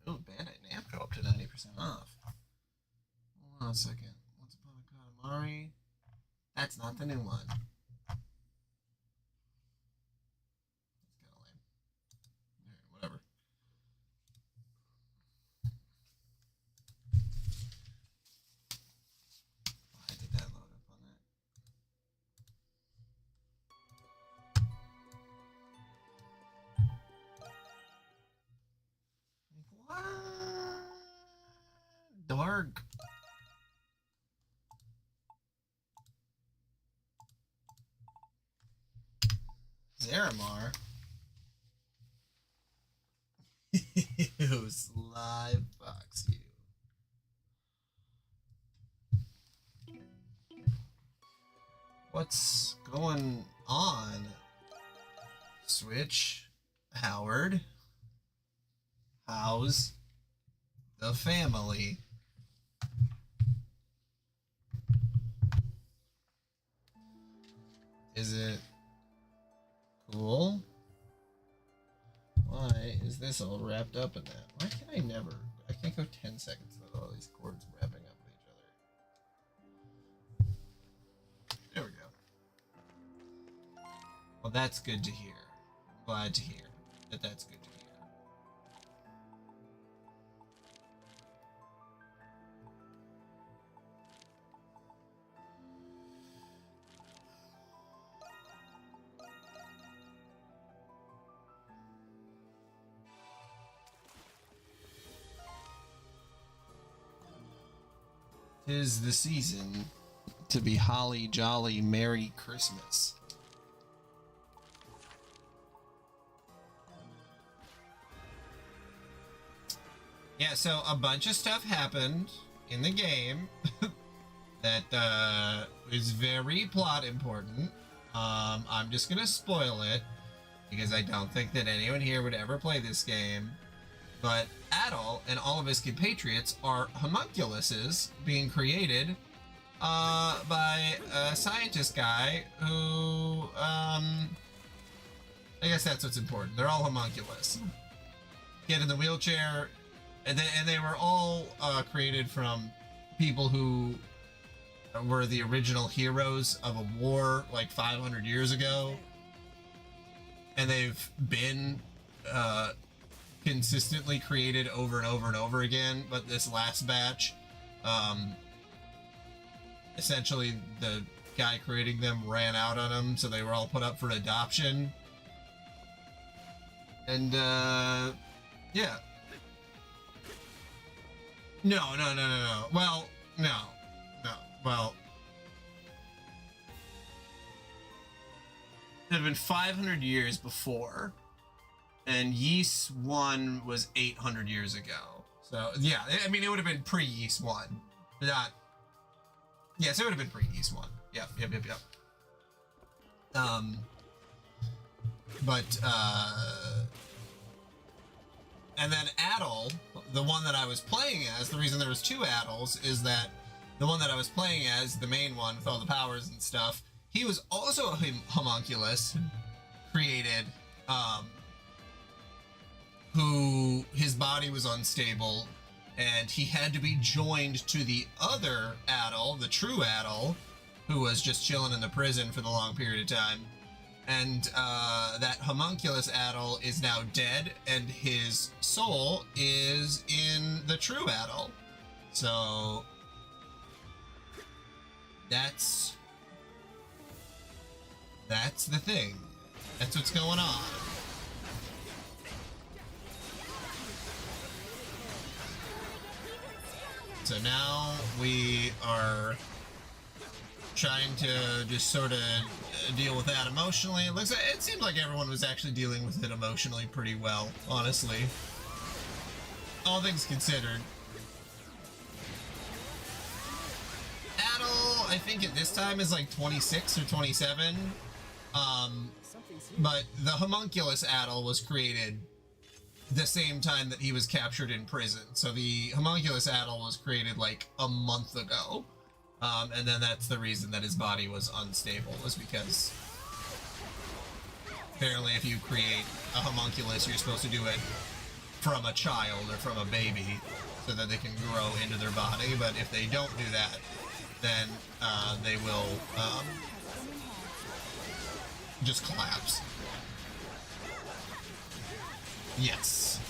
Oh, Bandai Namco up to 90% off. Hold on a second. Once Upon a Katamari. That's not the new one. That's kind of lame. Alright, whatever. Why did that load up on that? What? Dark. Zaramar. You sly fox, you. What's going on? Switch, Howard. How's the family? Is it cool? Why is this all wrapped up in that? Why can I never? I can't go 10 seconds without all these cords wrapping up with each other. There we go. Well, that's good to hear. I'm glad to hear that that's good to hear. Tis the season to be holly jolly Merry Christmas. Yeah, so a bunch of stuff happened in the game that is very plot important. I'm just gonna spoil it because I don't think that anyone here would ever play this game. But Adol and all of his compatriots are homunculuses being created by a scientist guy who, I guess that's what's important. They're all homunculus. Get in the wheelchair, and they were all created from people who were the original heroes of a war like 500 years ago, and they've been consistently created over and over and over again. But this last batch, essentially the guy creating them ran out on them, so they were all put up for adoption. And yeah. No. Well, no. Well, it had been 500 years before, and Ys 1 was 800 years ago. So, yeah, I mean, it would have been pre-Ys 1. Not... Yes, it would have been pre-Ys 1. Yep. And then Adol, the one that I was playing as, the reason there was two Adols is that the one that I was playing as, the main one with all the powers and stuff, he was also a homunculus created, who his body was unstable, and he had to be joined to the other Adol, the true Adol, who was just chilling in the prison for the long period of time. And that homunculus Adol is now dead, and his soul is in the true Adol. So that's the thing. That's what's going on. So now we are trying to just sort of deal with that emotionally. It seemed like everyone was actually dealing with it emotionally pretty well, honestly. All things considered. Adol, I think at this time is like 26 or 27. But the homunculus Adol was created the same time that he was captured in prison. So the homunculus Adol was created like a month ago. And then that's the reason that his body was unstable, was because Apparently, if you create a homunculus, you're supposed to do it from a child or from a baby so that they can grow into their body. But if they don't do that, then they will just collapse. Yes.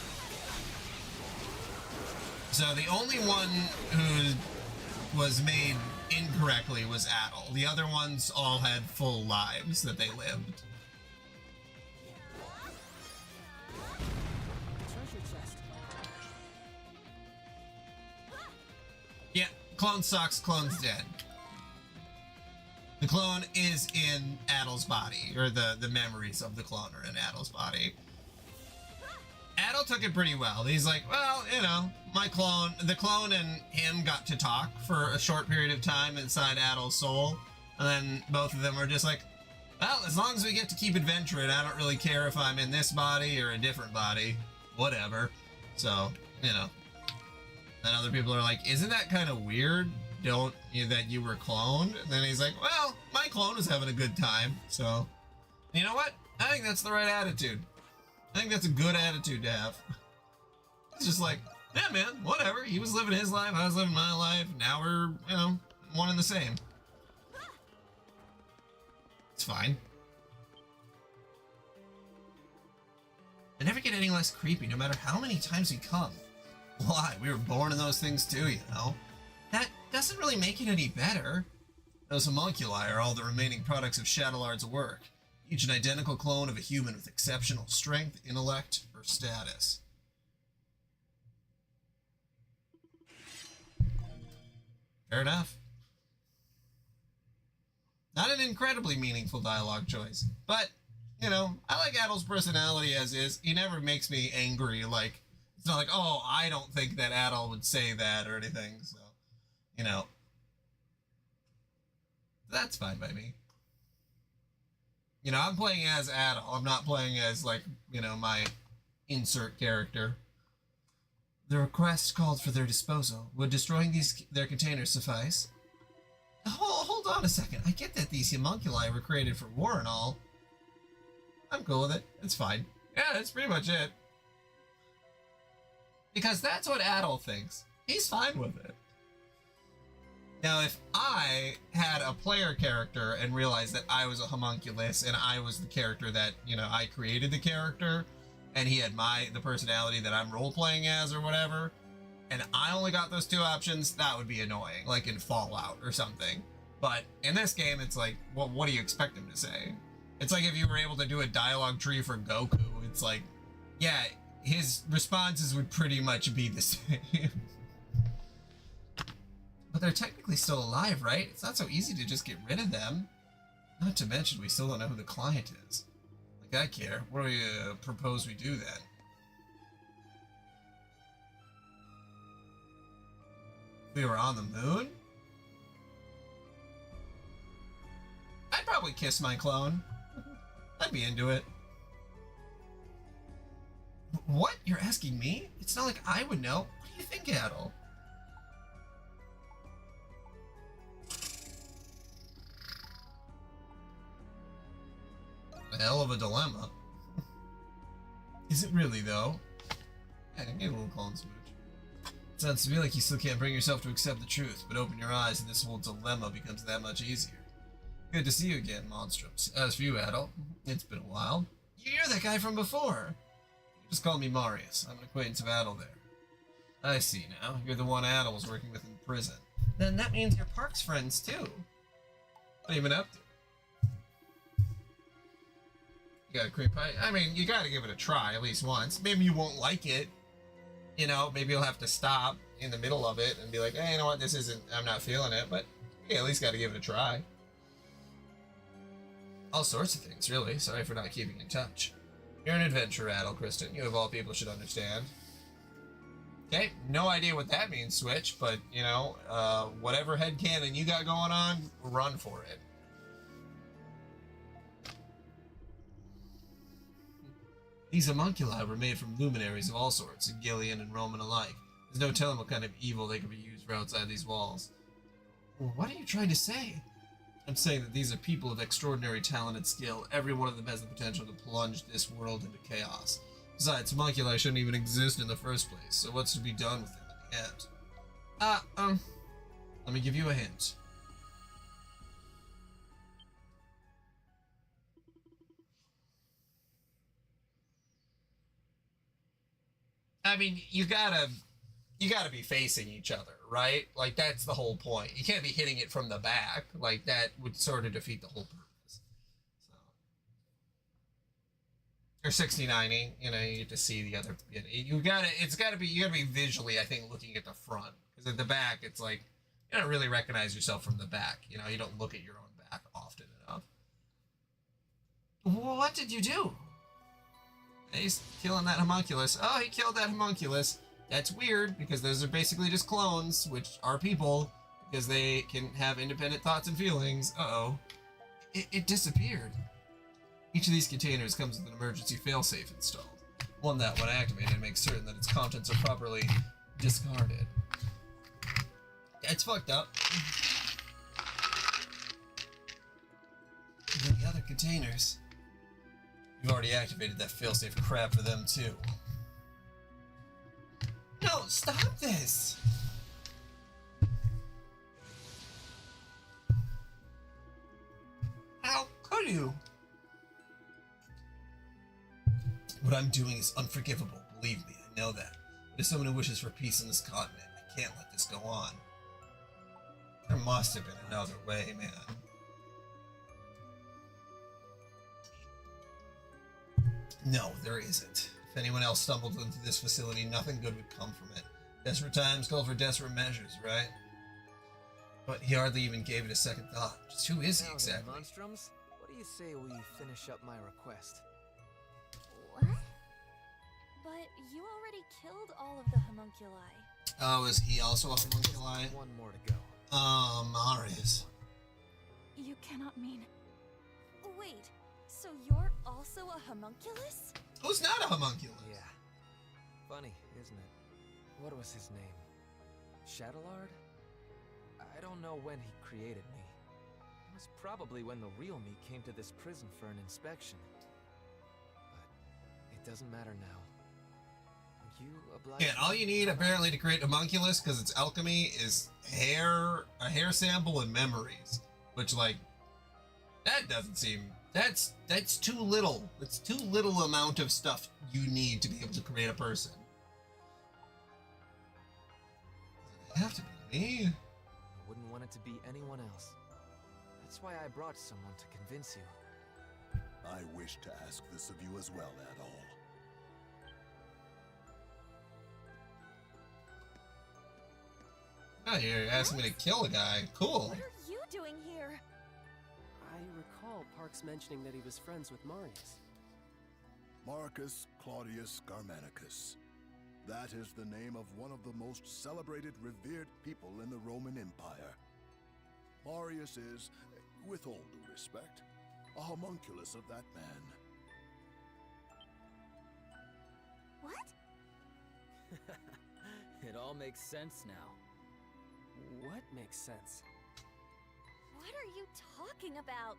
So the only one who was made incorrectly was Adel. The other ones all had full lives that they lived. Yeah, clone sucks, clone's dead. The clone is in Adel's body, or the memories of the clone are in Adel's body. Adel took it pretty well. He's like, well, you know, the clone and him got to talk for a short period of time inside Adel's soul. And then both of them are just like, well, as long as we get to keep adventuring, I don't really care if I'm in this body or a different body. Whatever. So, you know. And other people are like, isn't that kind of weird? That you were cloned? And then he's like, well, my clone was having a good time. So, you know what? I think that's the right attitude. I think that's a good attitude to have. It's just like, yeah, man, whatever. He was living his life, I was living my life. Now we're, you know, one and the same. It's fine. They never get any less creepy, no matter how many times we come. Why? We were born in those things too, you know? That doesn't really make it any better. Those homunculi are all the remaining products of Shadowlard's work. Each an identical clone of a human with exceptional strength, intellect, or status. Fair enough. Not an incredibly meaningful dialogue choice, but, you know, I like Adel's personality as is. He never makes me angry, like, it's not like, oh, I don't think that Adel would say that or anything, so, you know. That's fine by me. You know, I'm playing as Adel. I'm not playing as, like, you know, my insert character. The request called for their disposal. Would destroying their containers suffice? Hold on a second. I get that these homunculi were created for war and all. I'm cool with it. It's fine. Yeah, that's pretty much it. Because that's what Adel thinks. He's fine with it. Now, if I had a player character and realized that I was a homunculus and I was the character that, you know, I created the character and he had the personality that I'm role-playing as or whatever, and I only got those two options, that would be annoying, like in Fallout or something. But in this game, it's like, well, what do you expect him to say? It's like if you were able to do a dialogue tree for Goku, it's like, yeah, his responses would pretty much be the same. But they're technically still alive, right? It's not so easy to just get rid of them. Not to mention, we still don't know who the client is. Like, I care. What do we propose we do then? If we were on the moon? I'd probably kiss my clone. I'd be into it. What? You're asking me? It's not like I would know. What do you think, Adel? A hell of a dilemma. Is it really, though? Yeah, give a little clone smooch. It sounds to me like you still can't bring yourself to accept the truth, but open your eyes and this whole dilemma becomes that much easier. Good to see you again, Monstrums. As for you, Adel, it's been a while. You're that guy from before. You just call me Marius. I'm an acquaintance of Adel there. I see now. You're the one Adel was working with in prison. Then that means you're Park's friends, too. What have you been up to? You got a cream pie? I mean, you gotta give it a try at least once. Maybe you won't like it. You know, maybe you'll have to stop in the middle of it and be like, hey, you know what, I'm not feeling it, but you at least gotta give it a try. All sorts of things, really. Sorry for not keeping in touch. You're an adventurer, Adel Kristen. You of all people should understand. Okay, no idea what that means, Switch, but, you know, whatever headcanon you got going on, run for it. These homunculi were made from luminaries of all sorts, Gillian and Roman alike. There's no telling what kind of evil they could be used for outside these walls. Well, what are you trying to say? I'm saying that these are people of extraordinary talent and skill. Every one of them has the potential to plunge this world into chaos. Besides, homunculi shouldn't even exist in the first place, so what's to be done with them in the end? Let me give you a hint. I mean, you gotta be facing each other, right? Like, that's the whole point. You can't be hitting it from the back. Like, that would sort of defeat the whole purpose. So, or 69ing, you know, you get to see the other. You gotta be visually, I think, looking at the front, because at the back, it's like you don't really recognize yourself from the back. You know, you don't look at your own back often enough. What did you do? He's killing that homunculus. Oh, he killed that homunculus. That's weird, because those are basically just clones, which are people, because they can have independent thoughts and feelings. Uh-oh. It disappeared. Each of these containers comes with an emergency failsafe installed. One that, when activated, makes certain that its contents are properly discarded. It's fucked up. And then the other containers. You've already activated that failsafe crap for them, too. No, stop this! How could you? What I'm doing is unforgivable, believe me, I know that. But as someone who wishes for peace on this continent, I can't let this go on. There must have been another way, man. No, there isn't. If anyone else stumbled into this facility, nothing good would come from it. Desperate times call for desperate measures, right? But he hardly even gave it a second thought. Just who is he exactly? Monstrums, what do you say we finish up my request? What? But you already killed all of the homunculi. Oh, is he also a homunculi? One more to go. Marius. You cannot mean... Wait, so you're also a homunculus? Who's not a homunculus? Yeah. Funny, isn't it? What was his name? Shadowlard? I don't know when he created me. It was probably when the real me came to this prison for an inspection. But it doesn't matter now. You oblige. Yeah, all you need apparently to create homunculus, because it's alchemy, is hair, a hair sample, and memories. Which, like, that doesn't seem... That's too little. It's too little amount of stuff you need to be able to create a person. Does it have to be me? I wouldn't want it to be anyone else. That's why I brought someone to convince you. I wish to ask this of you as well, Adol. Oh, you're asking me to kill a guy. Cool. What are you doing here? I recall Parks mentioning that he was friends with Marius. Marcus Claudius Germanicus. That is the name of one of the most celebrated, revered people in the Roman Empire. Marius is, with all due respect, a homunculus of that man. What? It all makes sense now. What makes sense? What are you talking about?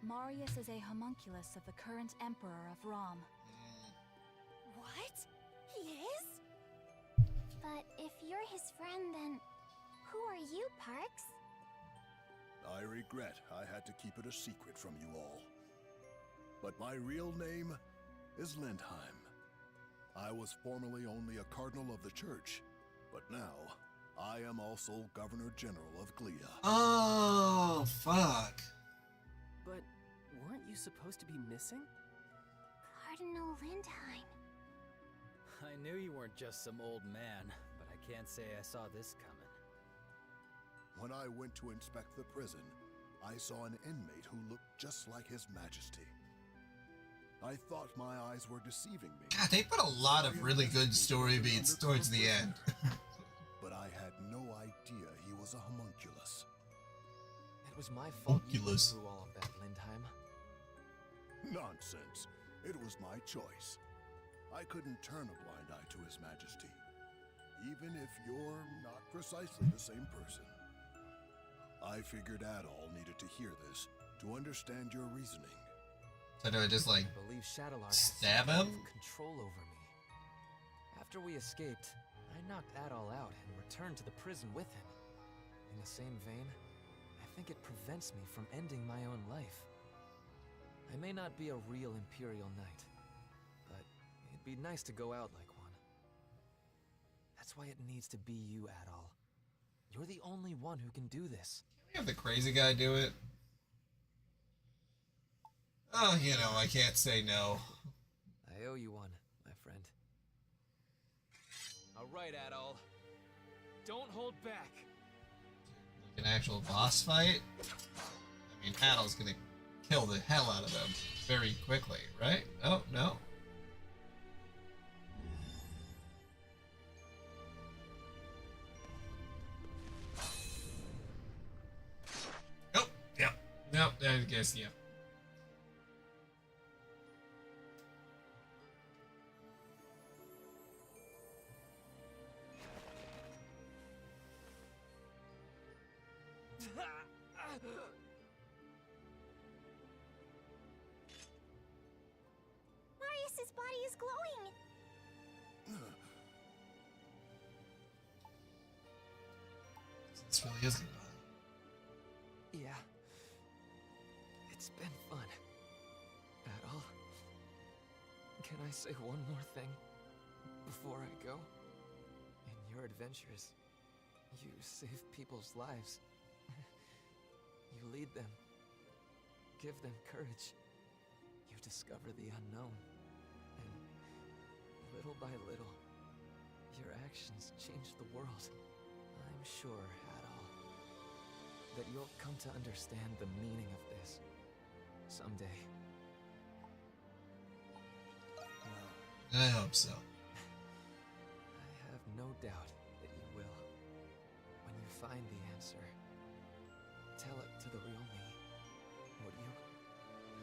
Marius is a homunculus of the current Emperor of Rom. What? He is? But if you're his friend, then who are you, Parks? I regret I had to keep it a secret from you all. But my real name is Lindheim. I was formerly only a cardinal of the church, but now I am also Governor General of Glea. Oh, fuck. But weren't you supposed to be missing? Cardinal Lindheim. I knew you weren't just some old man, but I can't say I saw this coming. When I went to inspect the prison, I saw an inmate who looked just like His Majesty. I thought my eyes were deceiving me. God, they put a lot of really good story beats towards the end. But I had no idea he was a homunculus. It was my fault you went Homunculus. through all of that, Lindheim. Nonsense. It was my choice. I couldn't turn a blind eye to His Majesty, even if you're not precisely the same person. I figured Adol needed to hear this to understand your reasoning. So do I just like I believe Shadowlord stab has some him? kind of control over me. After we escaped, I knocked Adol out and returned to the prison with him. In the same vein, I think it prevents me from ending my own life. I may not be a real Imperial Knight, but it'd be nice to go out like one. That's why it needs to be you, Adol. You're the only one who can do this. Can we have the crazy guy do it? Oh, you know, I can't say no. I owe you one, my friend. All right, Adol. Don't hold back. Like an actual boss fight? I mean, Adol's gonna kill the hell out of him very quickly, right? Oh, no. Oh, yeah. No, I guess, yeah. Marius's body is glowing. This really is good. Yeah. It's been fun. Adol, can I say one more thing before I go? In your adventures, you save people's lives. You lead them. Give them courage. You discover the unknown. And little by little, your actions change the world. I'm sure, Adol, that you'll come to understand the meaning of this someday. I hope so. I have no doubt that you will. When you find the answer, tell it to the real me, would you?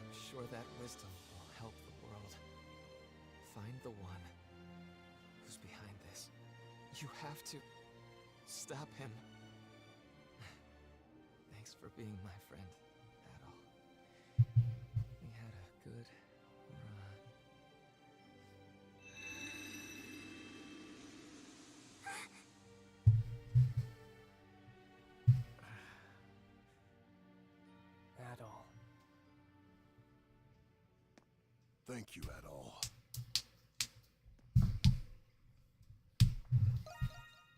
I'm sure that wisdom will help the world. Find the one who's behind this. You have to stop him. Thanks for being my friend, Adol. We had a good run. Adol. Thank you, Adol.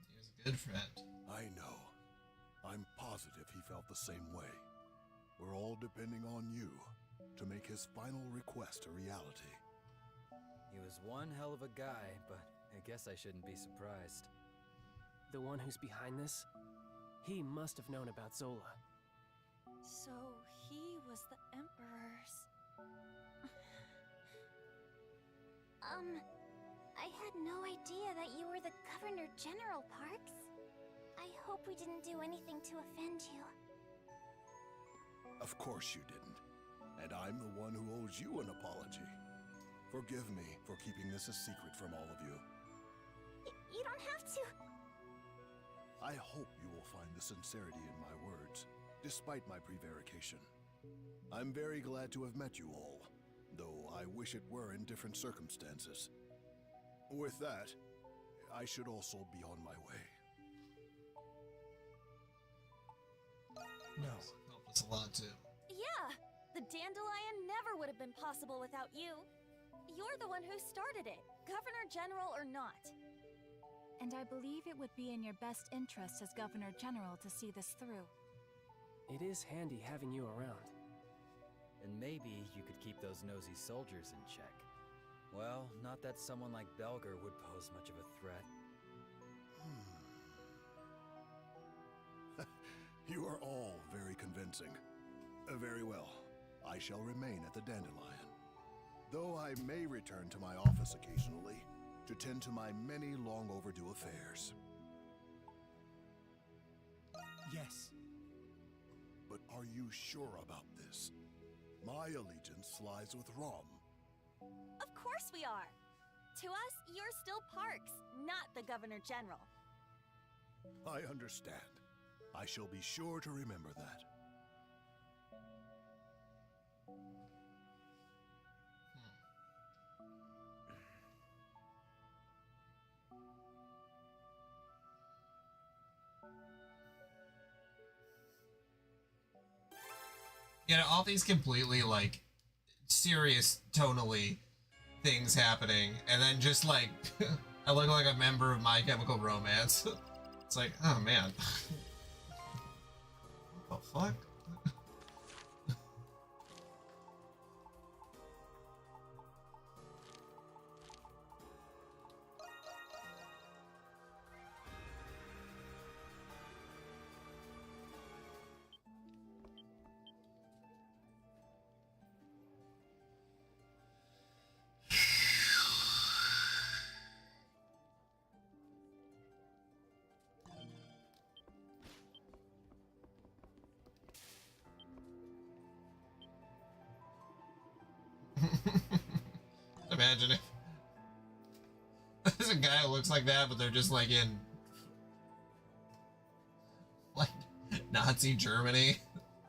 He was a good friend. I know. I'm positive he felt the same way. We're all depending on you to make his final request a reality. He was one hell of a guy, but I guess I shouldn't be surprised. The one who's behind this? He must have known about Zola. So he was the Emperor's. I had no idea that you were the Governor General, Parks. I hope we didn't do anything to offend you. Of course you didn't. And I'm the one who owes you an apology. Forgive me for keeping this a secret from all of you. You don't have to. I hope you will find the sincerity in my words, despite my prevarication. I'm very glad to have met you all, though I wish it were in different circumstances. With that, I should also be on my way. No. Helped us a lot too. Yeah, the Dandelion never would have been possible without you. You're the one who started it, Governor General or not. And I believe it would be in your best interest as Governor General to see this through. It is handy having you around. And maybe you could keep those nosy soldiers in check. Well, not that someone like Belger would pose much of a threat. You are all very convincing. Very well. I shall remain at the Dandelion. Though I may return to my office occasionally to tend to my many long overdue affairs. Yes. But are you sure about this? My allegiance lies with Rom. Of course we are! To us, you're still Parks, not the Governor General. I understand. I shall be sure to remember that. You know, all these completely, like, serious, tonally things happening, and then just, like, I look like a member of My Chemical Romance. It's like, oh, man. What the fuck? Imagine if there's a guy who looks like that, but they're just like in like Nazi Germany,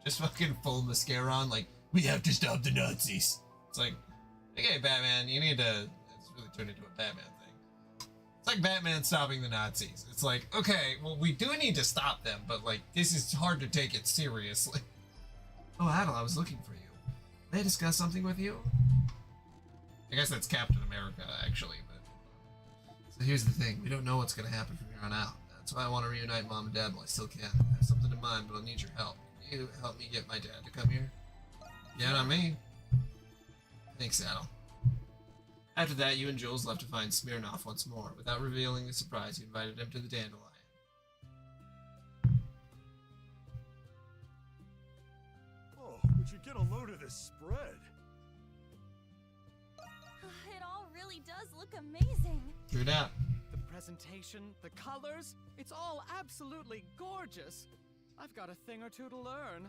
just fucking full mascara on, like, we have to stop the Nazis. It's like, okay, Batman, you need to. It's really turned into a Batman thing. It's like Batman stopping the Nazis. It's like, okay, well, we do need to stop them, but like, this is hard to take it seriously. Oh, Adel, I was looking for you. May I discuss something with you? I guess that's Captain America, actually, but... So here's the thing, we don't know what's gonna happen from here on out. That's why I want to reunite Mom and Dad while I still can. I have something in mind, but I'll need your help. Can you help me get my dad to come here? Yeah, not me. Thanks, Adel. After that, you and Jules left to find Smirnoff once more. Without revealing the surprise, you invited him to the Dandelion. Oh, would you get a load of this spread? It all really does look amazing. True that. The presentation, the colors, it's all absolutely gorgeous. I've got a thing or two to learn.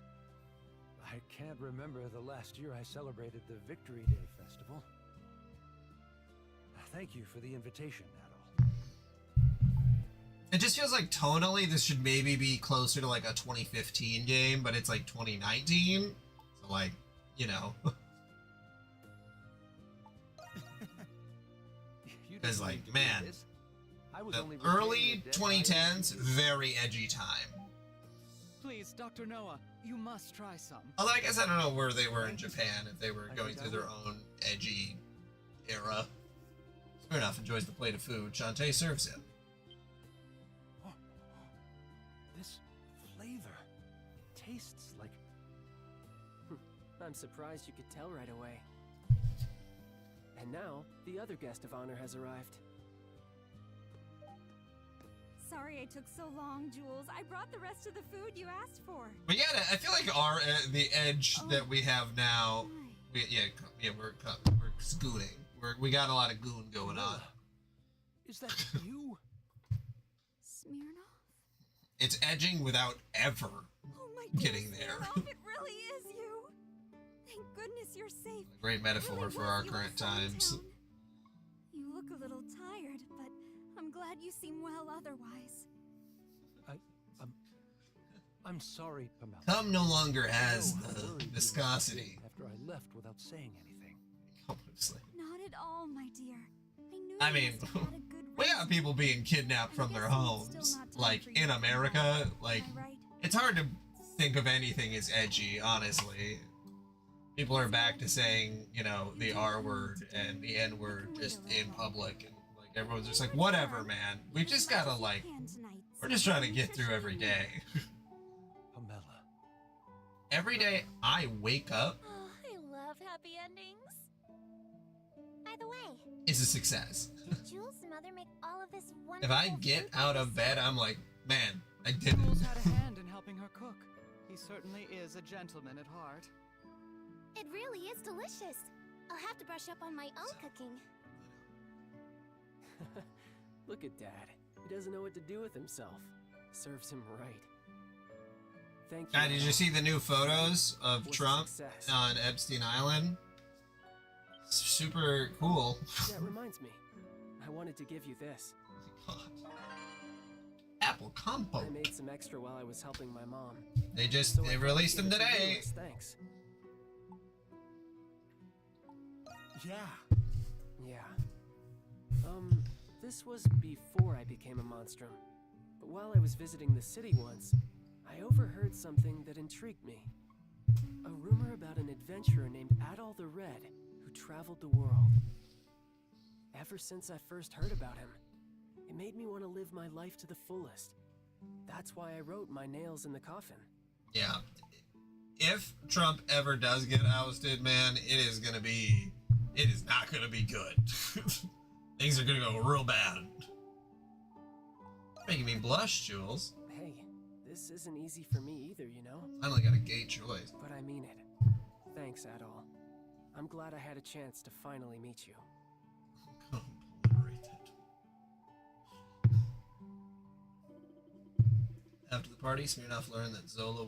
I can't remember the last year I celebrated the Victory Day Festival. Thank you for the invitation, Adol. It just feels like tonally this should maybe be closer to like a 2015 game, but it's like 2019. So like, you know. Because like, man, the early 2010s, very edgy time. Please, Dr. Noah, you must try some. Although I guess I don't know where they were in Japan, if they were going through their own edgy era. Smirnoff enjoys the plate of food. Shantae serves him. This flavor tastes like... I'm surprised you could tell right away. And now, the other guest of honor has arrived. Sorry I took so long, Jules. I brought the rest of the food you asked for. But yeah, I feel like our the edge that we have now, we're scooting. We got a lot of goon going on. Is that you? Smirnoff? It's edging without ever Oh my goodness, getting there. Smirnoff, it really is you. Thank goodness you're safe. Great metaphor Really for was our you current I saw in times. town. You look a little tired, but I'm glad you seem well otherwise. I'm sorry, Pamela. Cum no longer has I know how the worried you were viscosity. after I left without saying anything. Obviously. Not at all, my dear. I knew I you mean, must have had a good we got rest. people being kidnapped I'm from their guessing it's homes. still not time Like, for you in to America, travel, like, am I right? it's hard to think of anything as edgy, honestly. People are back to saying, you know, the R word and the N word just in public. And, like, everyone's just like, whatever, man. We just gotta, like, we're just trying to get through every day. Pamela. Every day I wake up Oh, I love happy endings. By the way, is a success. did Jules' mother make all of this If wonderful I get food out for of bed, yourself? I'm like, man, I did Jules it. had a hand in helping her cook. He certainly is a gentleman at heart. It really is delicious. I'll have to brush up on my own cooking. Look at Dad. He doesn't know what to do with himself. Serves him right. Thank you. Guy, did you see the new photos of Was a Trump success. on Epstein Island? Super cool. That reminds me. I wanted to give you this. God. apple compote. I made some extra while I was helping my mom. They So I they thought released I'd them give it to you today. as thanks. Yeah. Yeah. This was before I became a monstrum. But while I was visiting the city once, I overheard something that intrigued me. A rumor about an adventurer named Adol the Red who traveled the world. Ever since I first heard about him, it made me want to live my life to the fullest. That's why I wrote my nails in the coffin. Yeah. If Trump ever does get ousted, man, it is not gonna be good. Things are gonna go real bad. Making me blush, Jules. Hey, this isn't easy for me either, you know? Finally got a gay choice. But I mean it. Thanks, Adol. I'm glad I had a chance to finally meet you. Obliterated. After the party, Smirnoff learned that Zola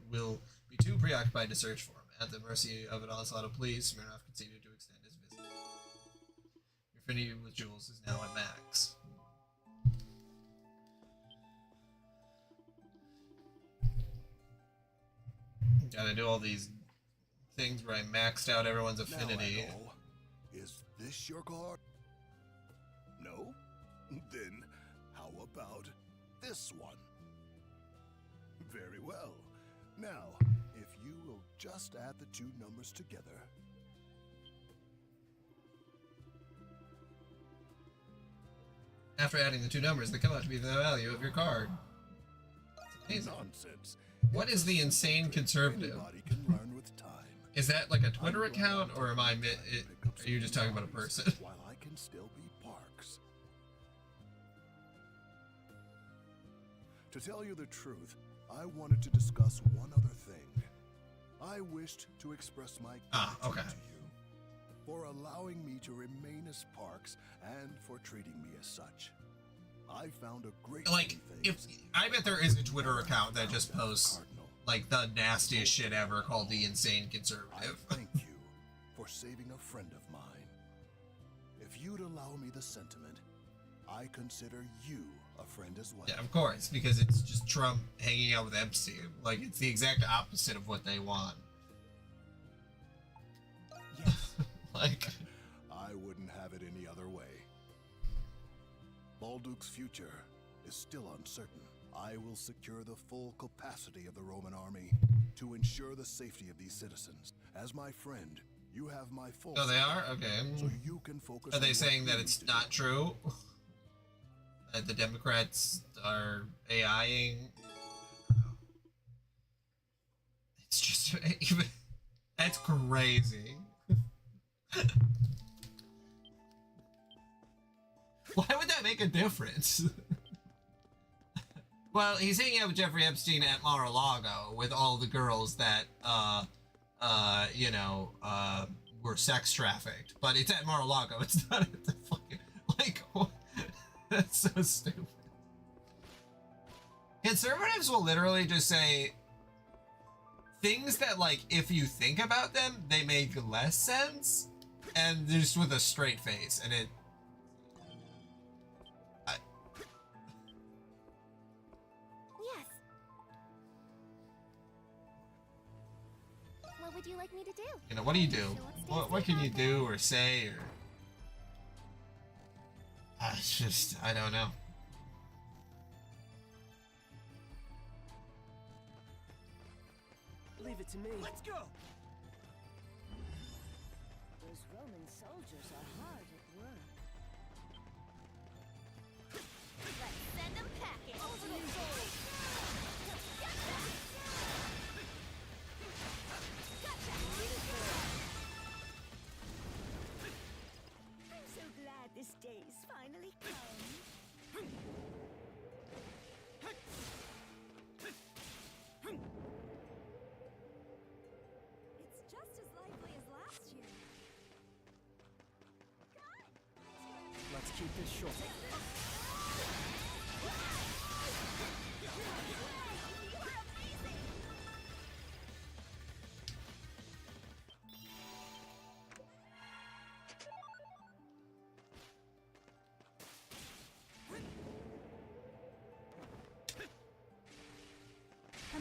will be too preoccupied to search for him. At the mercy of an onslaught of police, Smirnoff conceded to extend his visit. Your affinity with Jules is now at max. Gotta do all these things where I maxed out everyone's affinity. Now, Adol, is this your card? No? Then how about this one? Very well. Now, if you will just add the two numbers together. After adding the two numbers, they come out to be the value of your card. It's amazing. Nonsense. What is the insane conservative? Anybody can learn with time. Is that like a Twitter account, or am I? Are you just talking about a person? While I can still be Parks. To tell you the truth, I wanted to discuss one other thing. I wished to express my gratitude okay. to you for allowing me to remain as Parks and for treating me as such. I found a great Like, if I bet there is a Twitter account that just posts like the nastiest shit ever called the Insane Conservative. I thank you for saving a friend of mine. If you'd allow me the sentiment, I consider you a friend as well. Yeah, of course, because it's just Trump hanging out with Epstein. Like, it's the exact opposite of what they want. Yes. Like, I wouldn't have it any other way. Balduc's future is still uncertain. I will secure the full capacity of the Roman army to ensure the safety of these citizens. As my friend, you have my full oh, they support, are? Okay. So you can focus Are on they what saying you that need it's to not do. true? That the Democrats are AIing? It's just even. That's crazy. Why would that make a difference? Well, he's hanging out with Jeffrey Epstein at Mar-a-Lago with all the girls that, were sex trafficked. But it's at Mar-a-Lago. It's not at the fucking, like, what? That's so stupid. Conservatives will literally just say things that, like, if you think about them, they make less sense, and just with a straight face, and it... Yes. What would you like me to do? You know, what do you do? What can you do or say or... it's just, I don't know. Leave it to me. Let's go! Those Roman soldiers are hard at work. Let's send them packing. I'm so glad this day's finally come. It's just as lively as last year. Let's keep this short.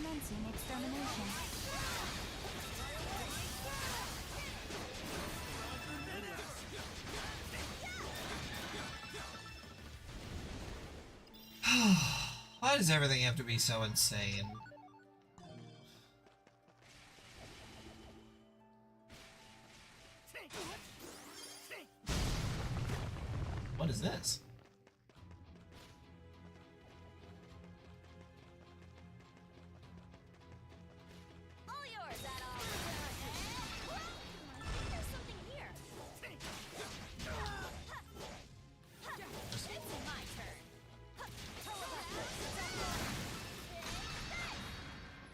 Commencing extermination. Why does everything have to be so insane? What is this? All yours, Adol. There's something here. It's my turn.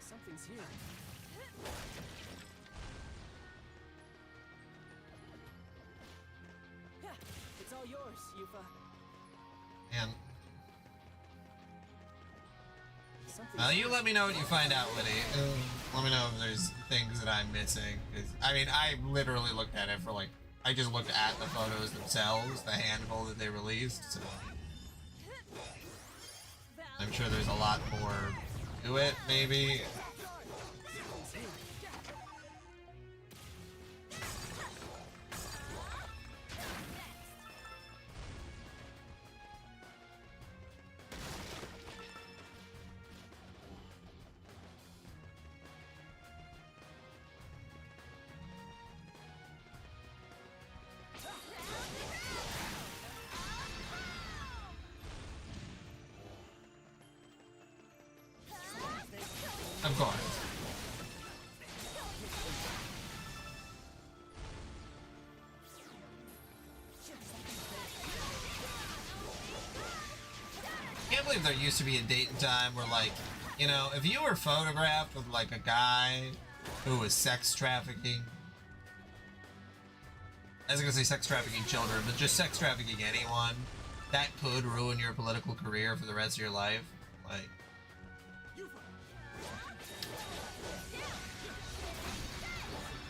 Something's here. Yeah, it's all yours, Yufa. And Something's you let me know what you find out, Liddy. Let me know if there's things that I'm missing. 'Cause, I mean, I literally looked at it for like, I just looked at the photos themselves, the handful that they released. So I'm sure there's a lot more to it, maybe. Of course. I can't believe there used to be a date and time where, like, you know, if you were photographed with like a guy who was sex trafficking, I was gonna say sex trafficking children, but just sex trafficking anyone, that could ruin your political career for the rest of your life. Like,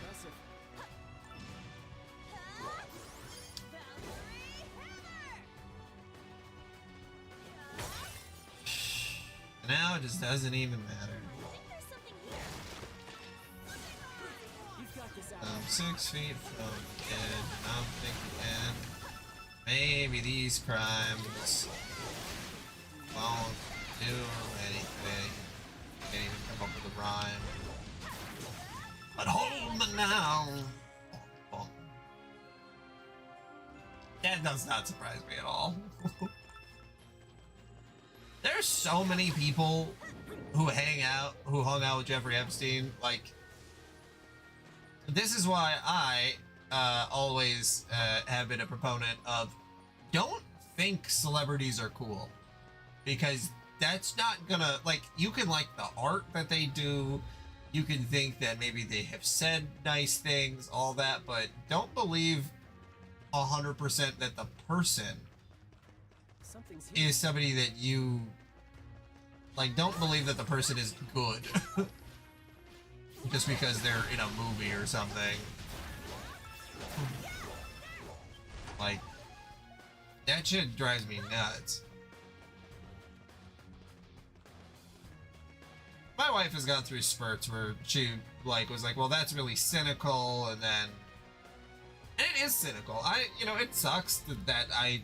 impressive. now it just doesn't even matter. I think there's something here. You've got this out. I'm 6 feet from the kid. I'm thinking maybe these crimes won't do anything. Can't even come up with a rhyme. But hold me now. That does not surprise me at all. There's so many people who hung out with Jeffrey Epstein. Like, this is why I always have been a proponent of don't think celebrities are cool, because that's not gonna, like, you can like the art that they do, you can think that maybe they have said nice things, all that, but don't believe 100% that the person Something's here. is somebody that you like. Don't believe that the person is good just because they're in a movie or something. Like, that shit drives me nuts. My wife has gone through spurts where she like was like, well, that's really cynical, and it is cynical. It sucks that I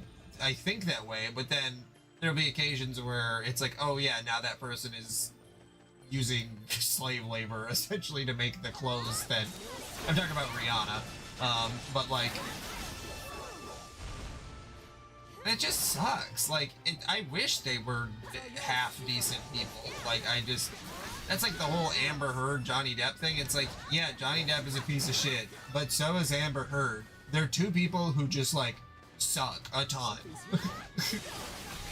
think that way, but then there'll be occasions where it's like, oh yeah, now that person is using slave labor essentially to make the clothes that I'm talking about Rihanna, but like, it just sucks. Like, I wish they were half decent people. Like, that's like the whole Amber Heard Johnny Depp thing. It's like, yeah, Johnny Depp is a piece of shit, but so is Amber Heard. They're two people who just like suck a ton.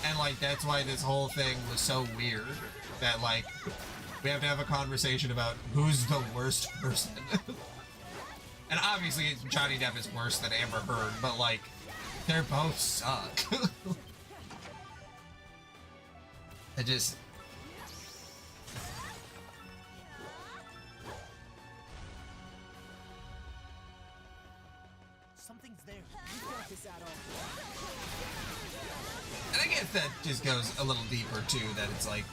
And like, that's why this whole thing was so weird, that like we have to have a conversation about who's the worst person. And obviously Johnny Depp is worse than Amber Heard, but like, they both suck. I just, Something's there. You've got this out all. and I guess that just goes a little deeper too, that it's like,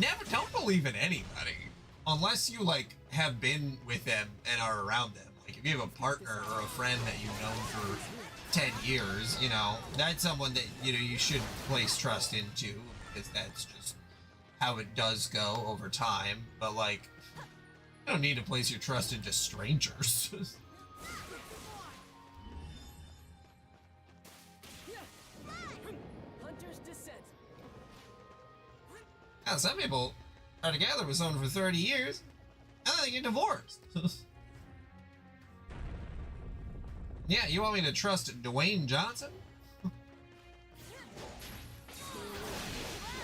never don't believe in anybody unless you like have been with them and are around them. Like if you have a partner or a friend that you've known for 10 years, you know, that's someone that, you know, you should place trust into, because that's just how it does go over time. But like, you don't need to place your trust into strangers. Hunter's Descent. Now, some people are together with someone for 30 years and then they get divorced. Yeah, you want me to trust Dwayne Johnson?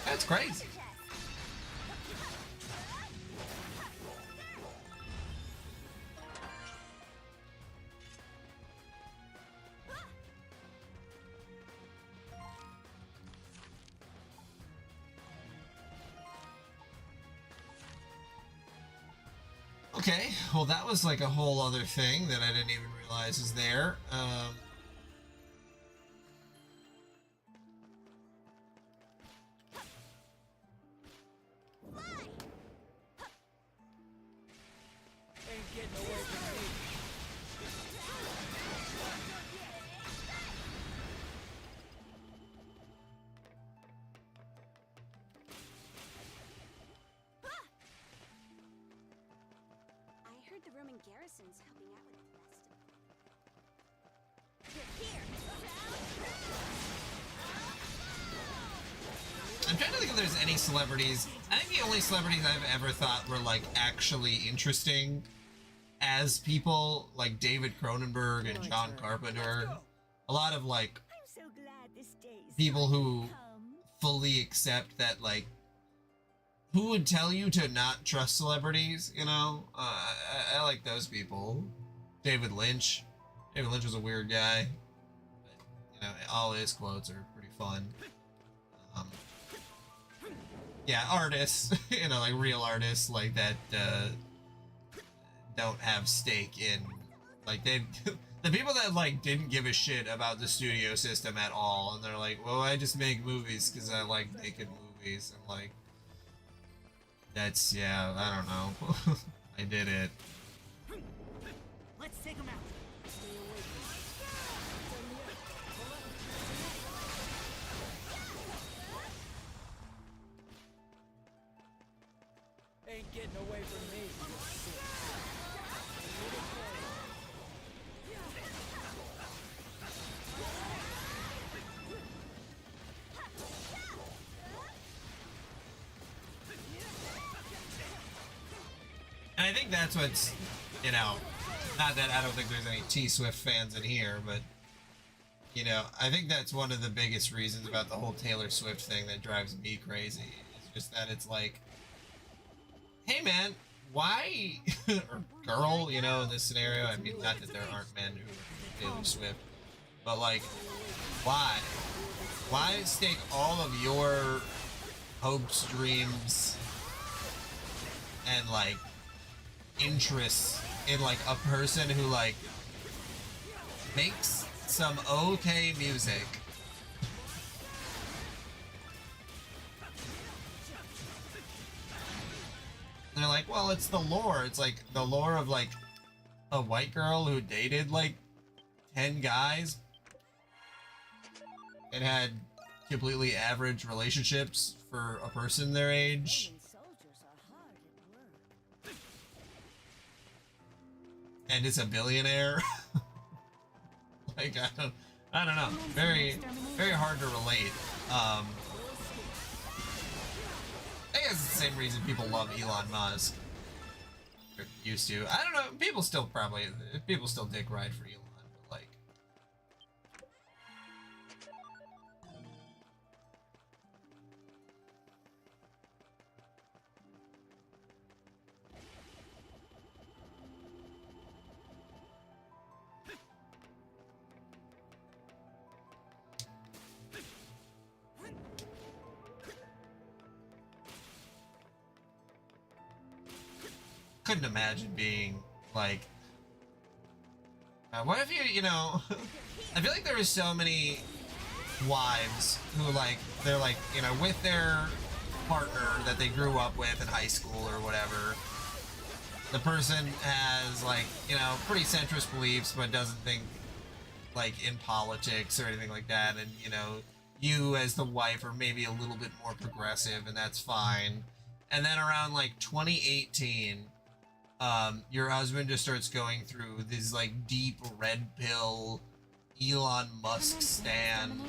That's crazy. Okay, well that was like a whole other thing that I didn't even realize is there. Ain't getting away from me. I heard the Roman garrison's helping out with the festival. I'm trying to think if there's any celebrities. I think the only celebrities I've ever thought were like actually interesting as people, like David Cronenberg and John Carpenter. A lot of like I'm so glad this day's people who finally come. fully accept that, like, who would tell you to not trust celebrities, you know? I like those people. David Lynch. David Lynch was a weird guy. But, you know, all his quotes are pretty fun. Yeah, artists, you know, like real artists like that don't have stake in, like, they, the people that like didn't give a shit about the studio system at all, and they're like, well, I just make movies because I like making movies. I'm like, that's, yeah, I don't know. I did it. Let's take him out. Ain't getting away from me. And I think that's what's, you know, not that I don't think there's any T-Swift fans in here, but, you know, I think that's one of the biggest reasons about the whole Taylor Swift thing that drives me crazy. It's just that it's like, hey man, why, or girl, you know, in this scenario, I mean, not that there aren't men who are Taylor Swift, but like, why? Why stake all of your hopes, dreams, and like, interests in like a person who like makes some okay music and they're like, well, it's the lore. It's like the lore of like a white girl who dated like 10 guys and had completely average relationships for a person their age. Roman soldiers are hard at work. And is a billionaire. Like, I don't know. Very hard to relate. I guess it's the same reason people love Elon Musk. Or used to. I don't know. People still dick ride for Elon, but like, couldn't imagine being like, what if you know, I feel like there are so many wives who like, they're like, you know, with their partner that they grew up with in high school or whatever. The person has, like, you know, pretty centrist beliefs, but doesn't think, like, in politics or anything like that. And, you know, you as the wife are maybe a little bit more progressive, and that's fine. And then around, like, 2018, your husband just starts going through this, like, deep red pill Elon Musk stan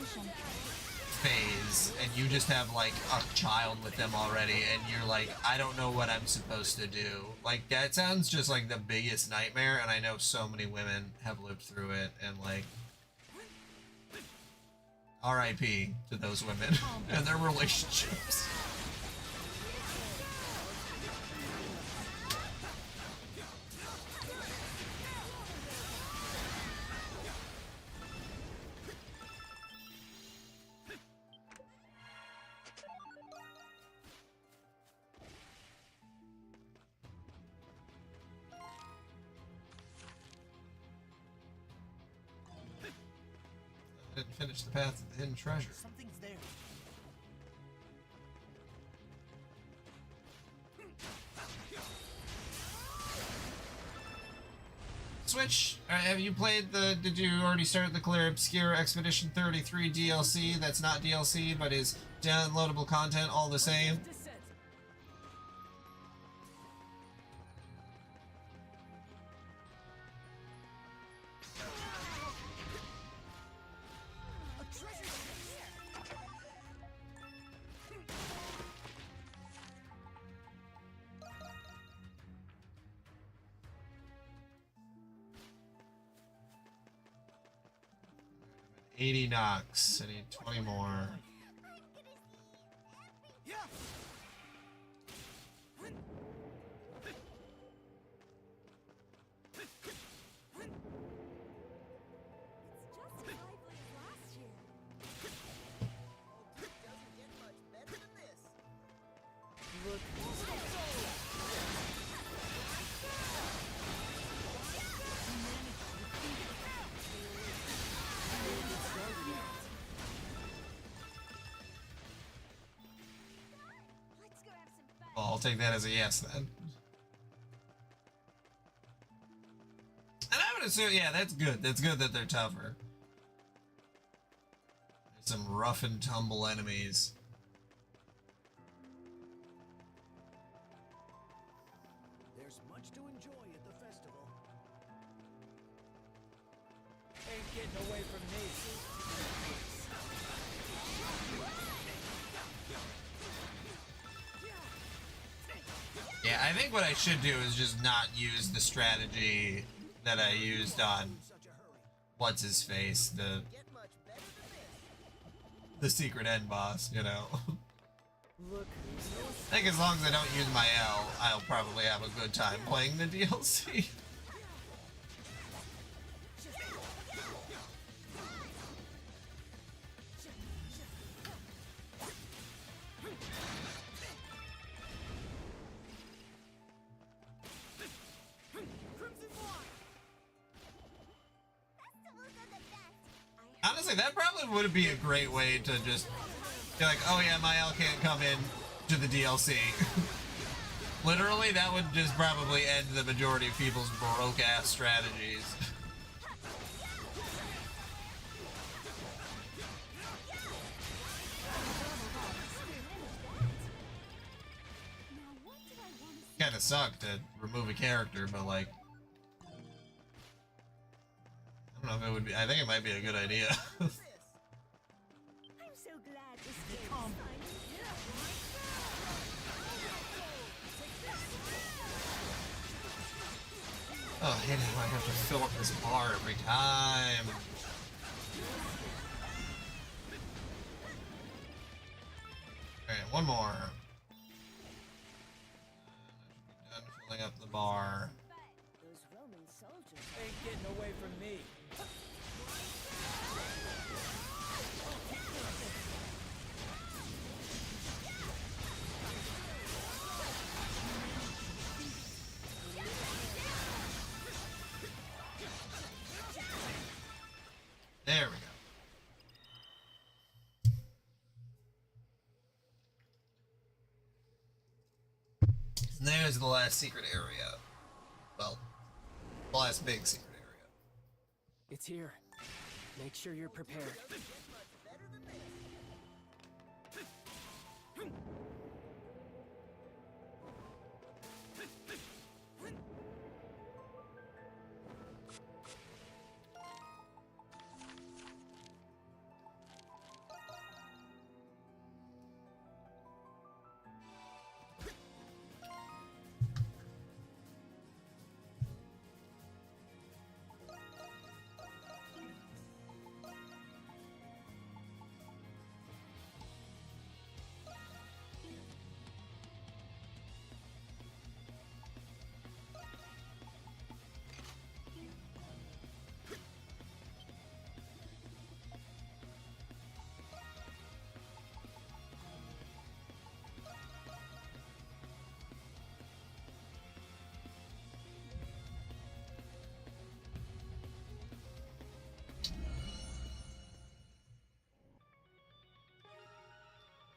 phase, and you just have like a child with them already, and you're like, I don't know what I'm supposed to do. Like, that sounds just like the biggest nightmare, and I know so many women have lived through it, and like, RIP to those women and their relationships. Didn't finish the path to the hidden treasure. Something's there. Switch, have you played the, did you already start the Clear Obscure Expedition 33 DLC? That's not DLC, but is downloadable content all the same? I'm at 80 knocks. I need 20 more. Well, I'll take that as a yes then. And I would assume, yeah, that's good. That's good that they're tougher. There's some rough and tumble enemies. There's much to enjoy at the festival. Ain't getting away from me. Yeah, I think what I should do is just not use the strategy that I used on what's his face, the secret end boss, you know. I think as long as I don't use my L, I'll probably have a good time playing the DLC. Honestly, that probably would be a great way to just be like, oh yeah, my L can't come in to the DLC. Literally, that would just probably end the majority of people's broke-ass strategies. Kinda sucked to remove a character, but like, I don't know if it would be. I think it might be a good idea. I'm so glad this game is finally Oh, I hate it when I have to fill up this bar every time. Alright, one more. Done filling up the bar. those Roman soldiers. Ain't getting away from me. There we go. there's the last secret area. Well, the last big secret area. It's here. Make sure you're prepared.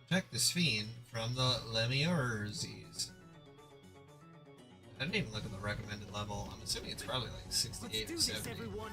Protect the Sphene from the Lemurzies. I didn't even look at the recommended level. I'm assuming it's probably like 68 or 70. Everyone.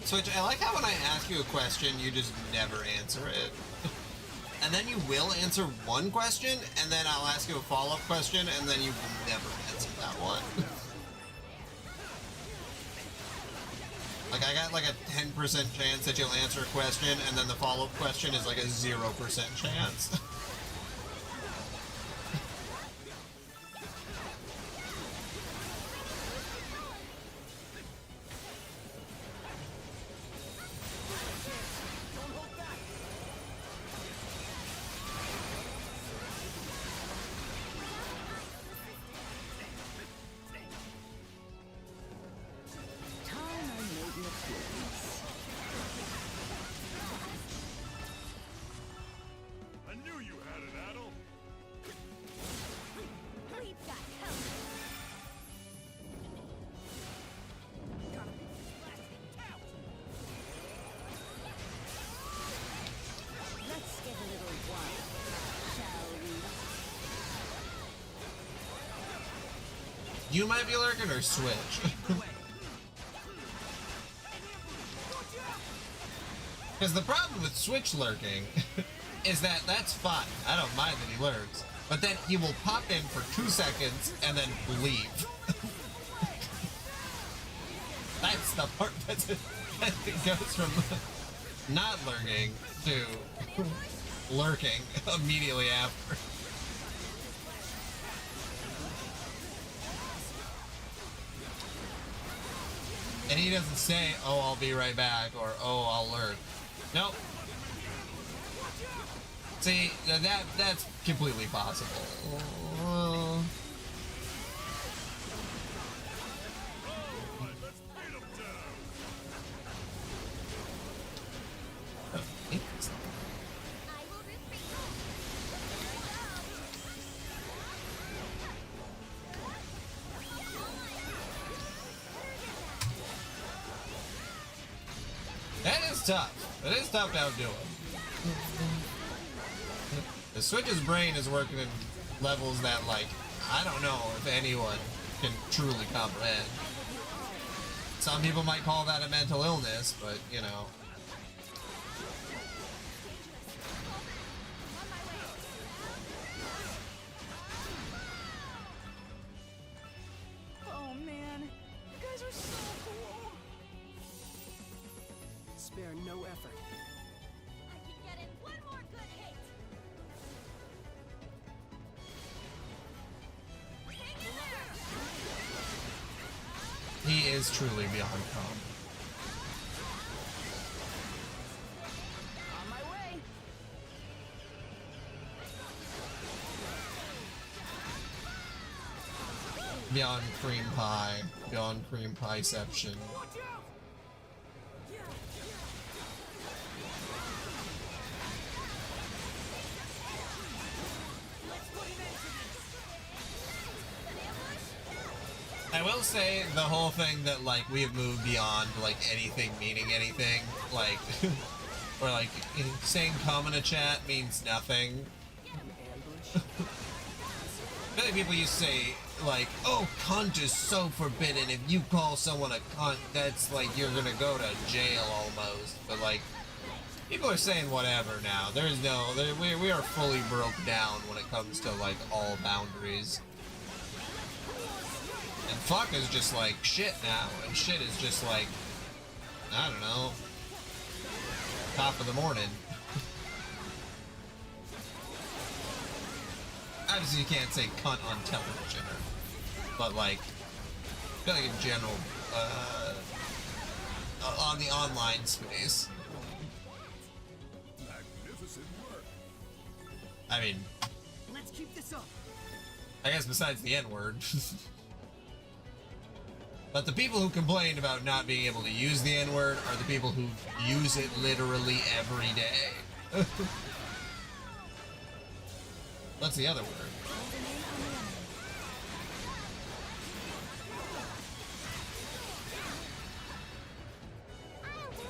Switch, I like how when I ask you a question, you just never answer it. And then you will answer one question, and then I'll ask you a follow-up question, and then you will never answer that one. Like, I got like a 10% chance that you'll answer a question, and then the follow-up question is like a 0% chance. I knew you you might be lurking or Switch? Because the problem with Switch lurking is that that's fine. I don't mind that he lurks. But then he will pop in for 2 seconds and then leave. That's the part that it goes from not lurking to lurking immediately after. And he doesn't say, oh, I'll be right back, or oh, I'll lurk. Nope. See, that's completely possible. That is tough. It is tough to outdo him. The Switch's brain is working in levels that, like, I don't know if anyone can truly comprehend. Some people might call that a mental illness, but, you know. Oh man, you guys are so cool. Spare no effort. I can get in one more good hit. Hang in there! He is truly beyond calm. On my way. Beyond cream pie. Beyond cream pieception. I will say the whole thing that, like, we have moved beyond, like, anything meaning anything, like, or, like, saying come in a chat means nothing. An ambush? I feel like people used to say, like, oh, cunt is so forbidden. If you call someone a cunt, that's like you're gonna go to jail almost. But, like, people are saying whatever now. There's no, we are fully broke down when it comes to, like, all boundaries. And fuck is just like shit now, and shit is just like, I don't know, top of the morning. Obviously you can't say cunt on television, but, like, I feel like in general, on the online space. Magnificent work. I mean, Let's keep this up. I guess besides the N-word. But the people who complain about not being able to use the N-word are the people who use it literally every day. What's the other word?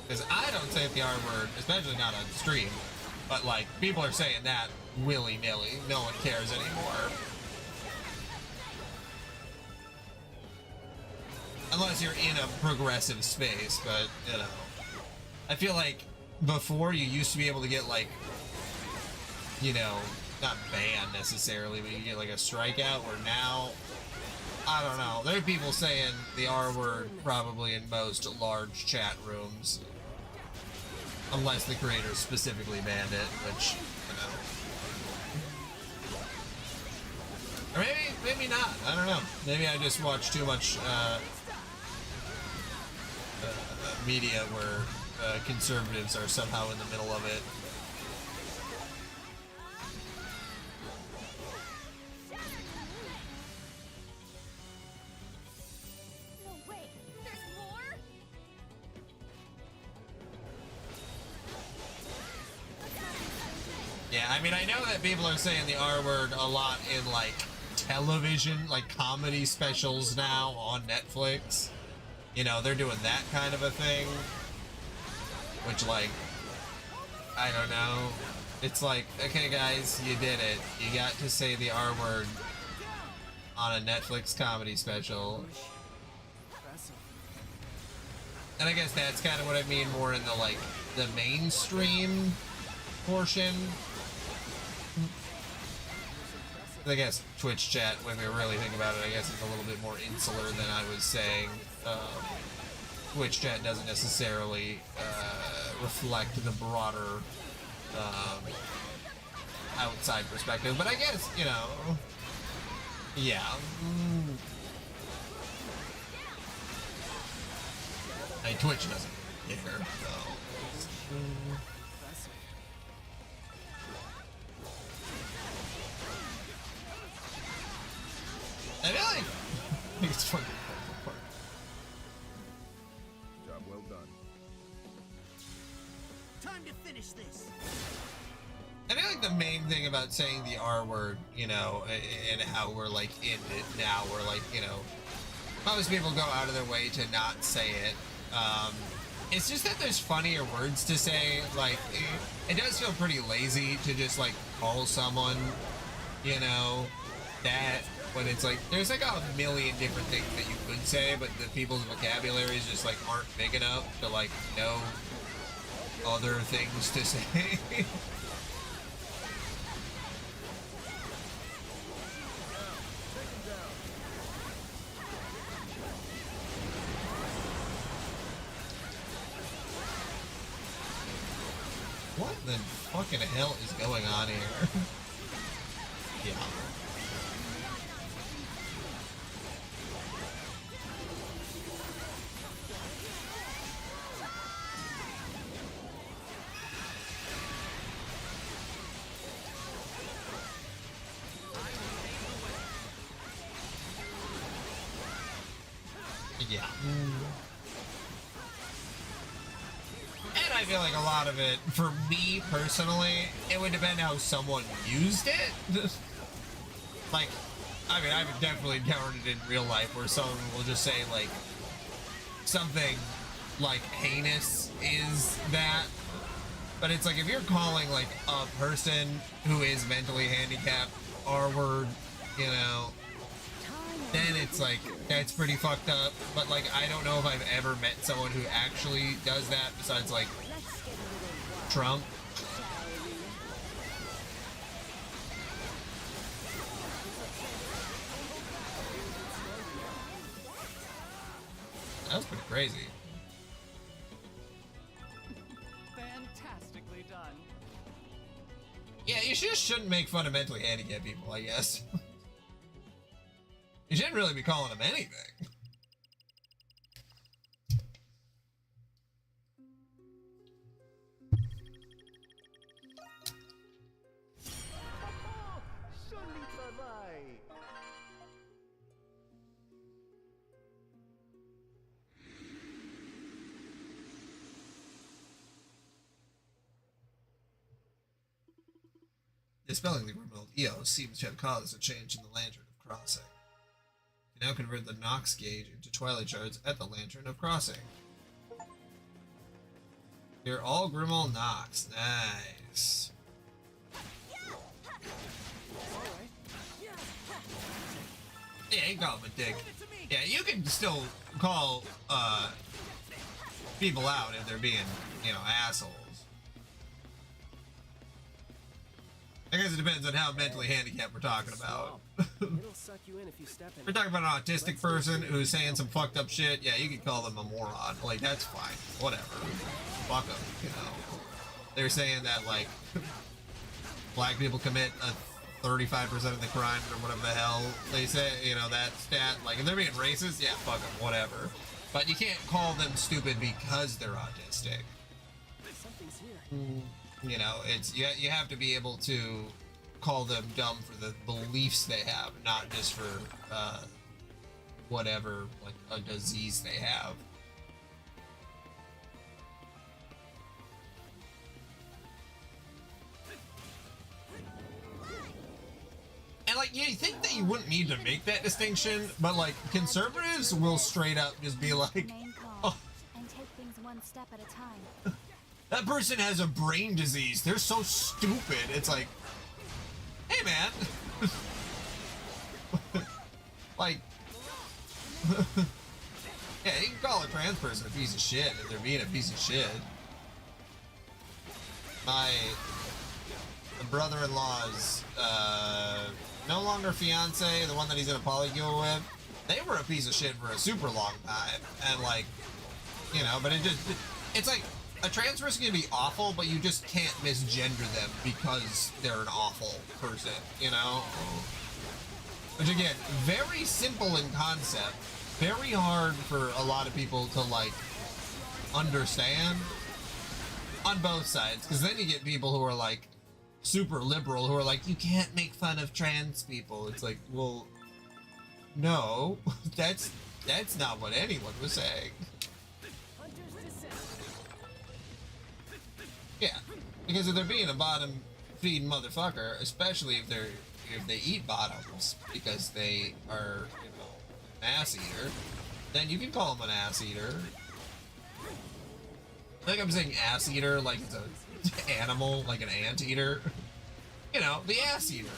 Because I don't say the R-word, especially not on stream. But, like, people are saying that willy-nilly. No one cares anymore. Unless you're in a progressive space, but, you know. I feel like before you used to be able to get, like, you know, not banned necessarily, but you get, like, a strikeout, where now, I don't know. There are people saying the R-word probably in most large chat rooms. Unless the creators specifically banned it, which, you know. Or maybe not. I don't know. Maybe I just watch too much, media where conservatives are somehow in the middle of it. No way, there's more? Yeah, I mean, I know that people are saying the R-word a lot in, like, television, like, comedy specials now on Netflix. You know, they're doing that kind of a thing. Which, like, I don't know. It's like, okay, guys, you did it. You got to say the R-word on a Netflix comedy special. Impressive. And I guess that's kind of what I mean more in the like the mainstream portion. I guess Twitch chat, when we really think about it, I guess it's a little bit more insular than I was saying. Twitch chat doesn't necessarily reflect the broader outside perspective, but I guess, you know, yeah. Hey, Twitch doesn't care, so. I feel like it's fucking apart. Job well done. Time to finish this. I feel like the main thing about saying the R word, you know, and how we're like in it now, we're like, you know, most people go out of their way to not say it. It's just that there's funnier words to say. Like, it does feel pretty lazy to just like call someone, you know, that, when it's like, there's like a million different things that you could say, but the people's vocabularies just like aren't big enough to like know other things to say. What the fucking hell is going on here? Yeah. Yeah. And I feel like a lot of it, for me personally, it would depend how someone used it. Like, I mean, I've definitely encountered it in real life where someone will just say, like, something like heinous is that. But it's like, if you're calling, like, a person who is mentally handicapped R-word, you know, then it's like, that's pretty fucked up. But like, I don't know if I've ever met someone who actually does that besides like Trump. That was pretty crazy. Fantastically done. Yeah, you just shouldn't make fun of mentally handicapped people, I guess. You shouldn't really be calling them anything. Dispelling the criminal EO seems to have caused a change in the Lantern of Crossing. You now convert the Nox gauge into Twilight Shards at the Lantern of Crossing. You're all Grimmauld Nox. Nice. Yeah, you call him a dick. Yeah, you can still call people out if they're being, you know, assholes. I guess it depends on how mentally handicapped we're talking about. It'll suck you in if you step in. We're talking about an autistic person who's saying some fucked up shit. Yeah, you can call them a moron. Like, that's fine. Whatever. Fuck them, you know. They're saying that, like, black people commit 35% of the crimes or whatever the hell they say, you know, that stat. Like, if they're being racist, yeah, fuck them, whatever. But you can't call them stupid because they're autistic. Something's here. You know, it's you have to be able to call them dumb for the beliefs they have, not just for whatever, like, a disease they have. And like, you think that you wouldn't need to make that distinction, but like, conservatives will straight up just be like, Main call, oh, and take things one step at a time. that person has a brain disease. They're so stupid. It's like, hey man, Like, yeah, you can call a trans person a piece of shit if they're being a piece of shit. My brother-in-law's no longer fiance, the one that he's in a polycule with, they were a piece of shit for a super long time. And like, you know, but it's like a trans person can be awful, but you just can't misgender them because they're an awful person, you know? Which again, very simple in concept, very hard for a lot of people to like understand on both sides, because then you get people who are like super liberal who are like, you can't make fun of trans people. It's like, well, no, that's not what anyone was saying. Yeah, because if they're being a bottom feeding motherfucker, especially if they eat bottoms because they are, you know, an ass eater, then you can call them an ass eater. I think I'm saying ass eater like it's an animal, like an ant eater. You know, the ass eater.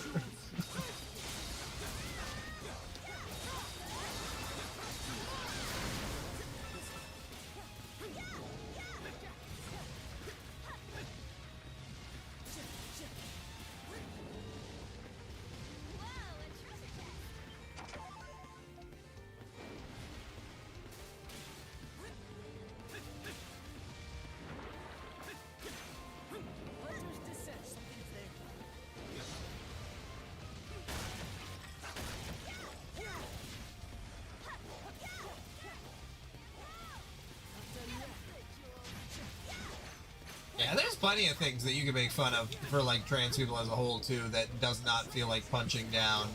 Yeah, there's plenty of things that you can make fun of for like trans people as a whole too that does not feel like punching down.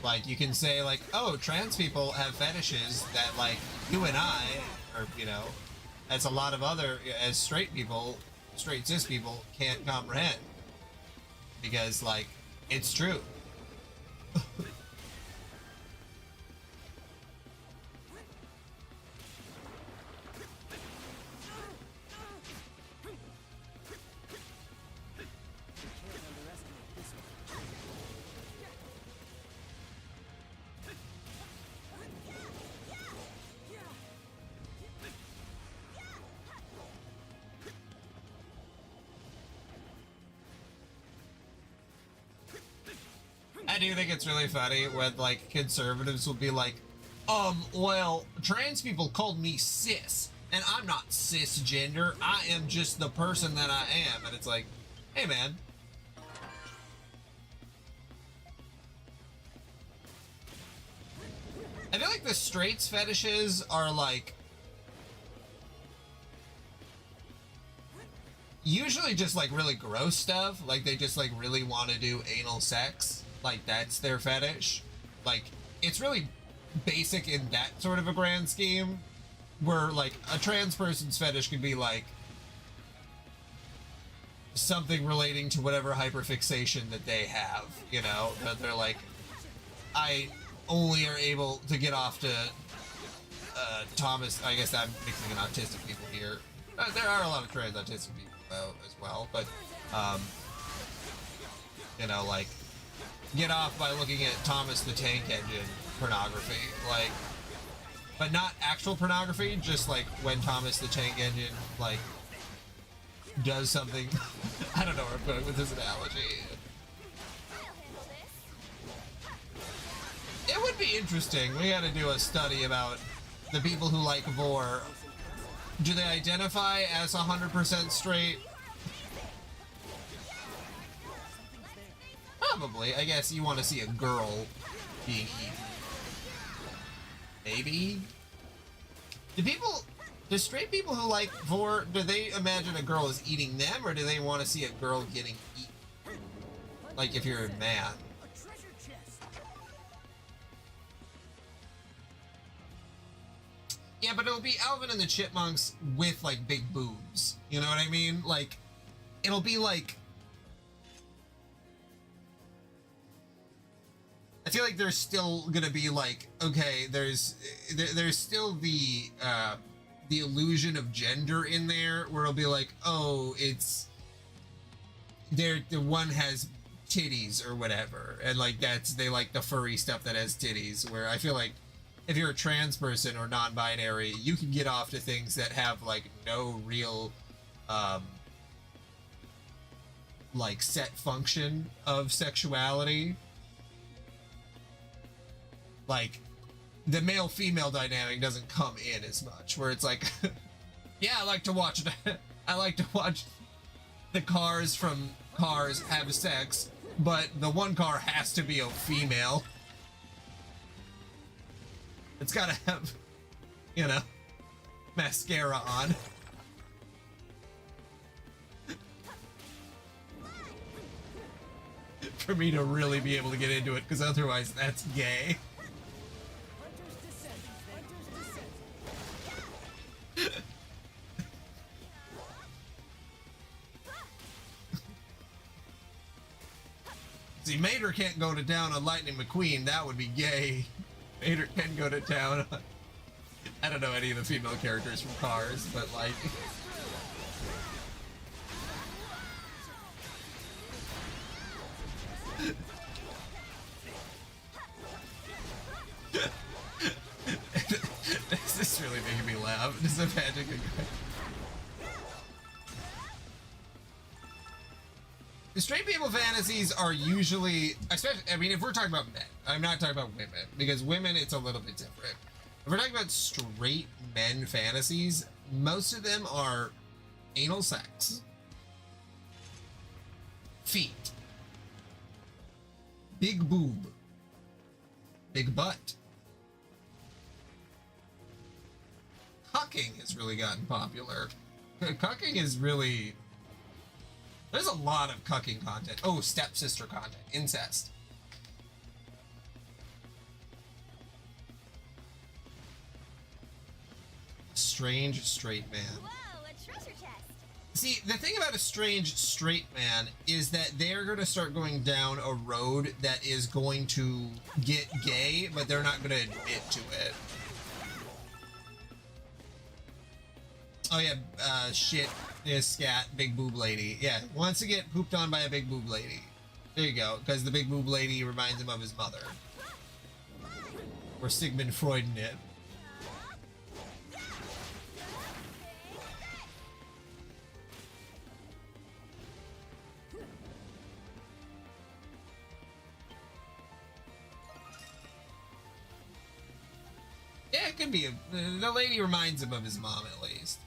Like you can say like, oh, trans people have fetishes that like you and I, or you know, as a lot of other, as straight people, straight cis people can't comprehend. Because like, it's true. I do think it's really funny when like conservatives will be like, well, trans people called me cis, and I'm not cisgender. I am just the person that I am. And it's like, hey man. I feel like the straights fetishes are like usually just like really gross stuff. Like they just like really want to do anal sex. Like that's their fetish. Like it's really basic in that sort of a grand scheme, where like a trans person's fetish could be like something relating to whatever hyperfixation that they have, you know, that they're like, I only are able to get off to Thomas. I guess I'm mixing in autistic people here. There are a lot of trans autistic people though as well, but you know, like get off by looking at Thomas the Tank Engine pornography, like, but not actual pornography, just like when Thomas the Tank Engine like does something. I don't know where I'm going with this analogy. It would be interesting. We gotta do a study about the people who like Vor. Do they identify as 100% straight? Probably. I guess you want to see a girl being eaten. Maybe? Do straight people who like Vor, do they imagine a girl is eating them, or do they want to see a girl getting eaten? Like if you're a man. Yeah, but it'll be Alvin and the Chipmunks with like big boobs. You know what I mean? Like, it'll be like, I feel like there's still gonna be like, okay, there's still the illusion of gender in there, where it'll be like, oh, it's there, the one has titties or whatever, and like they like the furry stuff that has titties, where I feel like if you're a trans person or non-binary, you can get off to things that have like no real like set function of sexuality. Like the male-female dynamic doesn't come in as much, where it's like yeah, I like to watch the cars from Cars have sex, but the one car has to be a female. It's gotta have, you know, mascara on. For me to really be able to get into it, because otherwise that's gay. See, Mater can't go to town on Lightning McQueen. That would be gay. Mater can go to town on... I don't know any of the female characters from Cars, but like... This is really making me laugh. Just imagining a guy... The straight people fantasies are usually, especially, I mean, if we're talking about men, I'm not talking about women, because women, it's a little bit different. If we're talking about straight men fantasies, most of them are anal sex, feet, big boob, big butt. Cucking has really gotten popular. Cucking is really... There's a lot of cucking content. Oh, stepsister content. Incest. Strange straight man. Whoa, a treasure chest. See, the thing about a strange straight man is that they're going to start going down a road that is going to get gay, but they're not going to admit to it. Oh yeah, shit, is scat, big boob lady. Yeah, wants to get pooped on by a big boob lady. There you go, because the big boob lady reminds him of his mother. Or Sigmund Freud in it. Yeah, it could be. The lady reminds him of his mom, at least.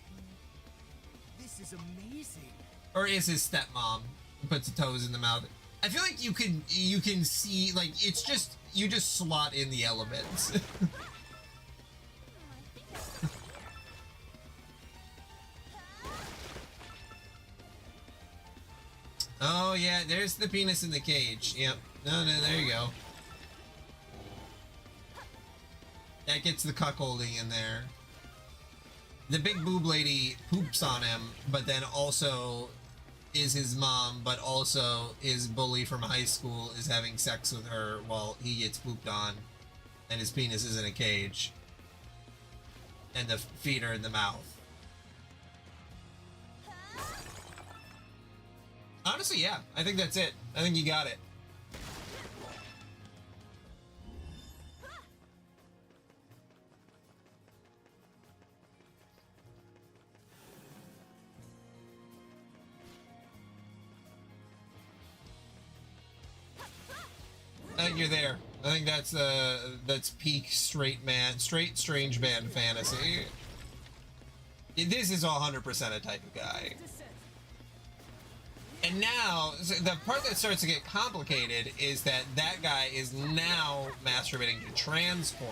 This is amazing. Or is his stepmom. Puts the toes in the mouth. I feel like you can see, like, it's just, you just slot in the elements. Oh yeah, there's the penis in the cage. Yep. No, there you go. That gets the cuckolding in there. The big boob lady poops on him, but then also is his mom, but also his bully from high school is having sex with her while he gets pooped on, and his penis is in a cage. And the feet are in the mouth. Honestly, yeah, I think that's it. I think you got it. I think you're there. I think that's peak straight strange man fantasy. This is 100% a type of guy. And now, the part that starts to get complicated is that guy is now masturbating to trans porn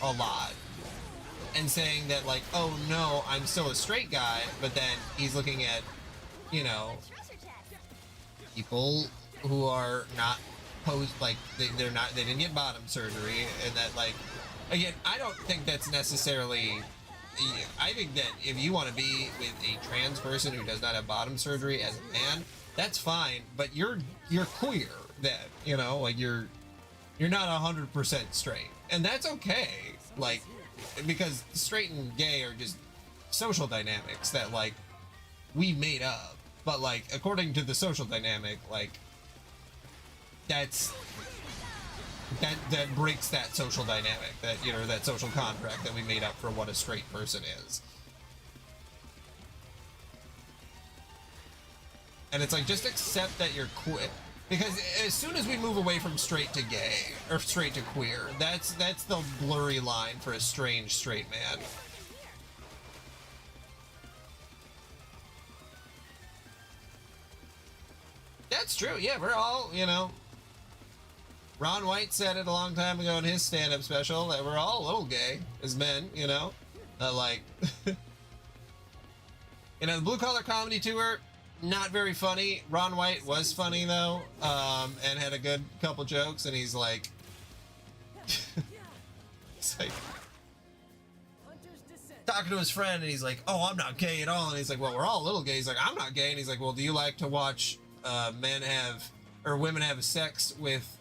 a lot. And saying that, like, oh no, I'm still a straight guy, but then he's looking at, you know, people who are not posed, like, they didn't get bottom surgery, and that, like, again, I don't think that's necessarily... I think that if you want to be with a trans person who does not have bottom surgery as a man, that's fine, but you're queer then, you know, like you're not 100% straight, and that's okay, like, because straight and gay are just social dynamics that, like, we made up, but, like, according to the social dynamic, like, that breaks that social dynamic, that, you know, that social contract that we made up for what a straight person is. And it's like, just accept that you're queer, because as soon as we move away from straight to gay or straight to queer, that's the blurry line for a strange straight man. That's true. Yeah, we're all, you know, Ron White said it a long time ago in his stand-up special that we're all a little gay as men, you know, like, you know, the Blue Collar Comedy Tour, not very funny. Ron White was funny though, and had a good couple jokes, and he's like, he's like talking to his friend, and he's like, "Oh, I'm not gay at all," and he's like, "Well, we're all a little gay." He's like, "I'm not gay," and he's like, "Well, do you like to watch men have, or women have sex with,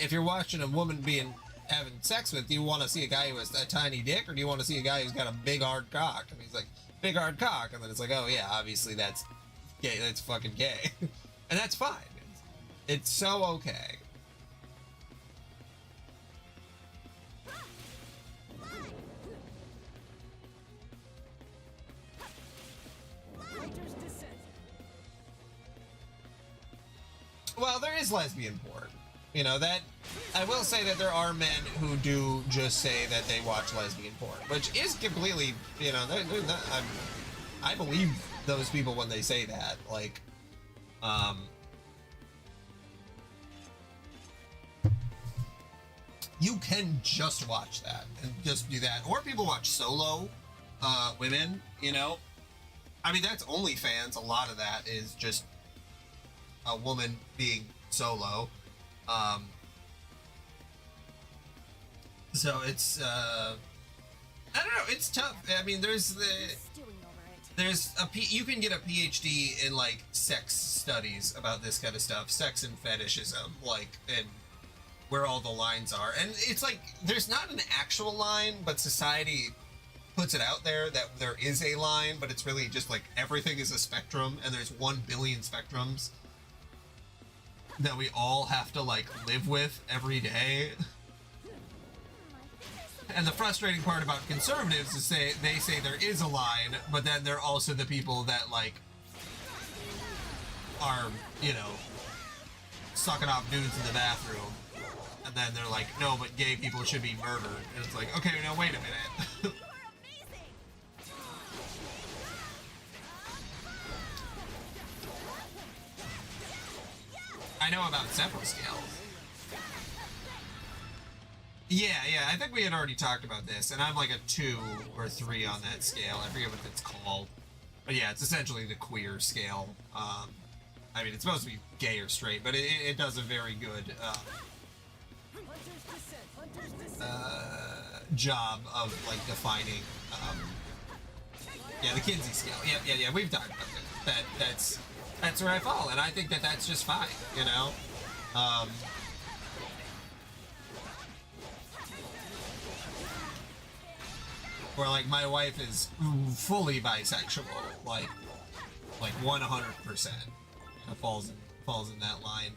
if you're watching a woman having sex with, do you want to see a guy who has a tiny dick, or do you want to see a guy who's got a big hard cock?" And he's like, "Big hard cock," and then it's like, "Oh yeah, obviously that's gay, that's fucking gay." And that's fine. It's so okay. Well, there is lesbian porn. You know, that, I will say that there are men who do just say that they watch lesbian porn, which is completely, you know, they're not, I believe those people when they say that, like, you can just watch that and just do that. Or people watch solo women, you know. I mean, that's OnlyFans. A lot of that is just a woman being solo. So it's I don't know, it's tough. I mean, you can get a PhD in like sex studies about this kind of stuff, sex and fetishism, like, and where all the lines are. And it's like, there's not an actual line, but society puts it out there that there is a line, but it's really just like everything is a spectrum, and there's 1 billion spectrums that we all have to like live with every day. And the frustrating part about conservatives is they say there is a line, but then they're also the people that like are, you know, sucking off dudes in the bathroom, and then they're like, no, but gay people should be murdered. And it's like, okay, now wait a minute. I know about several scales. Yeah, I think we had already talked about this, and I'm like a 2 or 3 on that scale. I forget what it's called. But yeah, it's essentially the queer scale. I mean, it's supposed to be gay or straight, but it does a very good job of like defining, yeah, the Kinsey scale. Yeah, we've talked about that. That's where I fall, and I think that that's just fine, you know? Where like my wife is fully bisexual, like 100%, falls in that line,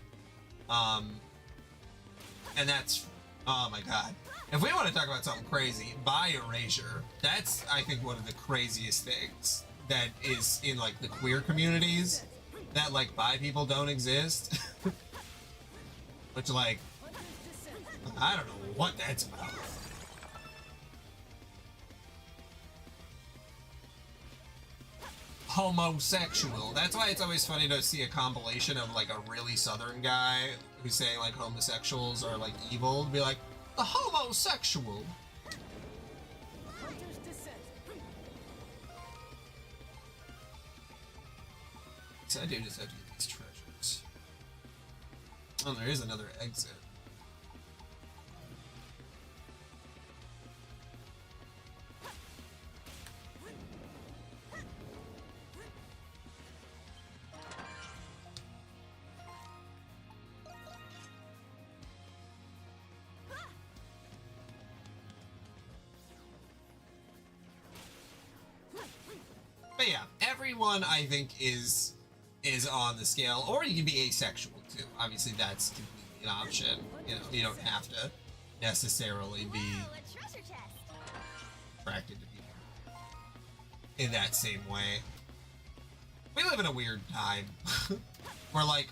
and that's, oh my god, if we want to talk about something crazy, bi erasure, that's I think one of the craziest things that is in like the queer communities, that like bi people don't exist. Which, like, I don't know what that's about. Homosexual. That's why it's always funny to see a compilation of like a really southern guy who's saying like homosexuals are like evil, to be like, the homosexual. So I do just have to get these treasures. Oh, there is another exit. But yeah, everyone I think is is on the scale, or you can be asexual too. Obviously, that's completely an option. You know, you don't have to necessarily be Whoa, a treasure chest! attracted to people in that same way. We live in a weird time where, like,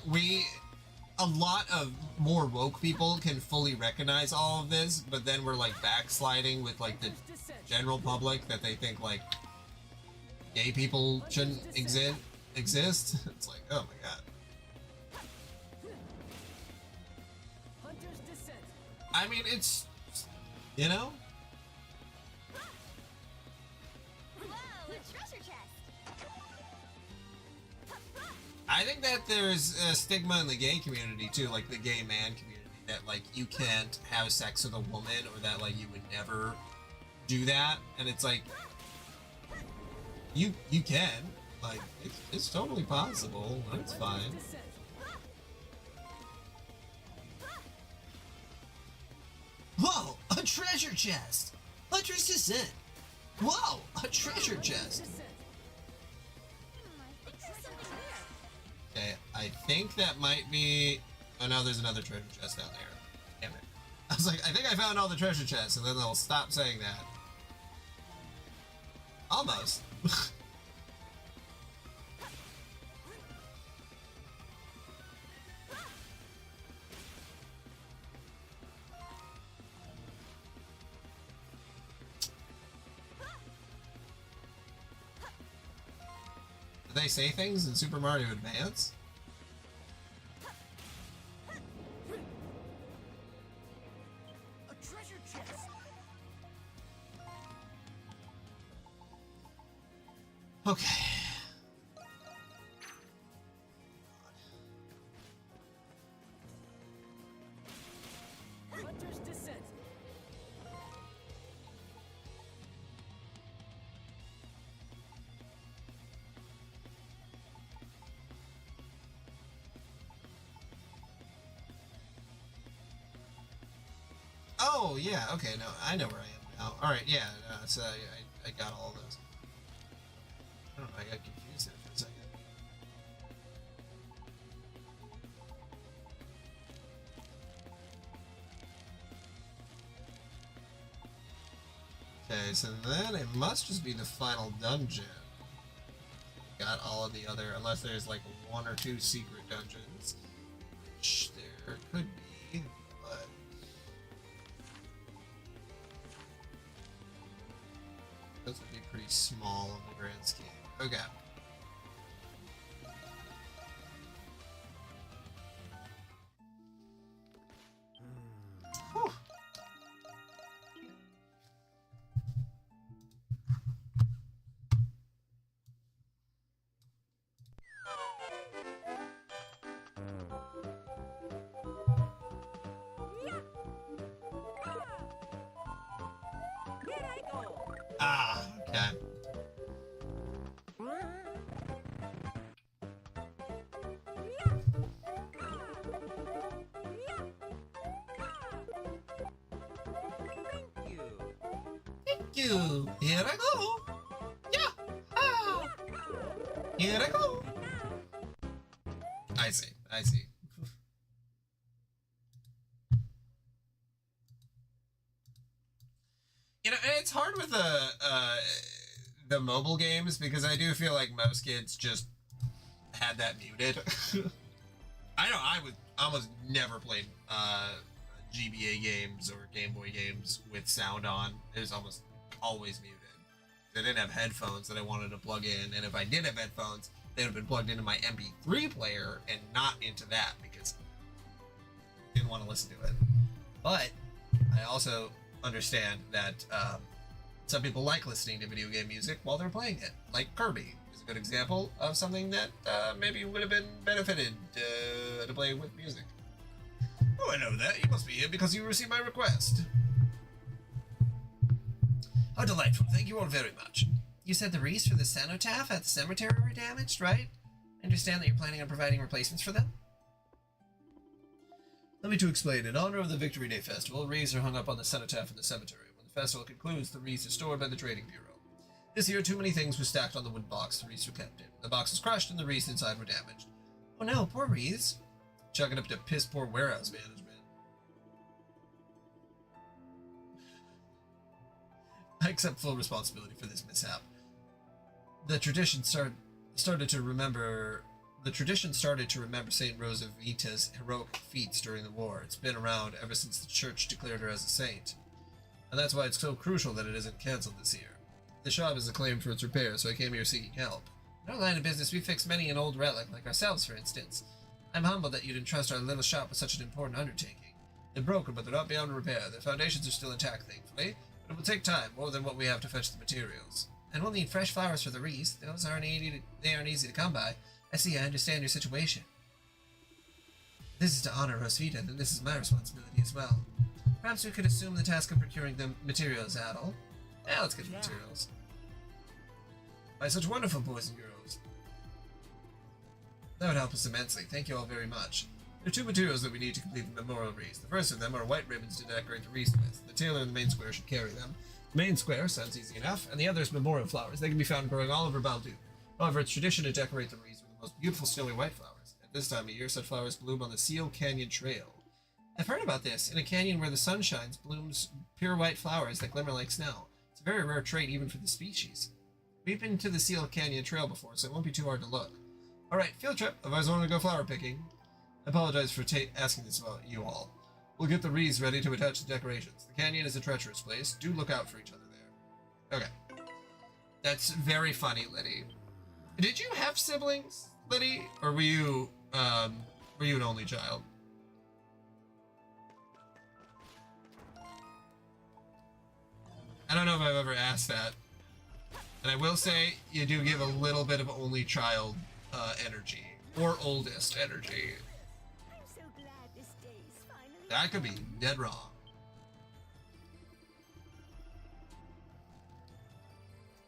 a lot of more woke people can fully recognize all of this, but then we're like backsliding with like the general public that they think like gay people shouldn't exist. It's like, oh my god. Hunter's Descent. I mean, it's, you know, Whoa, a treasure chest! I think that there's a stigma in the gay community too, like the gay man community, that like you can't have sex with a woman, or that like you would never do that, and it's like you can, like it's totally possible. That's fine. Descent. Whoa, a treasure chest! Hunter's Descent. Whoa, a treasure chest. Descent. I think there's something here. Okay, I think that might be. Oh no, there's another treasure chest down there. Damn it. I was like, I think I found all the treasure chests, and then they'll stop saying that. Almost. Did they say things in Super Mario Advance? A treasure chest. Okay. Hunter's Descent. Oh, yeah, okay, no, I know where I am now. Alright, yeah, so I got all of those. I don't know, I got confused there for a second. Okay, so then it must just be the final dungeon. Got all of the other, unless there's like 1 or 2 secret dungeons, which there could be, but those would be pretty small in the grand scheme. Okay. Whew. Here I go. Ah, okay. Thank you. Thank you. Here I go. Yeah. Ah. Here I go. I see. I see. You know, it's hard with the mobile games, because I do feel like most kids just had that muted. I know I would almost never played GBA games or Game Boy games with sound on. It was almost always muted. I didn't have headphones that I wanted to plug in, and if I did have headphones, they would have been plugged into my MP3 player and not into that, because I didn't want to listen to it. But I also understand that some people like listening to video game music while they're playing it. Like Kirby is a good example of something that maybe would have been benefited to play with music. Oh, I know that. You must be here because you received my request. How delightful. Thank you all very much. You said the wreaths for the cenotaph at the cemetery were damaged, right? I understand that you're planning on providing replacements for them? Let me to explain. In honor of the Victory Day Festival, wreaths are hung up on the cenotaph in the cemetery. When the festival concludes, the wreath is stored by the Trading Bureau. This year, too many things were stacked on the wood box the wreaths were kept in. The box was crushed and the wreaths inside were damaged. Oh no, poor wreaths. Chuck it up to piss poor warehouse management. I accept full responsibility for this mishap. The tradition started to remember Saint Rosavita's heroic feats during the war. It's been around ever since the church declared her as a saint. And that's why it's so crucial that it isn't cancelled this year. The shop is acclaimed for its repair, so I came here seeking help. In our line of business, we fix many an old relic, like ourselves, for instance. I'm humbled that you'd entrust our little shop with such an important undertaking. They're broken, but they're not beyond repair. Their foundations are still intact, thankfully, but it will take time, more than what we have to fetch the materials. And we'll need fresh flowers for the wreaths. Those aren't easy to come by. I understand your situation. This is to honor Rosvita, then this is my responsibility as well. Perhaps we could assume the task of procuring the materials, Adel. Yeah, let's get the materials. By such wonderful boys and girls. That would help us immensely. Thank you all very much. There are two materials that we need to complete the memorial wreaths. The first of them are white ribbons to decorate the wreaths with. The tailor in the main square should carry them. The main square sounds easy enough, and the other is memorial flowers. They can be found growing all over Baldu. However, it's tradition to decorate the wreaths with the most beautiful snowy white flowers. At this time of year, such flowers bloom on the Seal Canyon Trail. I've heard about this. In a canyon where the sun shines, blooms pure white flowers that glimmer like snow. It's a very rare trait even for the species. We've been to the Seal Canyon Trail before, so it won't be too hard to look. Alright, field trip. I've always wanted to go flower picking. I apologize for asking this about you all. We'll get the wreaths ready to attach the decorations. The canyon is a treacherous place. Do look out for each other there. Okay. That's very funny, Liddy. Did you have siblings, Liddy? Or were you an only child? I don't know if I've ever asked that. And I will say, you do give a little bit of only child energy. Or oldest energy. I'm so glad this day's finally That could be dead wrong.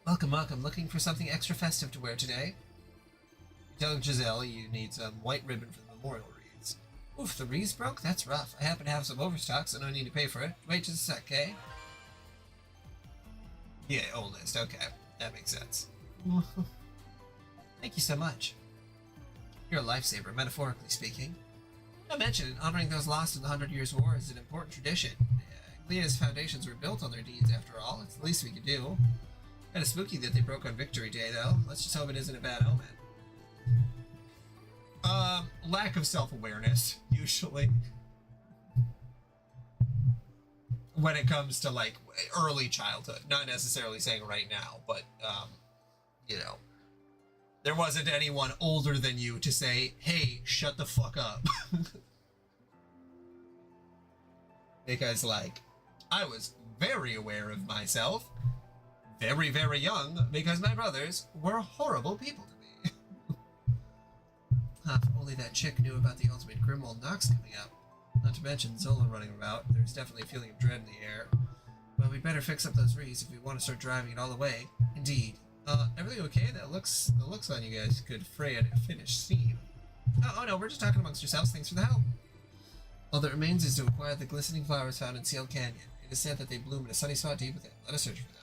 Welcome, welcome. Looking for something extra festive to wear today? Tell Giselle you need some white ribbon for the memorial wreaths. Oof, the wreaths broke? That's rough. I happen to have some overstock, so no need to pay for it. Wait just a sec, okay? Yeah, oldest. Okay. That makes sense. Thank you so much. You're a lifesaver, metaphorically speaking. Not mentioned, honoring those lost in the 100 Years' War is an important tradition. Glea's foundations were built on their deeds, after all. It's the least we could do. Kinda spooky that they broke on Victory Day, though. Let's just hope it isn't a bad omen. Lack of self-awareness, usually. When it comes to, like, early childhood. Not necessarily saying right now, but, you know. There wasn't anyone older than you to say, hey, shut the fuck up. Because, like, I was very aware of myself. Very, very young, because my brothers were horrible people to me. If only that chick knew about the ultimate Grimwald Knox coming up. Not to mention Zola running about. There's definitely a feeling of dread in the air. Well, we'd better fix up those wreaths if we want to start driving it all the way. Indeed. Everything okay? The looks on you guys could fray a finished scene. Oh no, we're just talking amongst yourselves. Thanks for the help. All that remains is to acquire the glistening flowers found in Seal Canyon. It is said that they bloom in a sunny spot deep within. Let us search for them.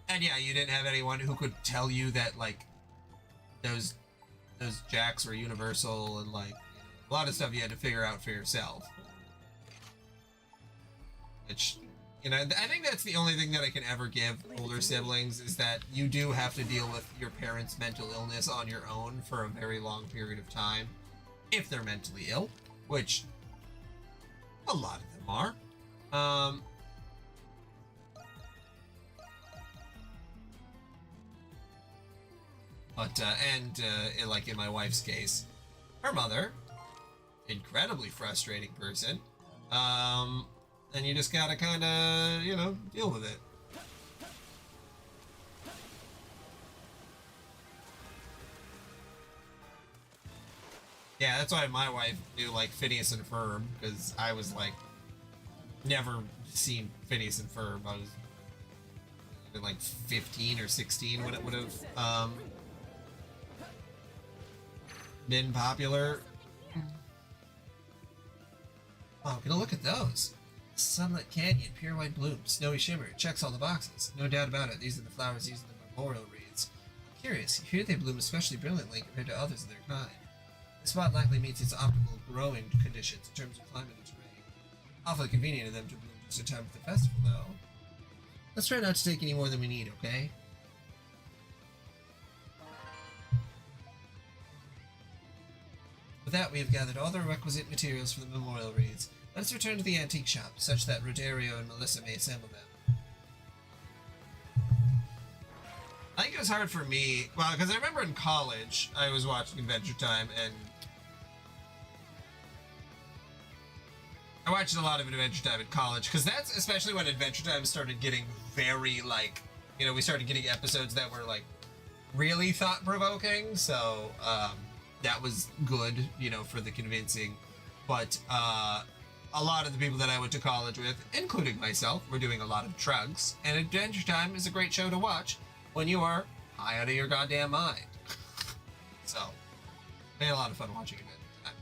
And yeah, you didn't have anyone who could tell you that, like, those jacks were universal and, like, you know, a lot of stuff you had to figure out for yourself. Which, you know, I think that's the only thing that I can ever give older siblings, is that you do have to deal with your parents' mental illness on your own for a very long period of time. If they're mentally ill, which a lot of them are. Like in my wife's case, her mother, incredibly frustrating person. And you just gotta kind of, you know, deal with it. Yeah, that's why my wife knew, like, Phineas and Ferb, because I was, like, never seen Phineas and Ferb. I was, like, 15 or 16 when it would have, been popular. Oh, I'm gonna look at those. Sunlit Canyon, pure white bloom, snowy shimmer, checks all the boxes. No doubt about it, these are the flowers used in the memorial wreaths. I'm curious, here they bloom especially brilliantly compared to others of their kind. The spot likely meets its optimal growing conditions in terms of climate and terrain. Awfully convenient of them to bloom just in time for the festival, though. Let's try not to take any more than we need, okay? With that, we have gathered all the requisite materials for the memorial wreaths. Let us return to the antique shop, such that Rodario and Melissa may assemble them. I think it was hard for me, well, because I remember in college, I was watching Adventure Time, and I watched a lot of Adventure Time in college, because that's especially when Adventure Time started getting very, like, you know, we started getting episodes that were, like, really thought-provoking, so, that was good, you know, for the convincing, but, a lot of the people that I went to college with, including myself, were doing a lot of drugs, and Adventure Time is a great show to watch when you are high out of your goddamn mind. So, I had a lot of fun watching Adventure Time.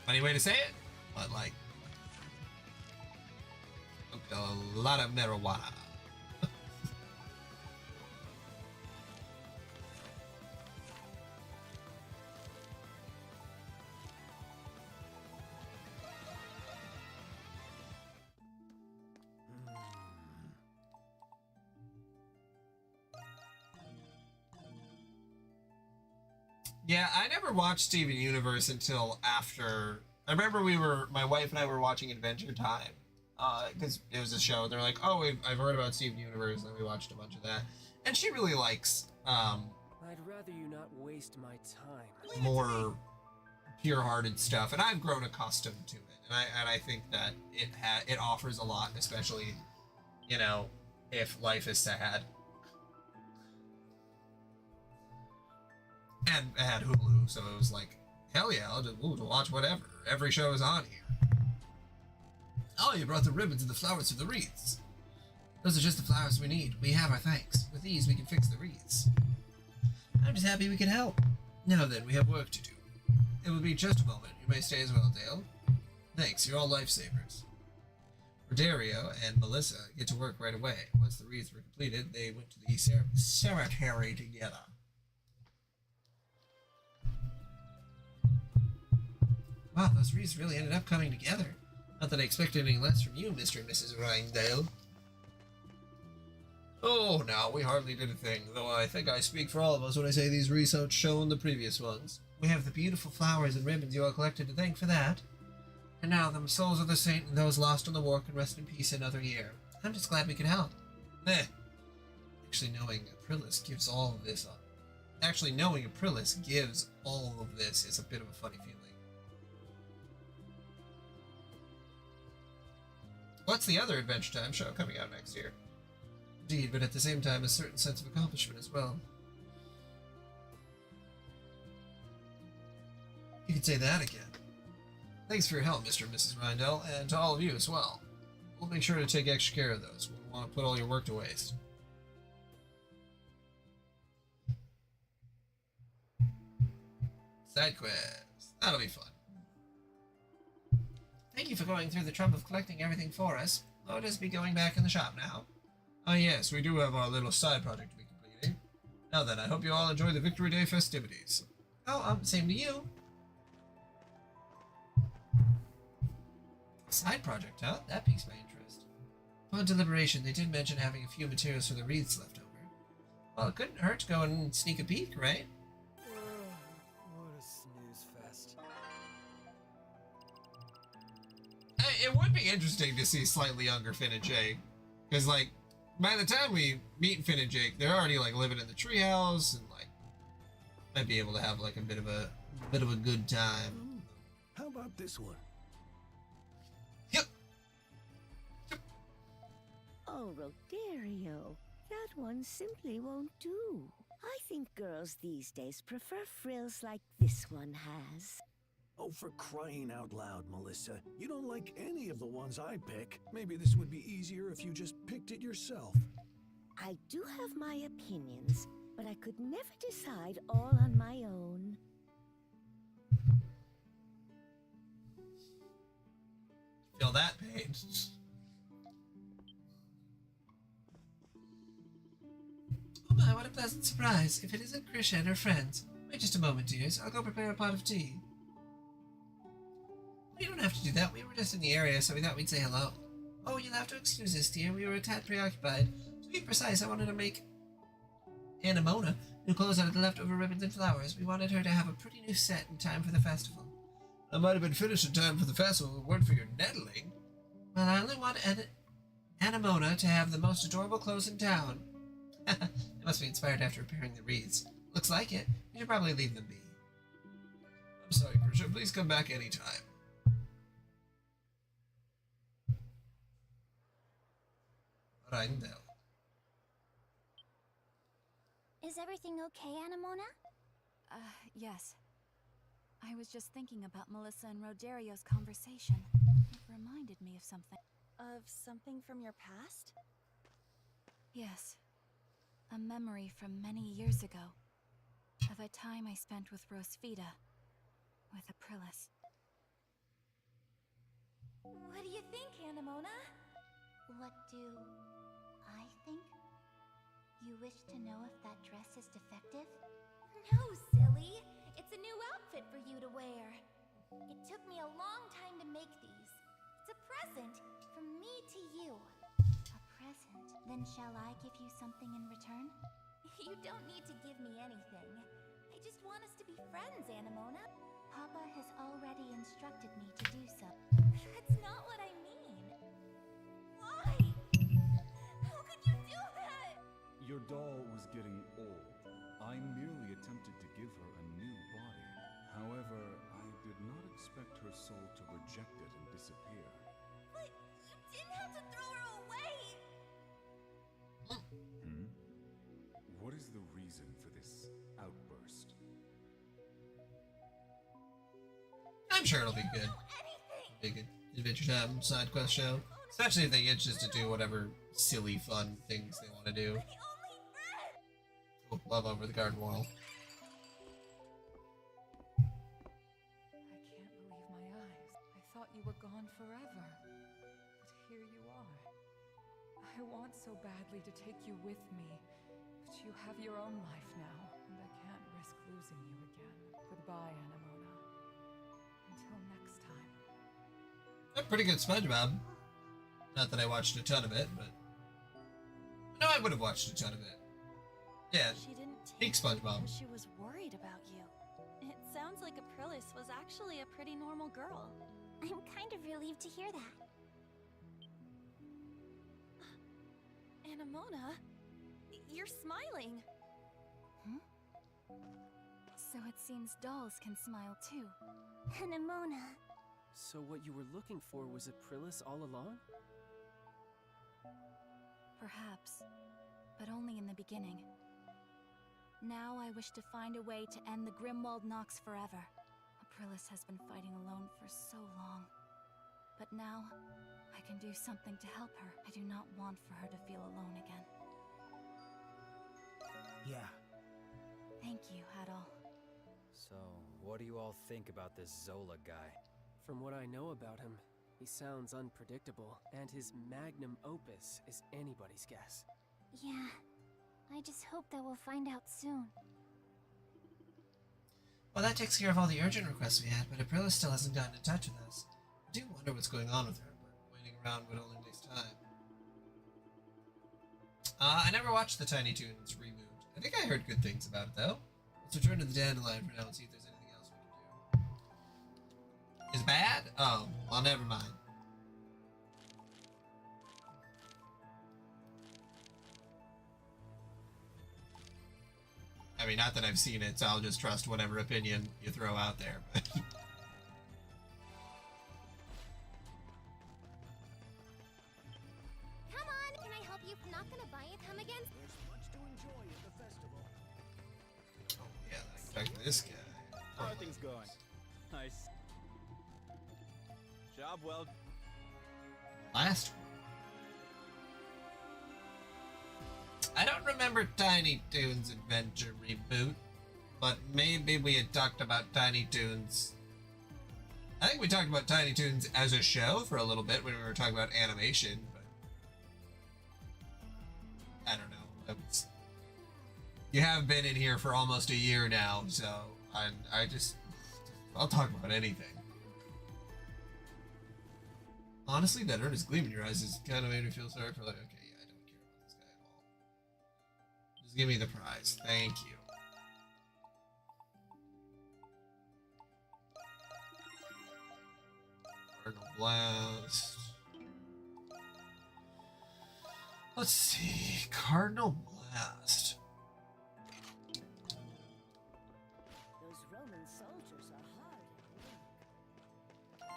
Funny way to say it, but like, a lot of marijuana. Yeah, I never watched Steven Universe until after. I remember my wife and I were watching Adventure Time, because it was a show. They're like, "Oh, I've heard about Steven Universe," and we watched a bunch of that. And she really likes I'd rather you not waste my time. more pure-hearted stuff, and I've grown accustomed to it. And I think that it offers a lot, especially, you know, if life is sad. And I had Hulu, so it was like, hell yeah, I'll just watch whatever. Every show is on here. Oh, you brought the ribbons and the flowers for the wreaths. Those are just the flowers we need. We have our thanks. With these, we can fix the wreaths. I'm just happy we can help. Now then, we have work to do. It will be just a moment. You may stay as well, Dale. Thanks, you're all lifesavers. Rodario and Melissa get to work right away. Once the wreaths were completed, they went to the cemetery together. Wow, those wreaths really ended up coming together. Not that I expected any less from you, Mr. and Mrs. Rhindale. Oh, no, we hardly did a thing, though I think I speak for all of us when I say these wreaths outshone the previous ones. We have the beautiful flowers and ribbons you all collected to thank for that. And now the souls of the saint and those lost on the war can rest in peace another year. I'm just glad we could help. Actually, knowing Aprilis gives all of this up. Actually, knowing Aprilis gives all of this is a bit of a funny feeling. What's the other Adventure Time show coming out next year? Indeed, but at the same time, a certain sense of accomplishment as well. You could say that again. Thanks for your help, Mr. and Mrs. Rhindell, and to all of you as well. We'll make sure to take extra care of those. We don't want to put all your work to waste. Side quest. That'll be fun. Thank you for going through the trouble of collecting everything for us. I'll just be going back in the shop now. Oh yes, we do have our little side project to be completing. Now then, I hope you all enjoy the Victory Day festivities. Oh, same to you. Side project, huh? That piques my interest. Upon deliberation, they did mention having a few materials for the wreaths left over. Well, it couldn't hurt to go and sneak a peek, right? What a snooze fest. It would be interesting to see slightly younger Finn and Jake. Because, like, by the time we meet Finn and Jake, they're already, like, living in the treehouse and, like, might be able to have, like, a bit of a good time. How about this one? Yep. Oh, Rodario, that one simply won't do. I think girls these days prefer frills like this one has. Oh, for crying out loud, Melissa. You don't like any of the ones I pick. Maybe this would be easier if you just picked it yourself. I do have my opinions, but I could never decide all on my own. feel that pain. Oh my, what a pleasant surprise. If it isn't Krisha and her friends. Wait just a moment, dears. I'll go prepare a pot of tea. You don't have to do that. We were just in the area, so we thought we'd say hello. Oh, you'll have to excuse us, dear. We were a tad preoccupied. To be precise, I wanted to make Anemona new clothes out of the leftover ribbons and flowers. We wanted her to have a pretty new set in time for the festival. I might have been finished in time for the festival if it weren't for your nettling. Well, I only want Anemona to have the most adorable clothes in town. It must be inspired after repairing the wreaths. Looks like it. You should probably leave them be. I'm sorry, Krisha. Please come back anytime. Rindel. Is everything okay, Anemona? Yes. I was just thinking about Melissa and Roderio's conversation. It reminded me of something. Of something from your past? Yes. A memory from many years ago. Of a time I spent with Rosvita. With Aprilis. What do you think, Anemona? What do I think? You wish to know if that dress is defective? No, silly! It's a new outfit for you to wear. It took me a long time to make these. It's a present from me to you. A present? Then shall I give you something in return? You don't need to give me anything. I just want us to be friends, Anemona. Papa has already instructed me to do so. That's not what I mean. Why? How could you do that? Your doll was getting old. I merely attempted to give her a new body. However, I did not expect her soul to reject it and disappear. But you didn't have to throw her away! What is the reason for this outburst? I'm sure it'll be good. Be a good Adventure Time side quest show. Especially if they get just to do whatever silly, fun things they want to do. Oh, love over the garden wall. I can't believe my eyes. I thought you were gone forever. But here you are. I want so badly to take you with me. But you have your own life now, and I can't risk losing you again. Goodbye, Anemona. Until next time. A pretty good SpongeBob. Not that I watched a ton of it, but... No, I would have watched a ton of it. Yeah, She didn't peak take you SpongeBob. because she was worried about you. It sounds like Aprilis was actually a pretty normal girl. I'm kind of relieved to hear that. Anemona, you're smiling. So it seems dolls can smile too. Anemona. So what you were looking for was Aprilis all along? Perhaps, but only in the beginning. Now I wish to find a way to end the Grimwald Nox forever. Aprilis has been fighting alone for so long. But now, I can do something to help her. I do not want for her to feel alone again. Yeah. Thank you, Adol. So, what do you all think about this Zola guy? From what I know about him, he sounds unpredictable, and his magnum opus is anybody's guess. Yeah. I just hope that we'll find out soon. Well, that takes care of all the urgent requests we had, but Aprilis still hasn't gotten in touch with us. I do wonder what's going on with her, but waiting around would only waste time. I never watched the Tiny Toons reboot. I think I heard good things about it, though. Let's return to the Dandelion for now and see if there's anything else we can do. Is it bad? Oh, well, never mind. I mean, not that I've seen it, so I'll just trust whatever opinion you throw out there. But Come on, can I help you? Not gonna buy it. Come again? There's much to enjoy at the festival. yeah, back to this guy. How are things going? Nice. Job well. Last one. I don't remember Tiny Toons Adventure reboot, but maybe we had talked about Tiny Toons I think we talked about Tiny Toons as a show for a little bit when we were talking about animation, but I don't know. You have been in here for almost a year now, so I'll talk about anything. Honestly, that earnest gleam in your eyes has kind of made me feel sorry for, like, okay, yeah, I don't care about this guy at all. Just give me the prize. Thank you. Cardinal Blast. Let's see. Cardinal Blast. Those Roman soldiers are hard at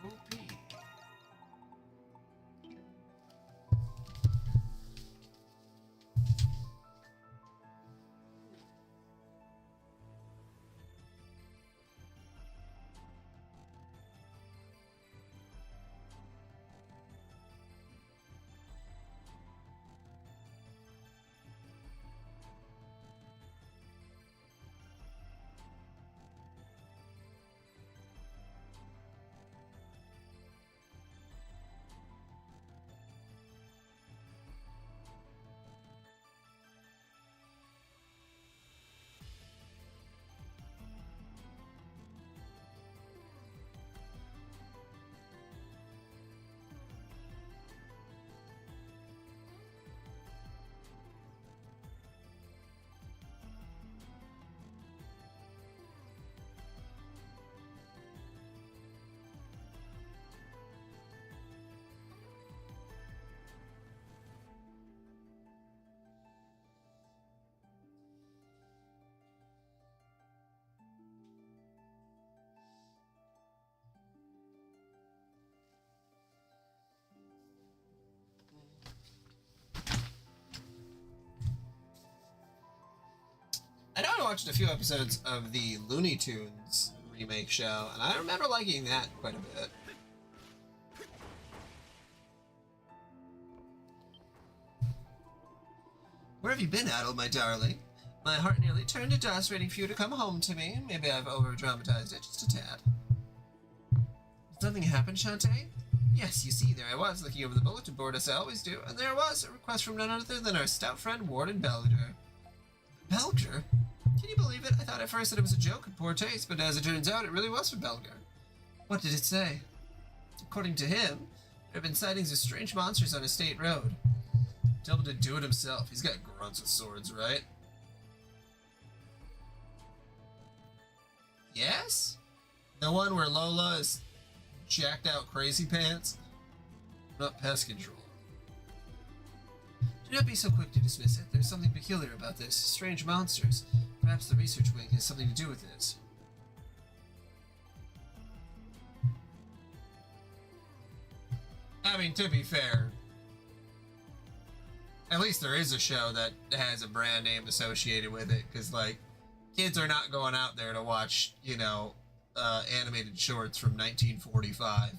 work. OP. I know I watched a few episodes of the Looney Tunes remake show, and I remember liking that quite a bit. Where have you been, Adel, my darling? My heart nearly turned to dust waiting for you to come home to me. Maybe I've over-dramatized it just a tad. Did something happen, Shantae? Yes, you see, there I was, looking over the bulletin board as I always do, and there was a request from none other than our stout friend Warden Belger. Belger? Can you believe it? I thought at first that it was a joke in poor taste, but as it turns out, it really was from Belger. What did it say? According to him, there have been sightings of strange monsters on a state road. Tell him to do it himself. He's got grunts with swords, right? Yes? The one where Lola is jacked out crazy pants? Not pest control. Do not be so quick to dismiss it. There's something peculiar about this. Strange monsters. Perhaps the research wing has something to do with this. I mean, to be fair, at least there is a show that has a brand name associated with it, because, like, kids are not going out there to watch, you know, animated shorts from 1945,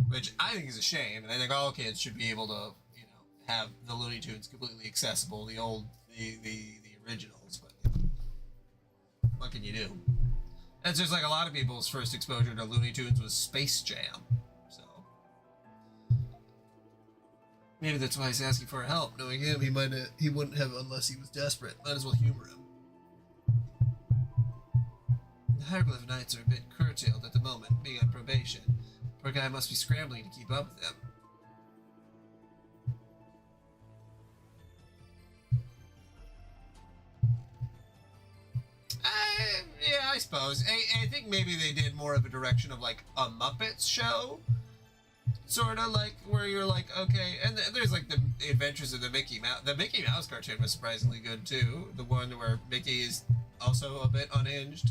which I think is a shame, and I think all kids should be able to, you know, have the Looney Tunes completely accessible, the originals, but what can you do? It's just like a lot of people's first exposure to Looney Tunes was Space Jam, so maybe that's why he's asking for help. Knowing him, he wouldn't have unless he was desperate. Might as well humor him. The Hieroglyph Knights are a bit curtailed at the moment, being on probation. Poor guy must be scrambling to keep up with them. Yeah, I suppose. I think maybe they did more of a direction of like a Muppets show. Sort of like where you're like, okay, and there's like the Adventures of the Mickey Mouse. The Mickey Mouse cartoon was surprisingly good too. The one where Mickey is also a bit unhinged.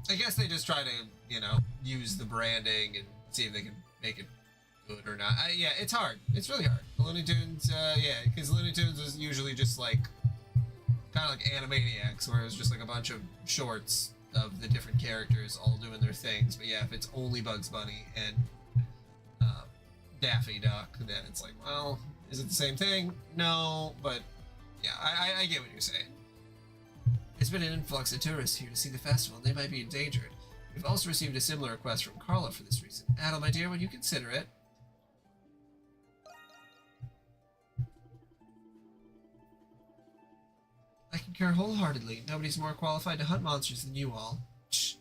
I guess they just try to, you know, use the branding and see if they can make it good or not. Yeah, it's hard. It's really hard. Looney Tunes, yeah, because Looney Tunes was usually just like kind of like Animaniacs, where it was just like a bunch of shorts of the different characters all doing their things. But yeah, if it's only Bugs Bunny and Daffy Duck, then it's like, well, is it the same thing? No, but yeah, I get what you're saying. There's been an influx of tourists here to see the festival, and they might be endangered. We've also received a similar request from Carla for this reason. Adel, my dear, would you consider it? I concur wholeheartedly. Nobody's more qualified to hunt monsters than you all. Shh.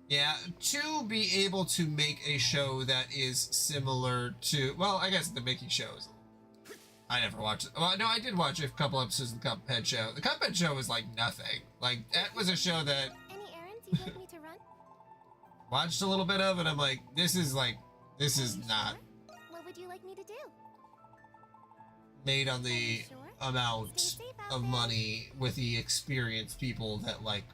Yeah, to be able to make a show that is similar to... Well, I guess the Mickey show is... I never watched it. Well, no, I did watch a couple episodes of the Cuphead show. The Cuphead show was like nothing. Like, that was a show that... Any errands you'd like me to run? Watched a little bit of, and I'm like, this is not What would you like me to do? made on the amount of money with the experienced people that, like,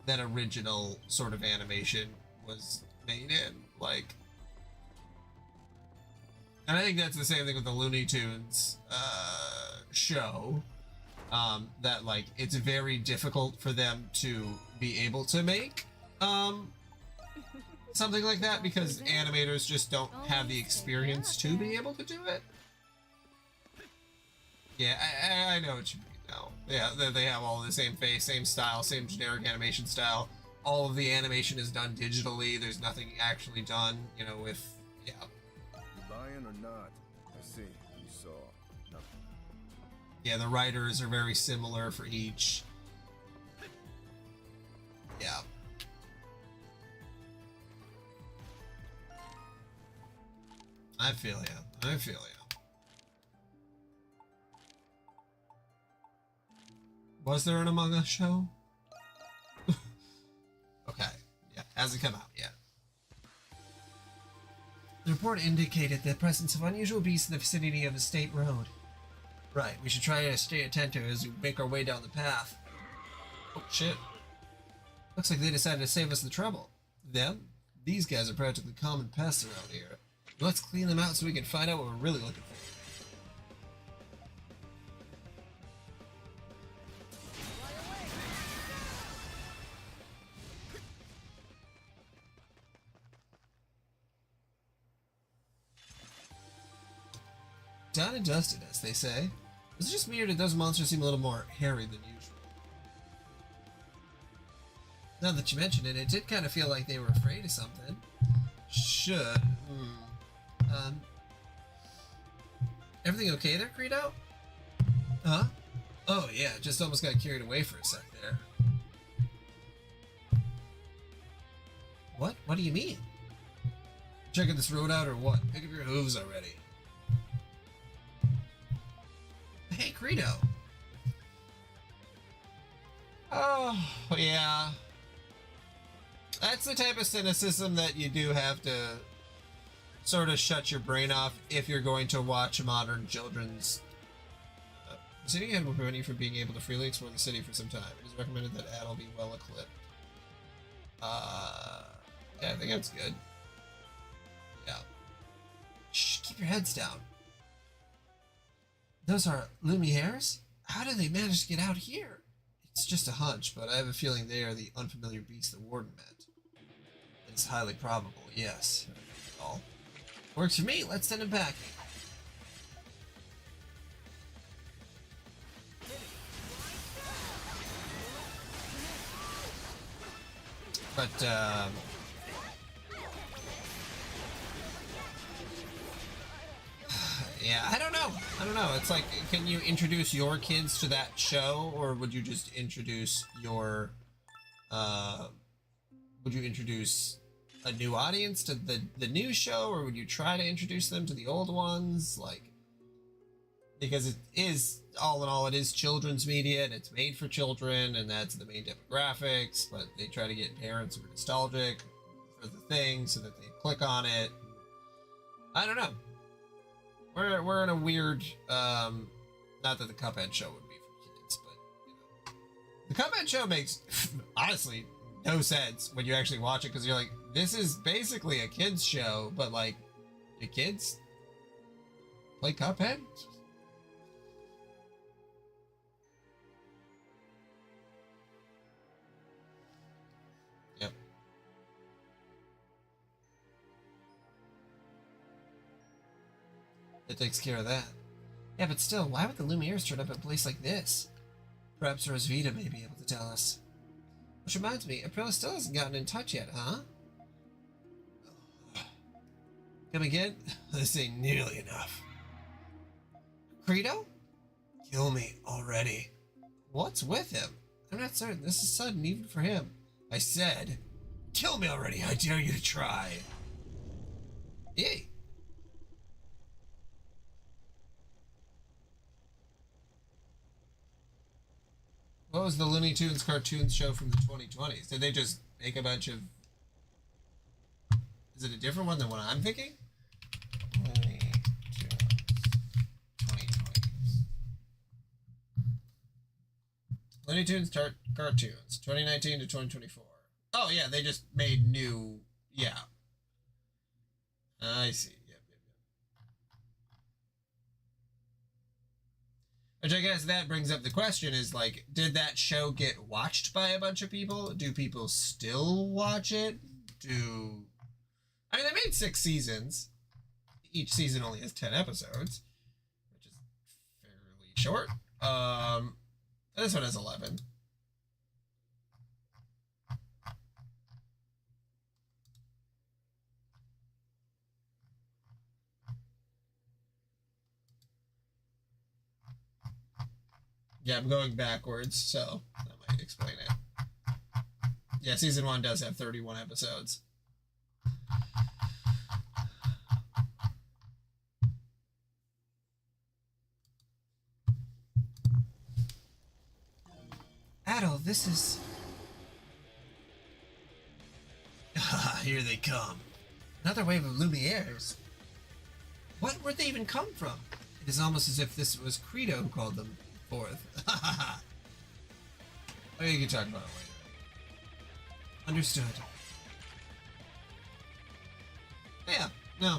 that original sort of animation was made in. Like, and I think that's the same thing with the Looney Tunes show. That, like, it's very difficult for them to be able to make something like that because animators just don't have the experience to be able to do it. Yeah, I know what you mean now. Yeah, they have all the same face, same style, same generic animation style. All of the animation is done digitally. There's nothing actually done, you know, with, yeah. You buying or not? I see. You saw nothing. Yeah, the writers are very similar for each. Yeah. I feel ya. I feel ya. Was there an Among Us show? Okay. Yeah, hasn't come out yet. The report indicated the presence of unusual beasts in the vicinity of a state road. Right, we should try to stay attentive as we make our way down the path. Oh, shit. Looks like they decided to save us the trouble. Them? These guys are practically common pests around here. Let's clean them out so we can find out what we're really looking for. Done and dusted, as they say. Is it just me or did those monsters seem a little more hairy than usual? Now that you mention it, it did kind of feel like they were afraid of something. Should. Everything okay there, Credo? Huh? Oh yeah, just almost got carried away for a sec there. What? What do you mean? Checking this road out or what? Pick up your hooves already. Hey, Credo. Oh, yeah. That's the type of cynicism that you do have to sort of shut your brain off if you're going to watch modern children's... The city ahead will prevent you from being able to freely explore the city for some time. It is recommended that Adel be well equipped. Yeah, I think that's good. Yeah. Shh, keep your heads down. Those are Lumieres? How did they manage to get out here? It's just a hunch, but I have a feeling they are the unfamiliar beast the warden met. It's highly probable, yes. All. Works for me, let's send him back. But, yeah, I don't know. It's like, can you introduce your kids to that show, or would you just introduce your, would you introduce a new audience to the new show, or would you try to introduce them to the old ones? Like, because it is, all in all, it is children's media, and it's made for children, and that's the main demographics, but they try to get parents who are nostalgic for the thing so that they click on it. I don't know. We're in a weird, not that the Cuphead show would be for kids, but, you know. The Cuphead show makes, honestly, no sense when you actually watch it, because you're like, this is basically a kid's show, but, like, do kids play Cuphead? Yep. It takes care of that. Yeah, but still, why would the Lumieres turn up at a place like this? Perhaps Rosvita may be able to tell us. Which reminds me, April still hasn't gotten in touch yet, huh? Come again? This ain't nearly enough. Credo? Kill me already. What's with him? I'm not certain. This is sudden even for him. I said, kill me already. I dare you to try. Yay. What was the Looney Tunes cartoon show from the 2020s? Did they just make a bunch of... Is it a different one than what I'm thinking? Looney Tunes 2020s. Looney Tunes cartoons 2019 to 2024. Oh yeah, they just made new... Yeah. I see. Which I guess that brings up the question is, like, did that show get watched by a bunch of people? Do people still watch it? I mean, they made 6 seasons. Each season only has 10 episodes, which is fairly short. This one has 11. Yeah, I'm going backwards, so that might explain it. Yeah, season 1 does have 31 episodes. Adol, this is... Here they come. Another wave of Lumieres. Where'd they even come from? It is almost as if this was Credo who called them forth. Oh, you can talk about it later. Understood. Yeah, no.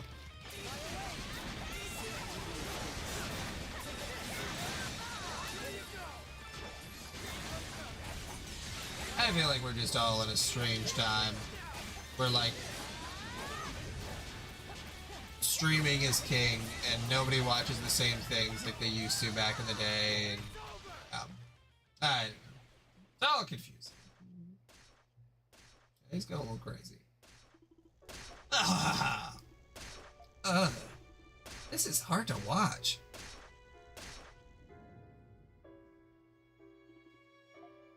I feel like we're just all in a strange time. We're like... streaming is king, and nobody watches the same things like they used to back in the day. And, it's all confusing. He's going a little crazy. This is hard to watch.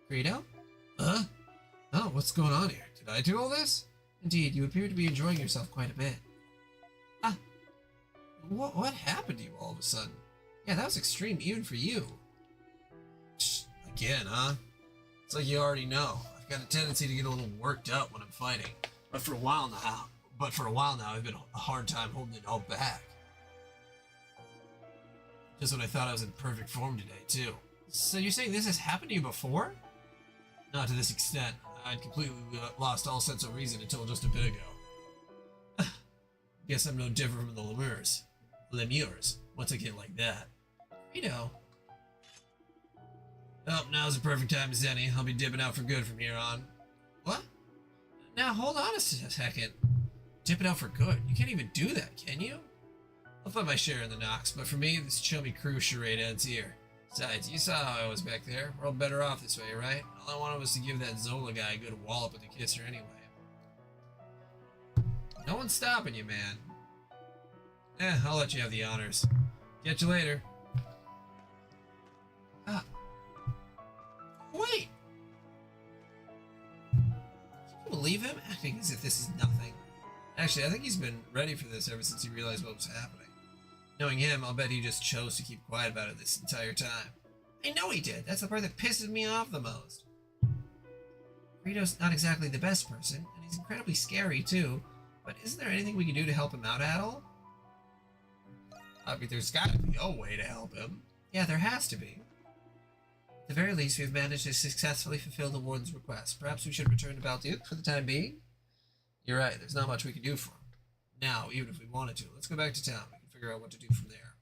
Credo? Oh, what's going on here? Did I do all this? Indeed, you appear to be enjoying yourself quite a bit. What happened to you all of a sudden? Yeah, that was extreme even for you. Again, huh? It's like you already know. I've got a tendency to get a little worked up when I'm fighting. But for a while now, I've been a hard time holding it all back. Just when I thought I was in perfect form today, too. So you're saying this has happened to you before? Not to this extent. I'd completely lost all sense of reason until just a bit ago. Guess I'm no different from the Lemures. Once I get like that. Credo. Oh, now's the perfect time as any. I'll be dipping out for good from here on. What? Now, hold on a second. Dipping out for good? You can't even do that, can you? I'll find my share in the Nox, but for me, this chummy crew charade ends here. Besides, you saw how I was back there. We're all better off this way, right? All I wanted was to give that Zola guy a good wallop with a kisser anyway. No one's stopping you, man. I'll let you have the honors. Catch you later. Wait! Can you believe him? Acting as if this is nothing. Actually, I think he's been ready for this ever since he realized what was happening. Knowing him, I'll bet he just chose to keep quiet about it this entire time. I know he did. That's the part that pisses me off the most. Rito's not exactly the best person, and he's incredibly scary too. But isn't there anything we can do to help him out at all? I mean, there's gotta be a way to help him. Yeah, there has to be. At the very least, we've managed to successfully fulfill the Warden's request. Perhaps we should return to Balduke for the time being? You're right, there's not much we can do for him. Now, even if we wanted to, let's go back to town. We can figure out what to do from there.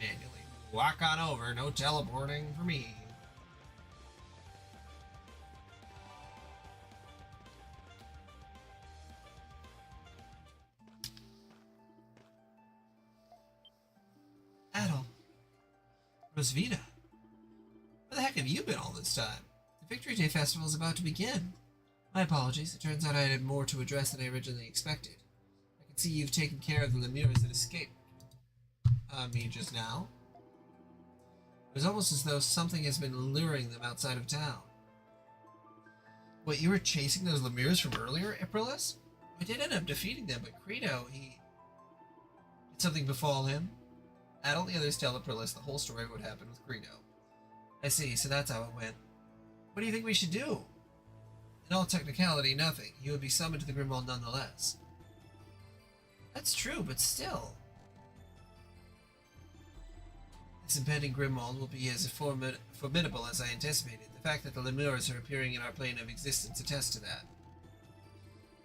Manually walk on over, no teleporting for me. Adol, Rosvita, where the heck have you been all this time? The Victory Day Festival is about to begin. My apologies. It turns out I had more to address than I originally expected. I can see you've taken care of the Lemures that escaped me just now. It was almost as though something has been luring them outside of town. Wait, you were chasing those Lemures from earlier, Aprilis? I did end up defeating them, but Credo, did something befall him? Adel and the others tell Aprilis the whole story of what happened with Credo. I see, so that's how it went. What do you think we should do? In all technicality, nothing. You would be summoned to the Grimwald nonetheless. That's true, but still. This impending Grimwald will be as formidable as I anticipated. The fact that the Lemures are appearing in our plane of existence attests to that.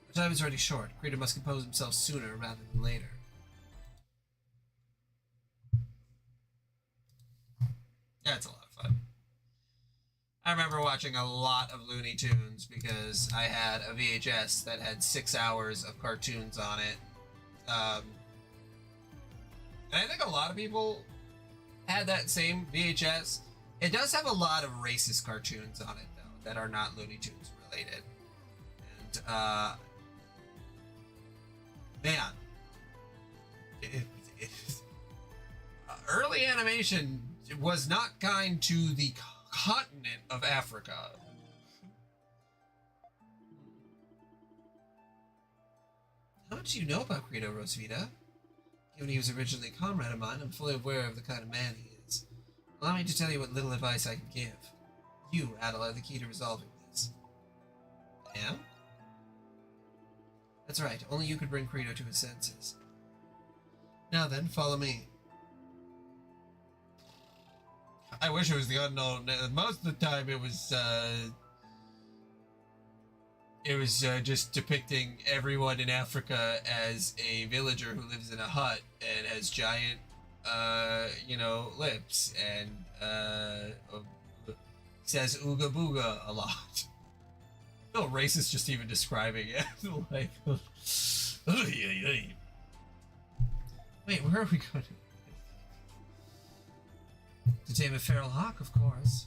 The time is already short. Credo must compose himself sooner rather than later. Yeah, it's a lot of fun. I remember watching a lot of Looney Tunes because I had a VHS that had 6 hours of cartoons on it. And I think a lot of people had that same VHS. It does have a lot of racist cartoons on it, though, that are not Looney Tunes related. And, man, early animation was not kind to the continent of Africa. How much do you know about Credo, Rosvita? Given he was originally a comrade of mine, I'm fully aware of the kind of man he is. Allow me to tell you what little advice I can give. You, Adel, are the key to resolving this. I am? That's right, only you could bring Credo to his senses. Now then, follow me. I wish it was the unknown. Most of the time it was just depicting everyone in Africa as a villager who lives in a hut and has giant, lips and says ooga booga a lot. No, racist just even describing it. Like, wait, where are we going? To tame a feral hawk, of course.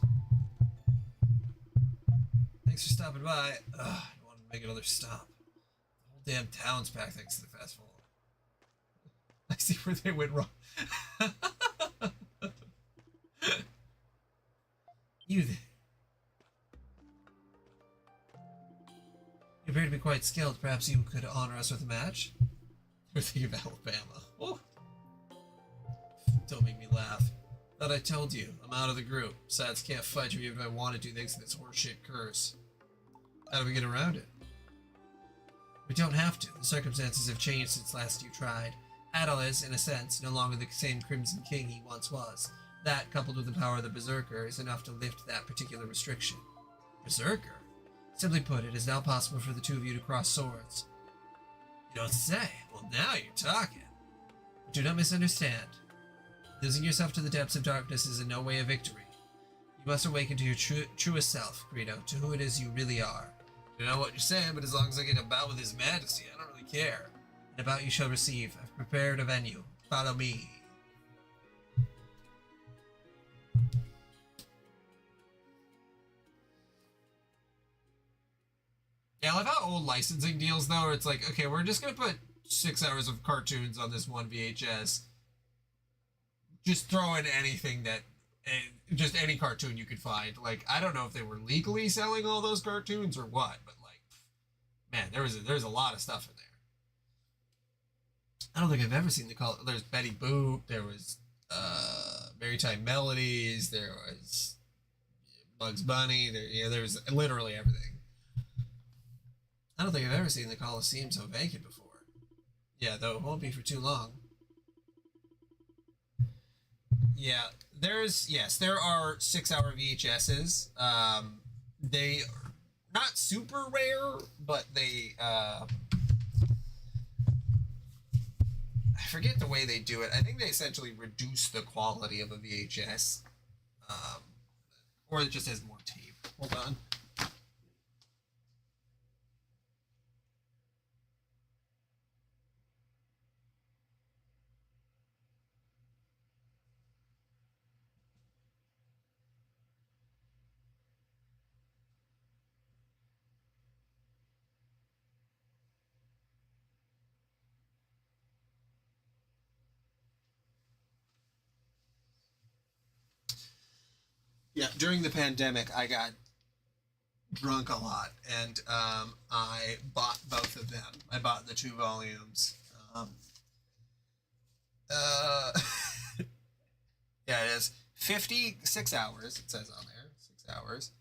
Thanks for stopping by. I don't want to make another stop. The whole damn town's packed thanks to the festival. I see where they went wrong. You there. You appear to be quite skilled. Perhaps you could honor us with a match? You're thinking of Alabama. Oh. Don't make me laugh. Thought I told you. I'm out of the group. Besides, can't fight you even if I want to do things in this horseshit curse. How do we get around it? We don't have to. The circumstances have changed since last you tried. Adel is, in a sense, no longer the same Crimson King he once was. That, coupled with the power of the Berserker, is enough to lift that particular restriction. Berserker? Simply put, it is now possible for the two of you to cross swords. You don't say. Well, now you're talking. But do not misunderstand. Losing yourself to the depths of darkness is in no way a victory. You must awaken to your truest self, Credo, to who it is you really are. I don't know what you're saying, but as long as I get a bout with His Majesty, I don't really care. And a bout you shall receive. I've prepared a venue. Follow me. Yeah, I love how old licensing deals, though, where it's like, okay, we're just going to put 6 hours of cartoons on this one VHS. Just throw in anything that, just any cartoon you could find. Like, I don't know if they were legally selling all those cartoons or what, but like, man, there's a lot of stuff in there. I don't think I've ever seen the call. There's Betty Boop. There was Maritime Melodies. There was Bugs Bunny. There was literally everything. I don't think I've ever seen the Coliseum so vacant before. Yeah, though it won't be for too long. Yeah, there are 6 hour VHSs. They are not super rare, but they, I forget the way they do it. I think they essentially reduce the quality of a VHS, or it just has more tape. Hold on. Yeah, during the pandemic, I got drunk a lot, and I bought both of them. I bought the 2 volumes. Uh, yeah, it is 56 hours. It says on there, 6 hours.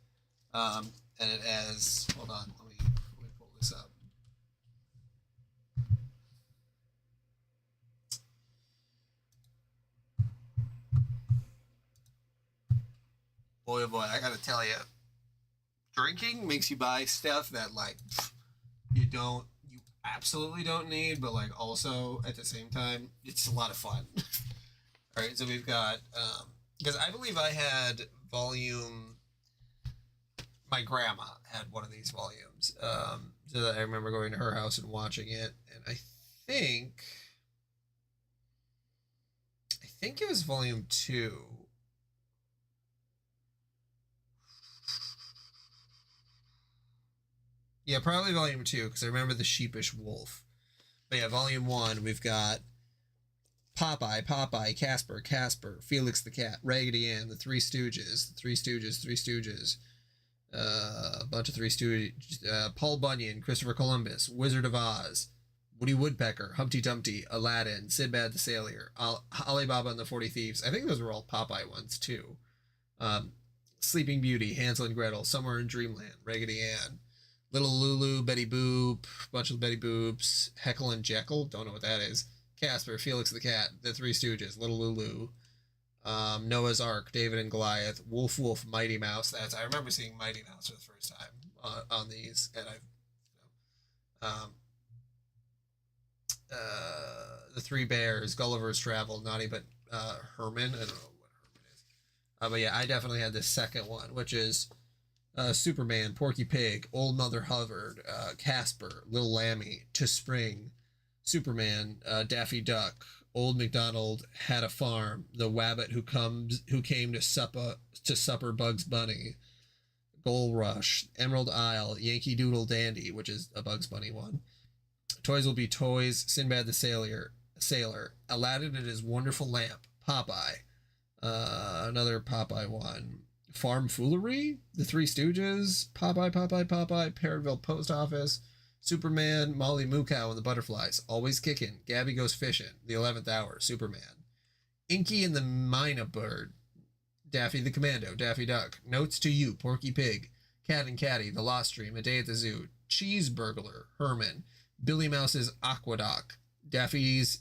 And it has. Hold on, let me pull this up. Boy, oh boy, I gotta tell you, drinking makes you buy stuff that like you absolutely don't need, but like also at the same time, it's a lot of fun. All right, so we've got because I believe I had volume. My grandma had one of these volumes, so that I remember going to her house and watching it, and I think it was volume 2. Yeah, probably volume 2, because I remember the sheepish wolf. But yeah, volume 1, we've got Popeye, Casper, Felix the Cat, Raggedy Ann, the Three Stooges, a bunch of Three Stooges, Paul Bunyan, Christopher Columbus, Wizard of Oz, Woody Woodpecker, Humpty Dumpty, Aladdin, Sinbad the Sailor, Alibaba and the 40 Thieves. I think those were all Popeye ones, too. Sleeping Beauty, Hansel and Gretel, Somewhere in Dreamland, Raggedy Ann, Little Lulu, Betty Boop, bunch of Betty Boops, Heckle and Jekyll, don't know what that is, Casper, Felix the Cat, the Three Stooges, Little Lulu, Noah's Ark, David and Goliath, Wolf, Mighty Mouse. I remember seeing Mighty Mouse for the first time on these, and the Three Bears, Gulliver's Travel, Naughty but Herman. I don't know what Herman is, but yeah, I definitely had the second one, which is Superman, Porky Pig, Old Mother Hubbard, Casper, Little Lammy, To Spring, Superman, Daffy Duck, Old MacDonald Had a Farm, The Wabbit Who Came to Supper, Bugs Bunny, Gold Rush, Emerald Isle, Yankee Doodle Dandy, which is a Bugs Bunny one, Toys Will Be Toys, Sinbad the Sailor, Aladdin and His Wonderful Lamp, Popeye, another Popeye one, Farm Foolery, The Three Stooges, Popeye, Parrotville Post Office, Superman, Molly Moo Cow and the Butterflies, Always Kickin', Gabby Goes Fishing, The 11th Hour, Superman, Inky and the Mynah Bird, Daffy the Commando, Daffy Duck, Notes to You, Porky Pig, Cat and Catty, The Lost Dream, A Day at the Zoo, Cheese Burglar, Herman, Billy Mouse's Aqueduct, Daffy's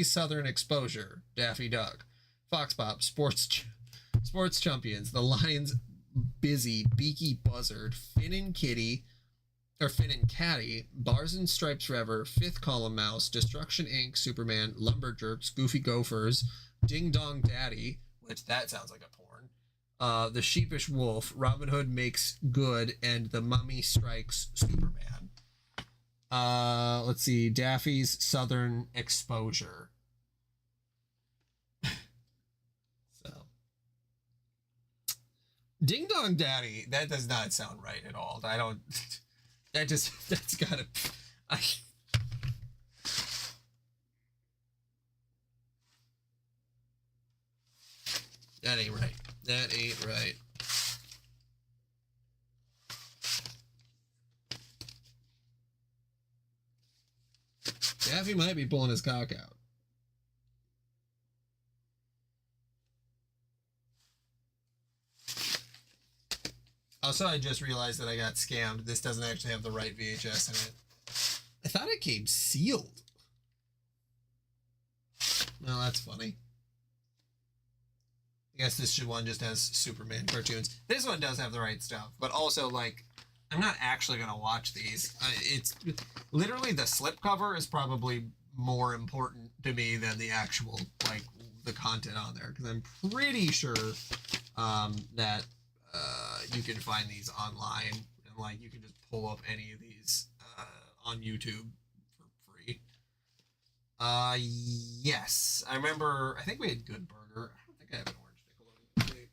Southern Exposure, Daffy Duck, Fox Pop, Sports Champions, The Lion's Busy, Beaky Buzzard, Finn and Catty, Bars and Stripes Forever, Fifth Column Mouse, Destruction Inc., Superman, Lumberjerks, Goofy Gophers, Ding Dong Daddy, which that sounds like a porn, The Sheepish Wolf, Robin Hood Makes Good, and The Mummy Strikes Superman. Let's see, Daffy's Southern Exposure. Ding Dong Daddy, that does not sound right at all. That's gotta, that ain't right. Daffy might be pulling his cock out. Also, I just realized that I got scammed. This doesn't actually have the right VHS in it. I thought it came sealed. Well, that's funny. I guess this one just has Superman cartoons. This one does have the right stuff, but also, like, I'm not actually going to watch these. It's literally the slipcover is probably more important to me than the actual, like, the content on there, because I'm pretty sure that you can find these online, and like you can just pull up any of these on YouTube for free. Yes, I remember. I think we had Good Burger. I don't think I have an orange Nickelodeon.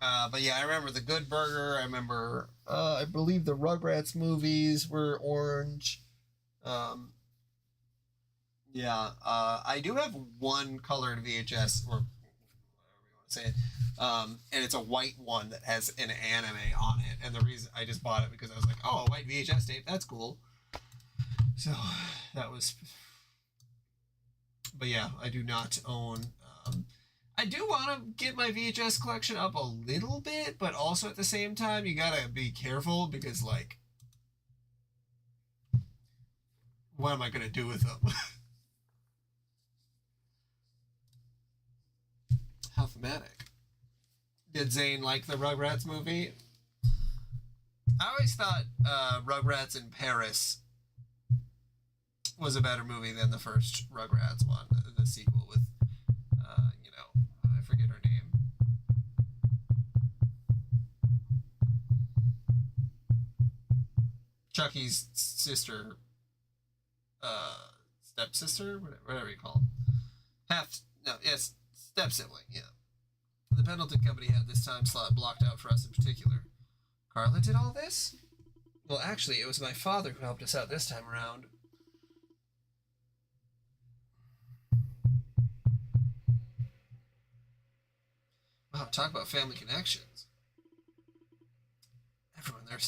But yeah, I remember the Good Burger. I remember, I believe the Rugrats movies were orange. Yeah, I do have one colored VHS, or whatever you want to say it, and it's a white one that has an anime on it. And the reason I just bought it because I was like, oh, a white VHS tape, that's cool. So that was, but yeah, I do not own. I do want to get my VHS collection up a little bit, but also at the same time, you gotta be careful because, like, what am I gonna do with them? How thematic. Did Zane like the Rugrats movie? I always thought Rugrats in Paris was a better movie than the first Rugrats one, the sequel with, I forget her name. Chucky's sister, stepsister, whatever you call them. Step-sibling, yeah. The Pendleton Company had this time slot blocked out for us in particular. Carla did all this? Well, actually, it was my father who helped us out this time around. Wow, talk about family connections. Everyone, they're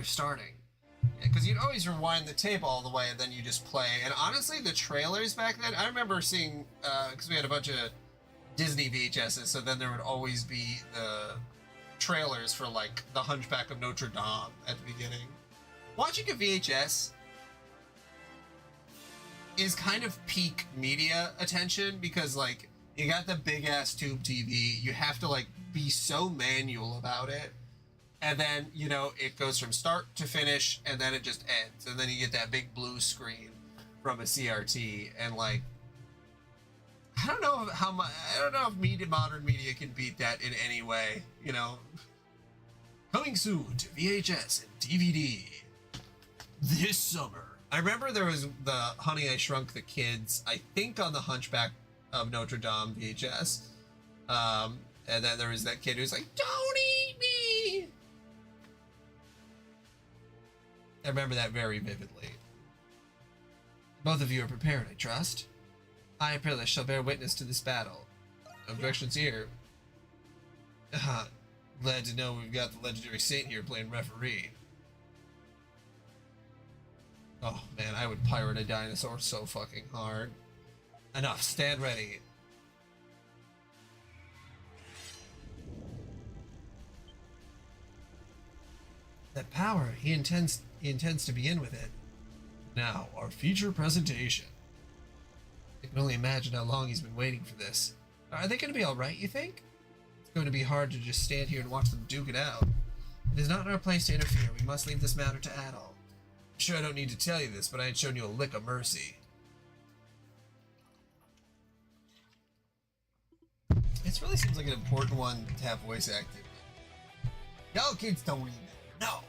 starting. Because you'd always rewind the tape all the way and then you just play. And honestly, the trailers back then, I remember seeing, because we had a bunch of Disney VHSs, so then there would always be the trailers for, like, The Hunchback of Notre Dame at the beginning. Watching a VHS is kind of peak media attention because, like, you got the big-ass tube TV, you have to, like, be so manual about it, and then, it goes from start to finish, and then it just ends, and then you get that big blue screen from a CRT, and, like, I don't know if modern media can beat that in any way, Coming soon to VHS and DVD this summer. I remember there was the Honey, I Shrunk the Kids, I think on the Hunchback of Notre Dame VHS. And then there was that kid who's like, "Don't eat me!" I remember that very vividly. Both of you are prepared, I trust. I, Prillis, shall bear witness to this battle. Objections here. Glad to know we've got the legendary Saint here playing referee. Oh man, I would pirate a dinosaur so fucking hard. Enough, stand ready. That power, he intends to begin with it. Now, our feature presentation. I can only imagine how long he's been waiting for this. Are they going to be alright, you think? It's going to be hard to just stand here and watch them duke it out. It is not our place to interfere. We must leave this matter to Adol. I'm sure I don't need to tell you this, but I ain't shown you a lick of mercy. It really seems like an important one to have voice acting. Y'all kids don't even know.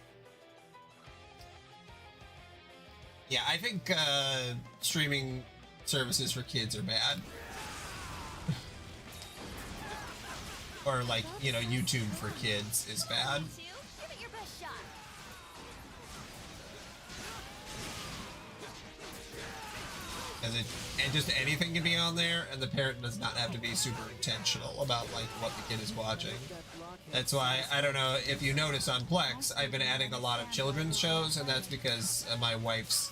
Yeah, I think streaming services for kids are bad. Or like, YouTube for kids is bad. Give it your best shot. And just anything can be on there, and the parent does not have to be super intentional about like what the kid is watching. That's why, I don't know if you notice on Plex, I've been adding a lot of children's shows, and that's because my wife's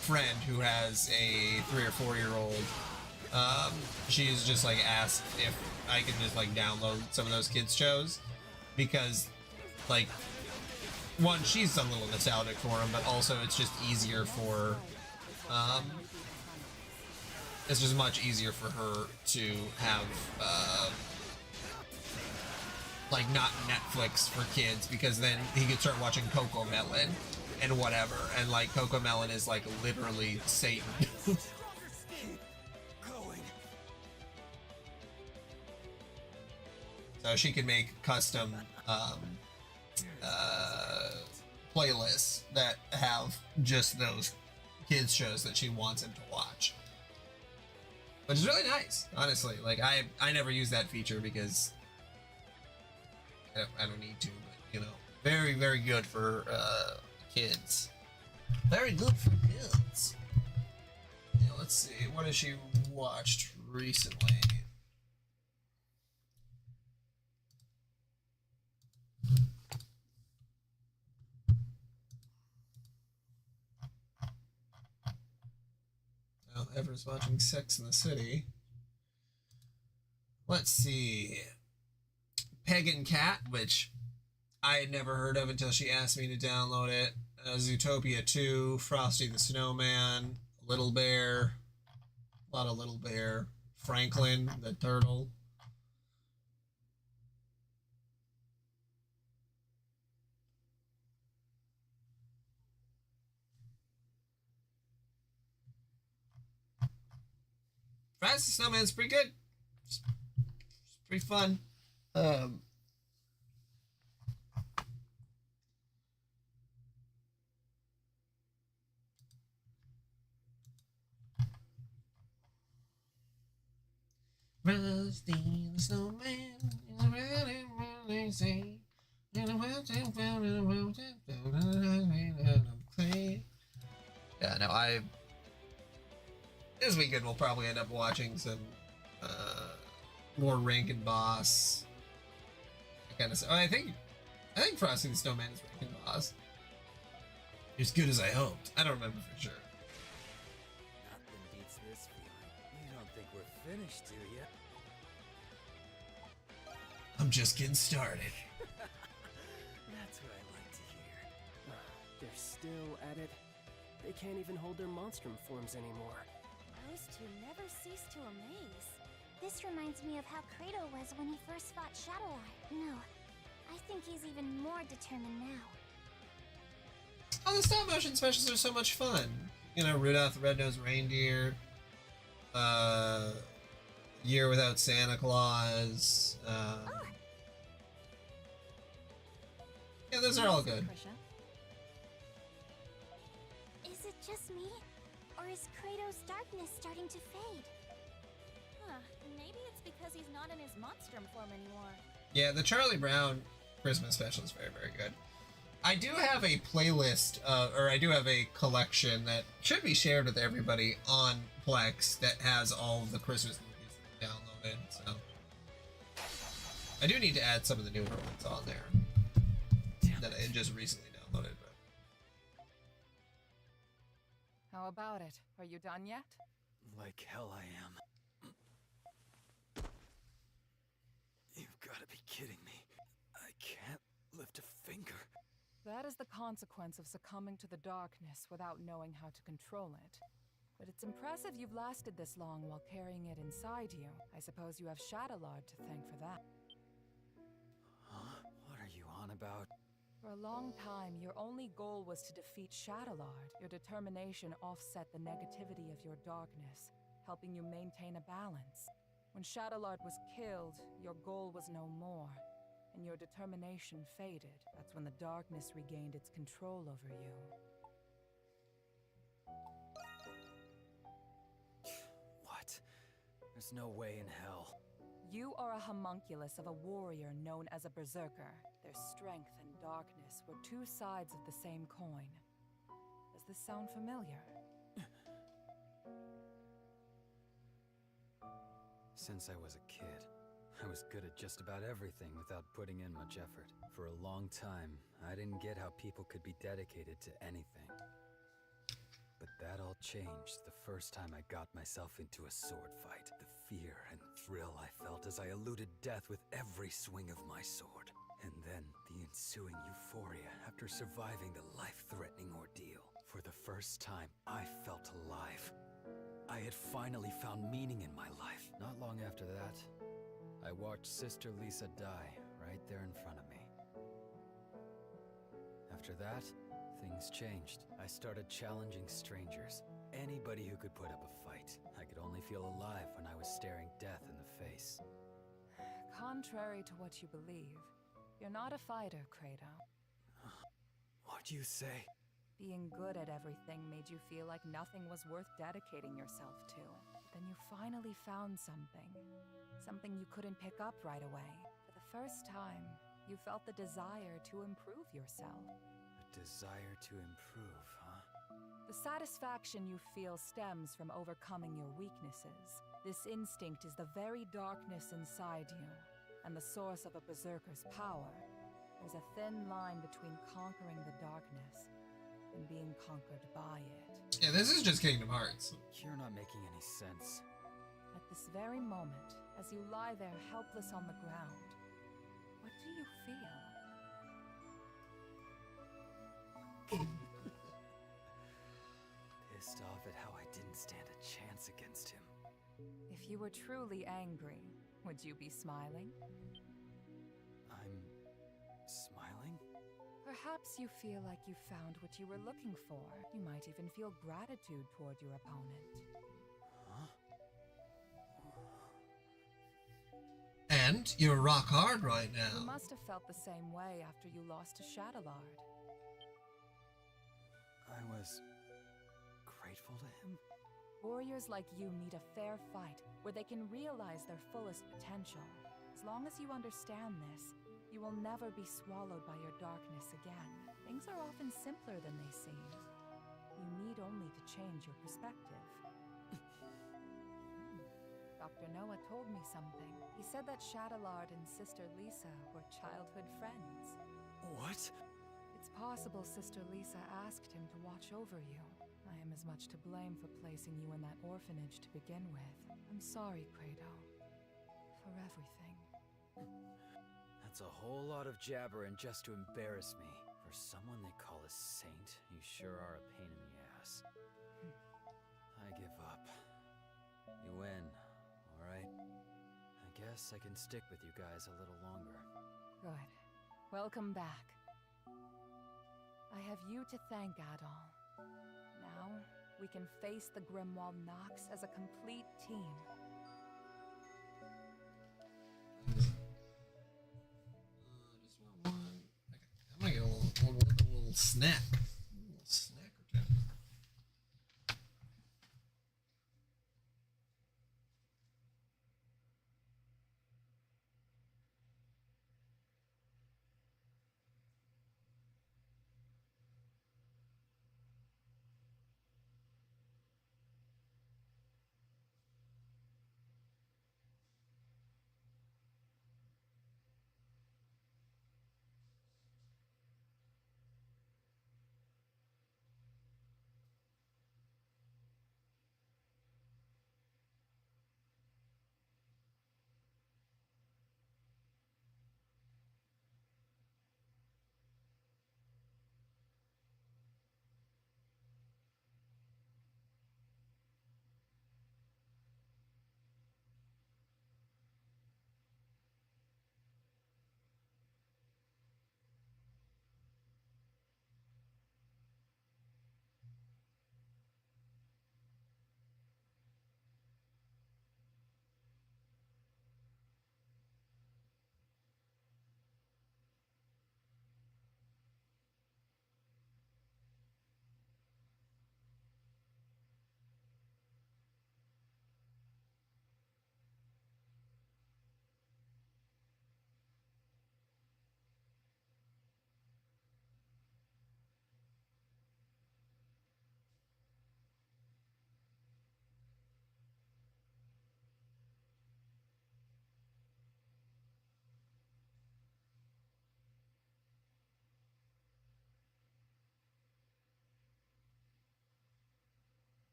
friend who has a 3 or 4 year old, she's just like asked if I can just like download some of those kids shows because like one, she's a little nostalgic for them, but also it's just easier for it's just much easier for her to have like not Netflix for kids because then he could start watching Coco Melon and whatever, and like Coco Melon is like literally Satan. So she can make custom playlists that have just those kids shows that she wants him to watch, which is really nice, honestly. Like I never use that feature because I don't need to, but you know, very, very good for kids. Very good for kids. Yeah, let's see. What has she watched recently? Well, Ever's watching Sex in the City. Let's see. Pagan Cat, which I had never heard of until she asked me to download it. Zootopia 2, Frosty the Snowman, Little Bear, a lot of Little Bear, Franklin the Turtle. Frosty the Snowman's pretty good. It's pretty fun. Frosty the Snowman is really, really say. Yeah, no, this weekend we'll probably end up watching some more Rankin Boss. That kind of stuff. I think Frosty the Snowman is Rankin Boss. As good as I hoped. I don't remember for sure. Nothing beats this feeling. You don't think we're finished, do you? I'm just getting started. That's what I like to hear. They're still at it. They can't even hold their monstrum forms anymore. Those two never cease to amaze. This reminds me of how Kratos was when he first fought Shadoweye. No, I think he's even more determined now. Oh, the stop motion specials are so much fun. You know, Rudolph the Red-Nosed Reindeer, Year Without Santa Claus. Yeah, those are all good. Is it just me? Or is Kratos' darkness starting to fade? Huh, maybe it's because he's not in his monstrum form anymore. Yeah, the Charlie Brown Christmas special is very, very good. I do have a playlist, or I do have a collection that should be shared with everybody on Plex that has all of the Christmas movies downloaded, so. I do need to add some of the newer ones on there that I had just recently downloaded. But. How about it? Are you done yet? Like hell I am. You've got to be kidding me. I can't lift a finger. That is the consequence of succumbing to the darkness without knowing how to control it. But it's impressive you've lasted this long while carrying it inside you. I suppose you have Shadowlord to thank for that. Huh? What are you on about? For a long time, your only goal was to defeat Shadowlord. Your determination offset the negativity of your darkness, helping you maintain a balance. When Shadowlord was killed, your goal was no more, and your determination faded. That's when the darkness regained its control over you. What? There's no way in hell. You are a homunculus of a warrior known as a berserker. Their strength and darkness were two sides of the same coin. Does this sound familiar? Since I was a kid, I was good at just about everything without putting in much effort. For a long time, I didn't get how people could be dedicated to anything. But that all changed the first time I got myself into a sword fight. The fear and thrill I felt as I eluded death with every swing of my sword. And then the ensuing euphoria after surviving the life-threatening ordeal. For the first time, I felt alive. I had finally found meaning in my life. Not long after that, I watched Sister Lisa die right there in front of me. After that, things changed. I started challenging strangers. Anybody who could put up a fight. I could only feel alive when I was staring death in the face. Contrary to what you believe, you're not a fighter, Kratos. What'd you say? Being good at everything made you feel like nothing was worth dedicating yourself to. Then you finally found something. Something you couldn't pick up right away. For the first time, You felt the desire to improve yourself. A desire to improve, huh? The satisfaction you feel stems from overcoming your weaknesses. This instinct is the very darkness inside you, and the source of a berserker's power. There's a thin line between conquering the darkness and being conquered by it. Yeah, this is just Kingdom Hearts. You're not making any sense. At this very moment, as you lie there helpless on the ground, what do you feel? Pissed off at how I didn't stand a chance against him. If you were truly angry, would you be smiling? I'm smiling? Perhaps you feel like you found what you were looking for. You might even feel gratitude toward your opponent. Huh? And you're rock hard right now. You must have felt the same way after you lost to Shadowlard. I was grateful to him? Warriors like you need a fair fight where they can realize their fullest potential. As long as you understand this, you will never be swallowed by your darkness again. Things are often simpler than they seem. You need only to change your perspective. Dr. Noah told me something. He said that Shadowlard and Sister Lisa were childhood friends. What? It's possible Sister Lisa asked him to watch over you. I am as much to blame for placing you in that orphanage to begin with. I'm sorry, Credo. For everything. That's a whole lot of jabbering just to embarrass me. For someone they call a saint, you sure are a pain in the ass. I give up. You win, alright? I guess I can stick with you guys a little longer. Good. Welcome back. I have you to thank, Adol. Now, we can face the Grimwald Nox as a complete team. Just want one. Okay. I'm gonna get a little snack. A little snack or two.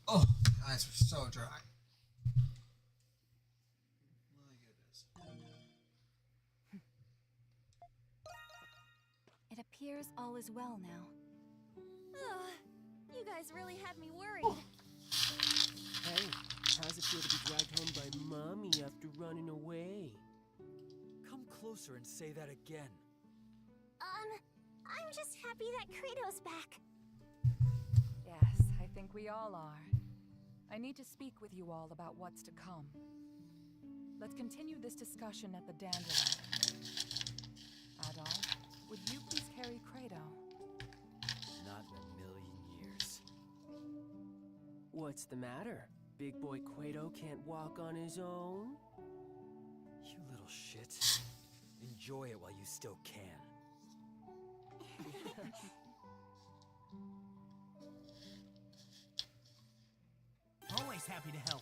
Oh, my eyes are so dry. My goodness. appears all is well now. You guys really had me worried. Hey, how's it feel to be dragged home by Mommy after running away? Come closer and say that again. I'm just happy that Kratos back. Yes, I think we all are. I need to speak with you all about what's to come. Let's continue this discussion at the Dandelion. Adol, would you please carry Kratos? Not in a million years. What's the matter? Big boy Quato can't walk on his own? You little shit. Enjoy it while you still can. Always happy to help.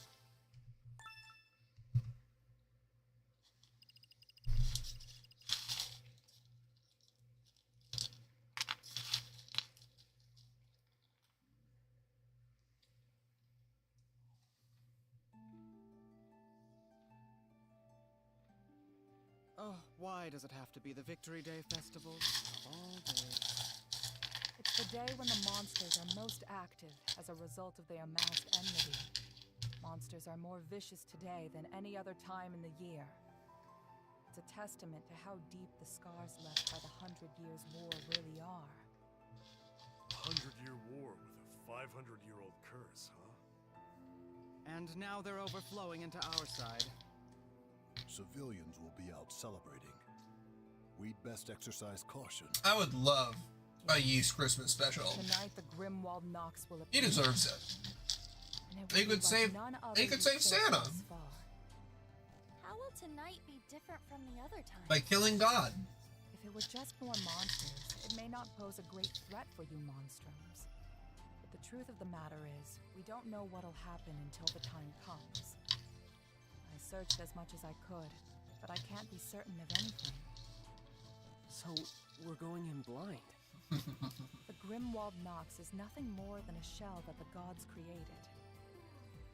Oh, why does it have to be the Victory Day festival of all days? It's the day when the monsters are most active as a result of their amassed enmity. Monsters are more vicious today than any other time in the year. It's a testament to how deep the scars left by the 100 Years' War really are. 100-year war with a 500-year-old curse, huh? And now they're overflowing into our side. Civilians will be out celebrating. We'd best exercise caution. I would love a Ys Christmas special. Tonight, the Grimwald Nox will appear. He deserves it. They could save. They could save Santa How will tonight be different from the other times? by killing God. If it were just more monsters, it may not pose a great threat for you monstroms. But the truth of the matter is, we don't know what'll happen until the time comes. I searched as much as I could, but I can't be certain of anything. So, we're going in blind. The Grimwald Nox is nothing more than a shell that the gods created.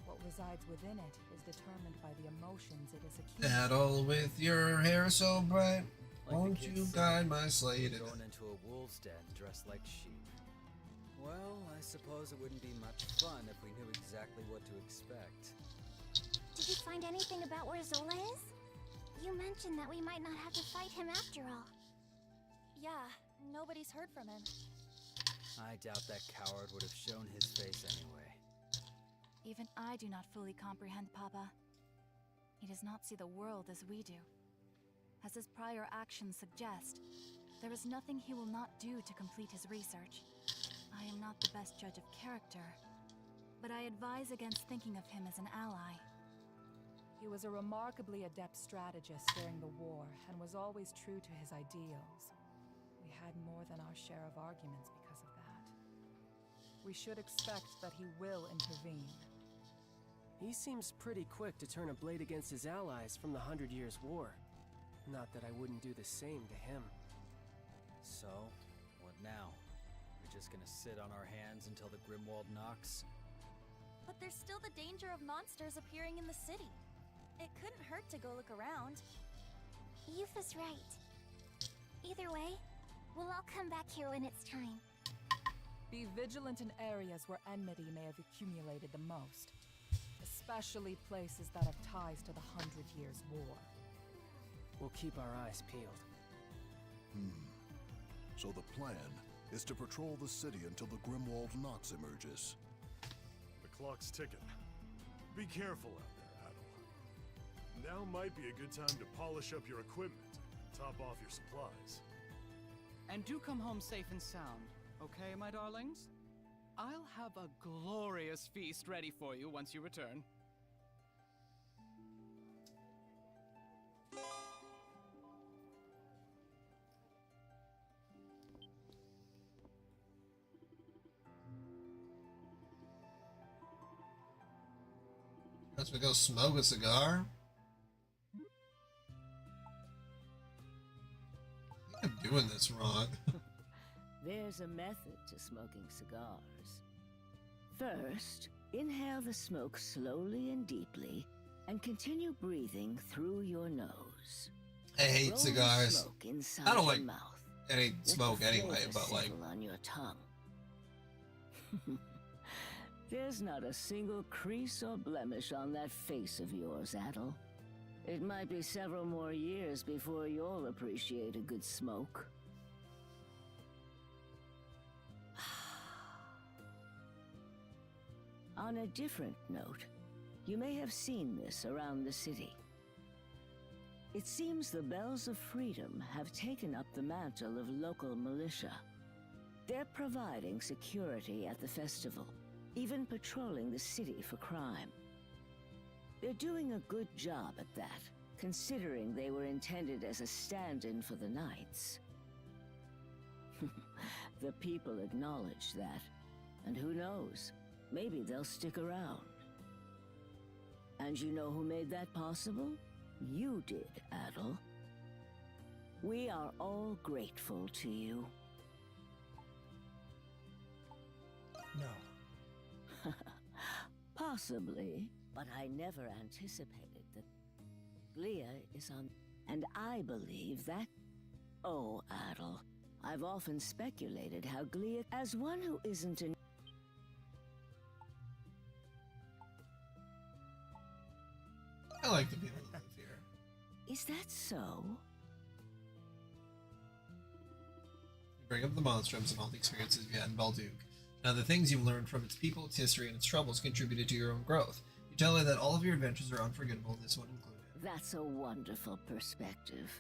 What resides within it is determined by the emotions it is accumulated. Battle with your hair so bright. Like Won't the you kids guide say, my sleigh thrown into a wolf's den dressed like sheep. Well, I suppose it wouldn't be much fun if we knew exactly what to expect. Did you find anything about where Zola is? You mentioned that we might not have to fight him after all. Yeah, nobody's heard from him. I doubt that coward would have shown his face anyway. Even I do not fully comprehend Papa. He does not see the world as we do. As his prior actions suggest, there is nothing he will not do to complete his research. I am not the best judge of character, but I advise against thinking of him as an ally. He was a remarkably adept strategist during the war and was always true to his ideals. We had more than our share of arguments because of that. We should expect that he will intervene. He seems pretty quick to turn a blade against his allies from the 100 Years' War. Not that I wouldn't do the same to him. So, what now? We're just gonna sit on our hands until the Grimwald Nox? But there's still the danger of monsters appearing in the city. It couldn't hurt to go look around. Yufa's right. Either way, we'll all come back here when it's time. Be vigilant in areas where enmity may have accumulated the most, especially places that have ties to the 100 Years' War. We'll keep our eyes peeled. So the plan is to patrol the city until the Grimwald Nox emerges. The clock's ticking. Be careful out there, Adol. Now might be a good time to polish up your equipment, top off your supplies. And do come home safe and sound, okay, my darlings? I'll have a glorious feast ready for you once you return. Let's go smoke a cigar. I'm doing this wrong. There's a method to smoking cigars. First, inhale the smoke slowly and deeply, and continue breathing through your nose. I hate Roll the cigars. smoke inside I don't your like mouth. any smoke Let the anyway, flavor but like, settle on your tongue. There's not a single crease or blemish on that face of yours, Adel. It might be several more years before you'll appreciate a good smoke. On a different note, you may have seen this around the city. It seems the Bells of Freedom have taken up the mantle of local militia. They're providing security at the festival, even patrolling the city for crime. They're doing a good job at that, considering they were intended as a stand-in for the Knights. The people acknowledge that, and who knows, maybe they'll stick around. And you know who made that possible? You did, Adel. We are all grateful to you. No. Possibly, but I never anticipated that Glia is on... And I believe that... Oh, Adel, I've often speculated how Glia... As one who isn't in... I like the people that live here. Is that so? Bring up the Monstrums and all the experiences you had in Balduke. Now, the things you've learned from its people, its history, and its troubles contributed to your own growth. You tell her that all of your adventures are unforgettable, this one included. That's a wonderful perspective.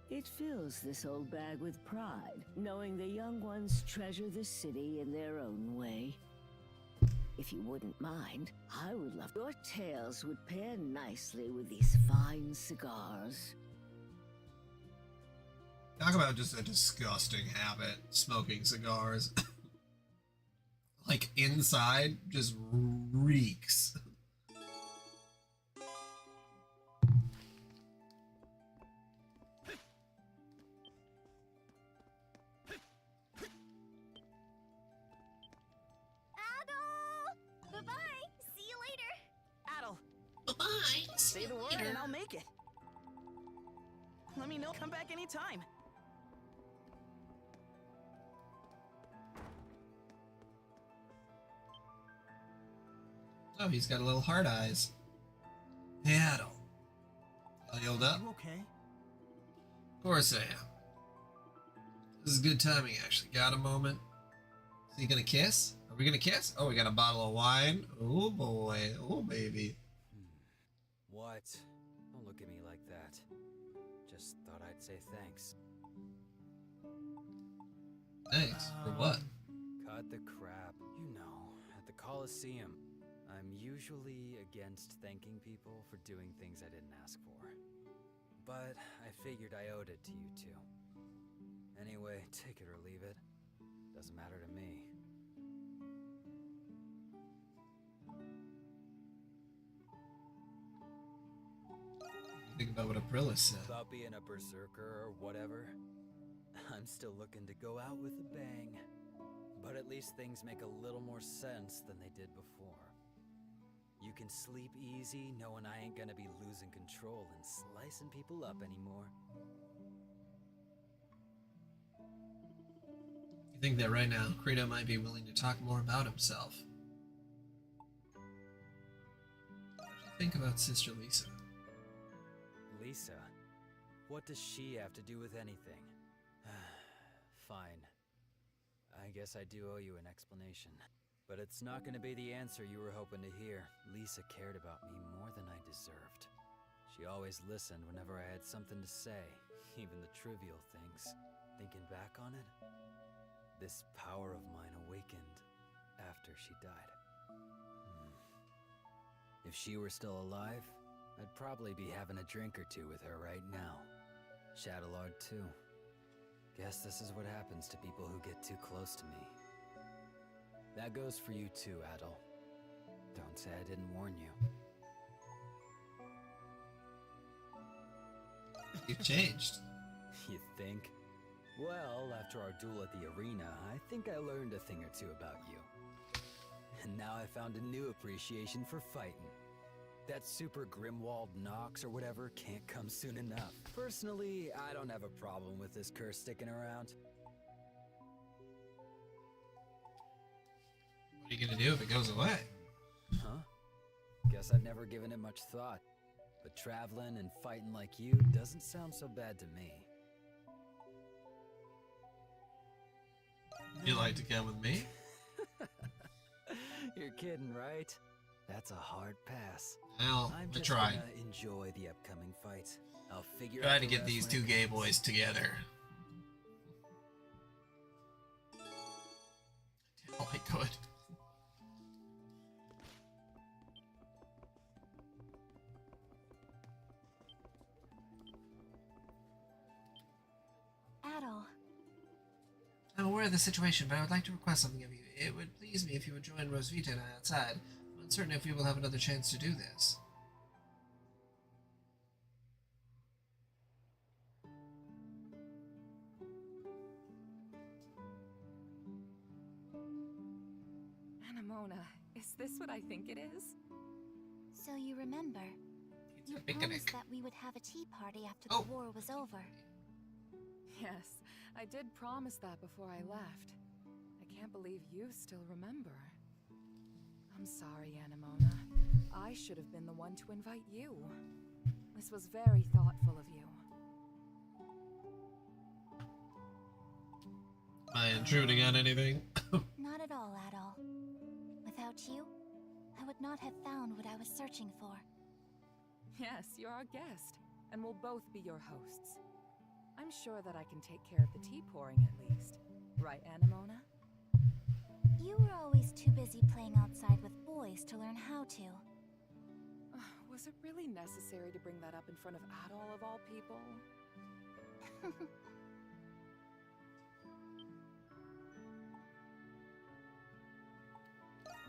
It fills this old bag with pride, knowing the young ones treasure the city in their own way. If you wouldn't mind, I would love... Your tales would pair nicely with these fine cigars. Talk about just a disgusting habit, smoking cigars. Like, inside, just reeks. Say the word and I'll make it. Let me know. Come back anytime. Oh, he's got a little hard eyes. Hey, Adel. All healed up? You okay? Of course I am. This is good timing, actually. Got a moment? Is he gonna kiss? Are we gonna kiss? Oh, we got a bottle of wine. Oh boy. Oh baby. What? Don't look at me like that. Just thought I'd say thanks. Thanks? For what? Cut the crap. You know, at the Colosseum, I'm usually against thanking people for doing things I didn't ask for. But I figured I owed it to you two. Anyway, take it or leave it. Doesn't matter to me. Think about what Aprilis said. About being a berserker or whatever. I'm still looking to go out with a bang. But at least things make a little more sense than they did before. You can sleep easy knowing I ain't gonna be losing control and slicing people up anymore. You think that right now, Credo might be willing to talk more about himself. What do you think about Sister Lisa? Lisa? What does she have to do with anything? Fine. I guess I do owe you an explanation. But it's not going to be the answer you were hoping to hear. Lisa cared about me more than I deserved. She always listened whenever I had something to say, even the trivial things. Thinking back on it, this power of mine awakened after she died. If she were still alive, I'd probably be having a drink or two with her right now. Shadowlord too. Guess this is what happens to people who get too close to me. That goes for you too, Adel. Don't say I didn't warn you. You've changed. You think? Well, after our duel at the arena, I think I learned a thing or two about you. And now I found a new appreciation for fighting. That super Grimwald Nox or whatever can't come soon enough. Personally, I don't have a problem with this curse sticking around. What are you gonna do if it goes away? Huh? Guess I've never given it much thought. But traveling and fighting like you doesn't sound so bad to me. Would you like to come with me? You're kidding, right? That's a hard pass. Well, I'm I just tried. gonna enjoy the upcoming fight. I'll figure Trying out to the get these rest when two it gay comes. boys together. Oh, I could. Adol, I'm aware of the situation, but I would like to request something of you. It would please me if you would join Rosvita and I outside. I'm uncertain if we will have another chance to do this. Anemona, is this what I think it is? so you remember? You a picnic. promised that we would have a tea party after Oh. the war was over. Yes, I did promise that before I left. I can't believe you still remember. I'm sorry, Anemona. I should have been the one to invite you. This was very thoughtful of you. Am I intruding on anything? Not at all, Adol. Without you, I would not have found what I was searching for. Yes, you're our guest, and we'll both be your hosts. I'm sure that I can take care of the tea pouring at least. Right, Anemona? You were always too busy playing outside with boys to learn how to. Was it really necessary to bring that up in front of Adol of all people?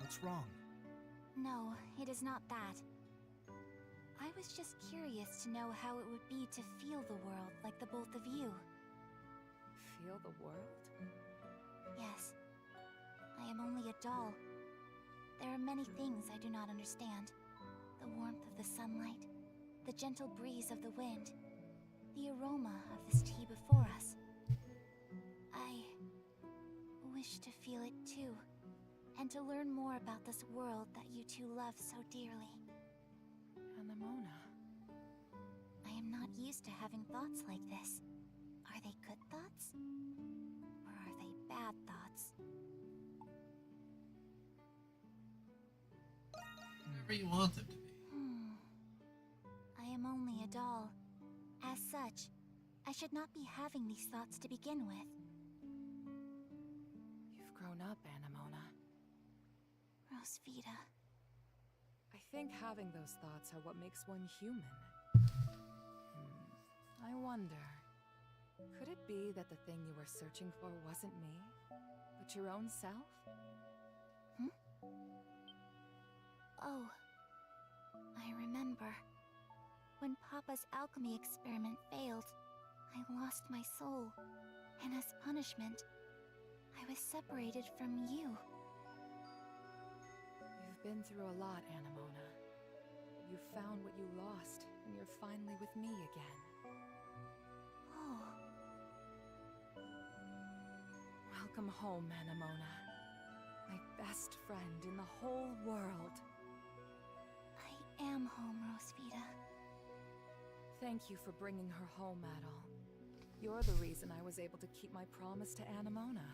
What's wrong? No, it is not that. I was just curious to know how it would be to feel the world like the both of you. Feel the world? Yes. I am only a doll. There are many things I do not understand. The warmth of the sunlight, the gentle breeze of the wind, the aroma of this tea before us. I wish to feel it too, and to learn more about this world that you two love so dearly. Anemona. I am not used to having thoughts like this. Are they good thoughts? Or are they bad thoughts? Whatever you want them to be. I am only a doll. As such, I should not be having these thoughts to begin with. You've grown up, Anemona. Rosvita. I think having those thoughts are what makes one human. I wonder, could it be that the thing you were searching for wasn't me, but your own self? Oh, I remember. When Papa's alchemy experiment failed, I lost my soul, and as punishment, I was separated from you. You've been through a lot, Anemona. You found what you lost, and you're finally with me again. Oh. Welcome home, Anemona. My best friend in the whole world. I am home, Rosvita. Thank you for bringing her home, Adol. You're the reason I was able to keep my promise to Anemona.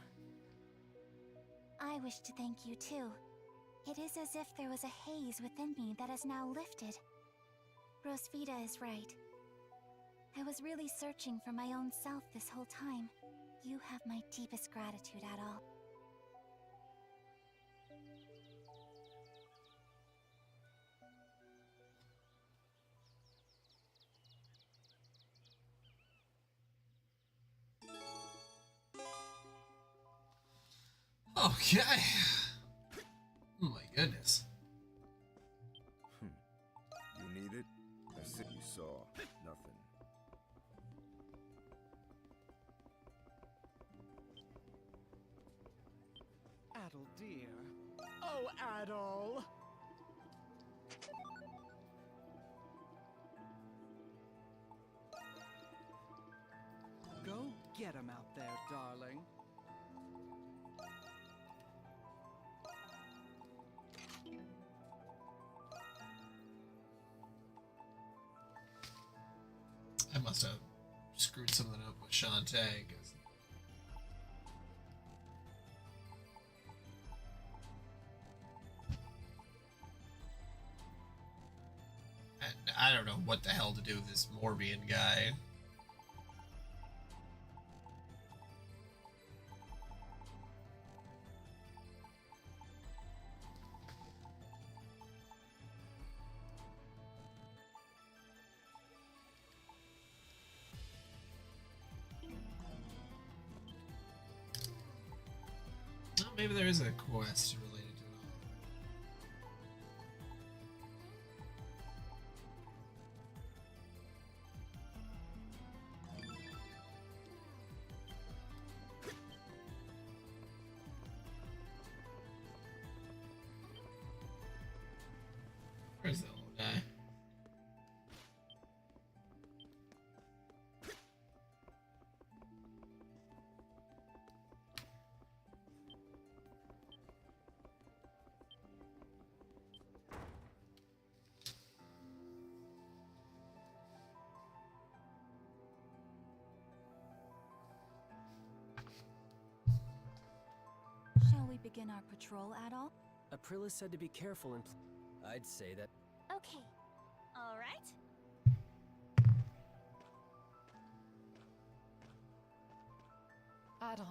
I wish to thank you too. It is as if there was a haze within me that has now lifted. Rosvita is right. I was really searching for my own self this whole time. You have my deepest gratitude, Adol. Okay. Oh my goodness. You need it? I said you saw nothing. Adol, dear. Oh, Adol! get him out there, darling. I must have screwed something up with Shantae, 'cause I don't know what the hell to do with this Morbian guy. Well, maybe there is a quest related to it all. Where's the old guy? Shall we begin our patrol at all? Aprilis said to be careful and... I'd say that. Okay. All right. Adol.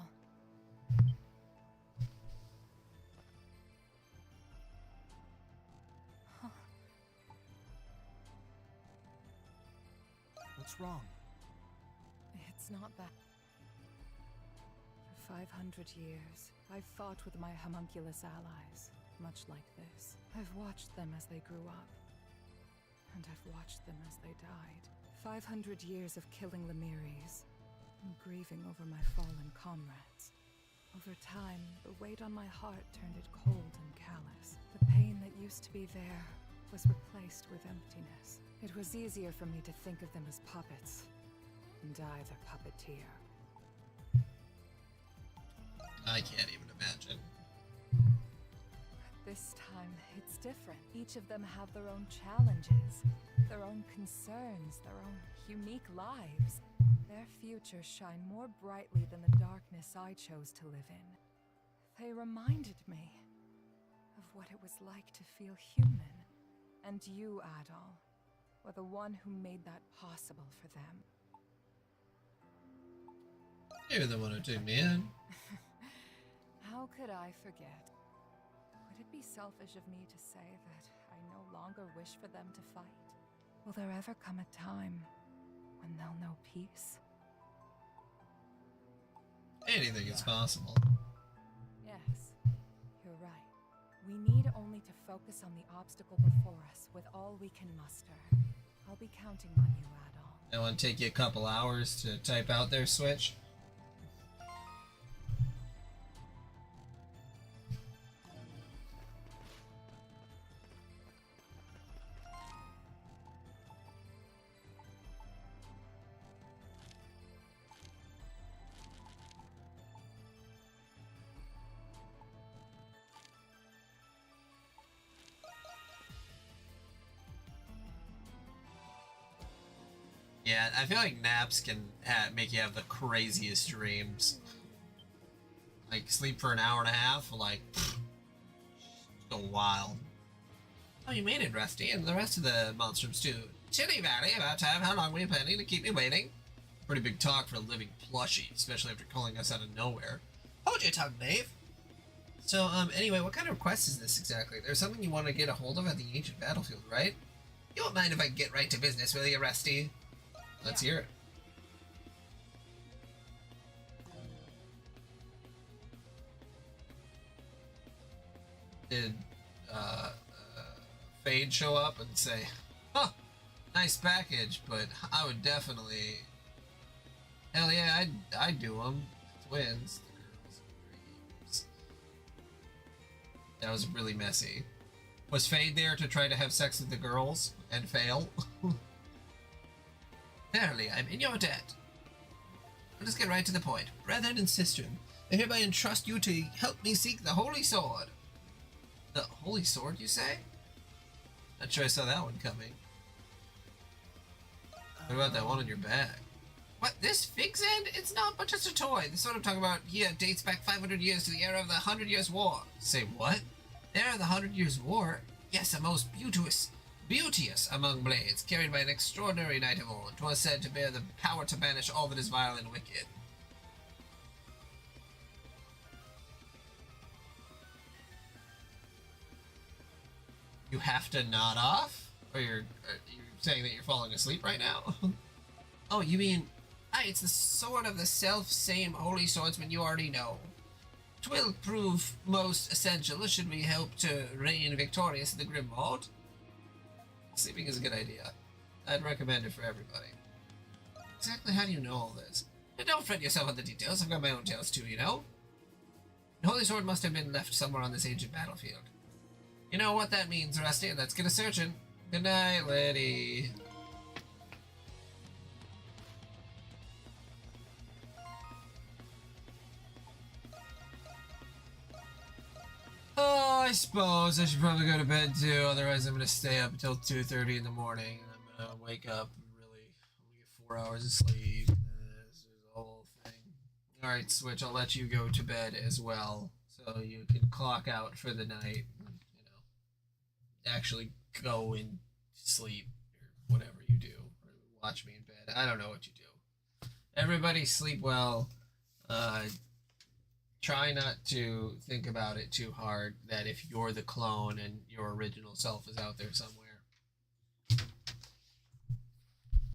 Huh. What's wrong? It's not that. For 500 years, I've fought with my homunculus allies, much like this. I've watched them as they grew up. And I've watched them as they died. 500 years of killing Lemiris, and grieving over my fallen comrades. Over time, the weight on my heart turned it cold and callous. The pain that used to be there was replaced with emptiness. It was easier for me to think of them as puppets, and I their puppeteer. I can't even imagine. This time, it's different. Each of them have their own challenges, their own concerns, their own unique lives. Their futures shine more brightly than the darkness I chose to live in. They reminded me of what it was like to feel human. And you, Adol, were the one who made that possible for them. You're the one who took me in. How could I forget? Would it be selfish of me to say that I no longer wish for them to fight? Will there ever come a time when they'll know peace? Anything is possible. Yes, you're right. We need only to focus on the obstacle before us with all we can muster. I'll be counting on you, Adol. It want to take you a couple hours to type out their switch. Yeah, I feel like naps can make you have the craziest dreams. Like, sleep for an hour and a half, like, just go wild. Oh, you made it, Rusty, and the rest of the Monstroms too. Chilly Valley, about time. How long were you planning to keep me waiting? Pretty big talk for a living plushie, especially after calling us out of nowhere. Hold your tongue, Dave. So, anyway, what kind of request is this exactly? There's something you want to get a hold of at the ancient battlefield, right? You won't mind if I get right to business, will you, Rusty? Let's hear it. Did Fade show up and say, huh, nice package, but I would definitely, hell yeah, I'd do them. Twins, the girls' dreams. That was really messy. Was Fade there to try to have sex with the girls and fail? Verily, I'm in your debt. Let us get right to the point. Brethren and sistren, I hereby entrust you to help me seek the Holy Sword. The Holy Sword, you say? Not sure I saw that one coming. What about that one on your back? What, this Fig's End? It's not but just a toy. The sword I'm talking about here dates back 500 years to the era of the 100 Years' War. Say what? The era of the 100 Years' War? Yes, a most beauteous among blades, carried by an extraordinary knight of old. 'Twas said to bear the power to banish all that is vile and wicked. You have to nod off? Or you're saying that you're falling asleep right now? Oh, you mean... Aye, it's the sword of the self-same holy swordsman you already know. 'Twill prove most essential should we hope to reign victorious in the Grimwald. Sleeping is a good idea. I'd recommend it for everybody. Exactly how do you know all this? And don't fret yourself on the details, I've got my own tales too, you know? The holy sword must have been left somewhere on this ancient battlefield. You know what that means, Rusty? Let's get a searching. Good night, lady. Oh, I suppose I should probably go to bed too, otherwise I'm going to stay up until 2:30 in the morning, and I'm going to wake up and I'm going to get 4 hours of sleep. This is the whole thing. Alright, Switch, I'll let you go to bed as well, so you can clock out for the night, actually go and sleep, or whatever you do, or watch me in bed. I don't know what you do. Everybody sleep well. Try not to think about it too hard, that if you're the clone and your original self is out there somewhere.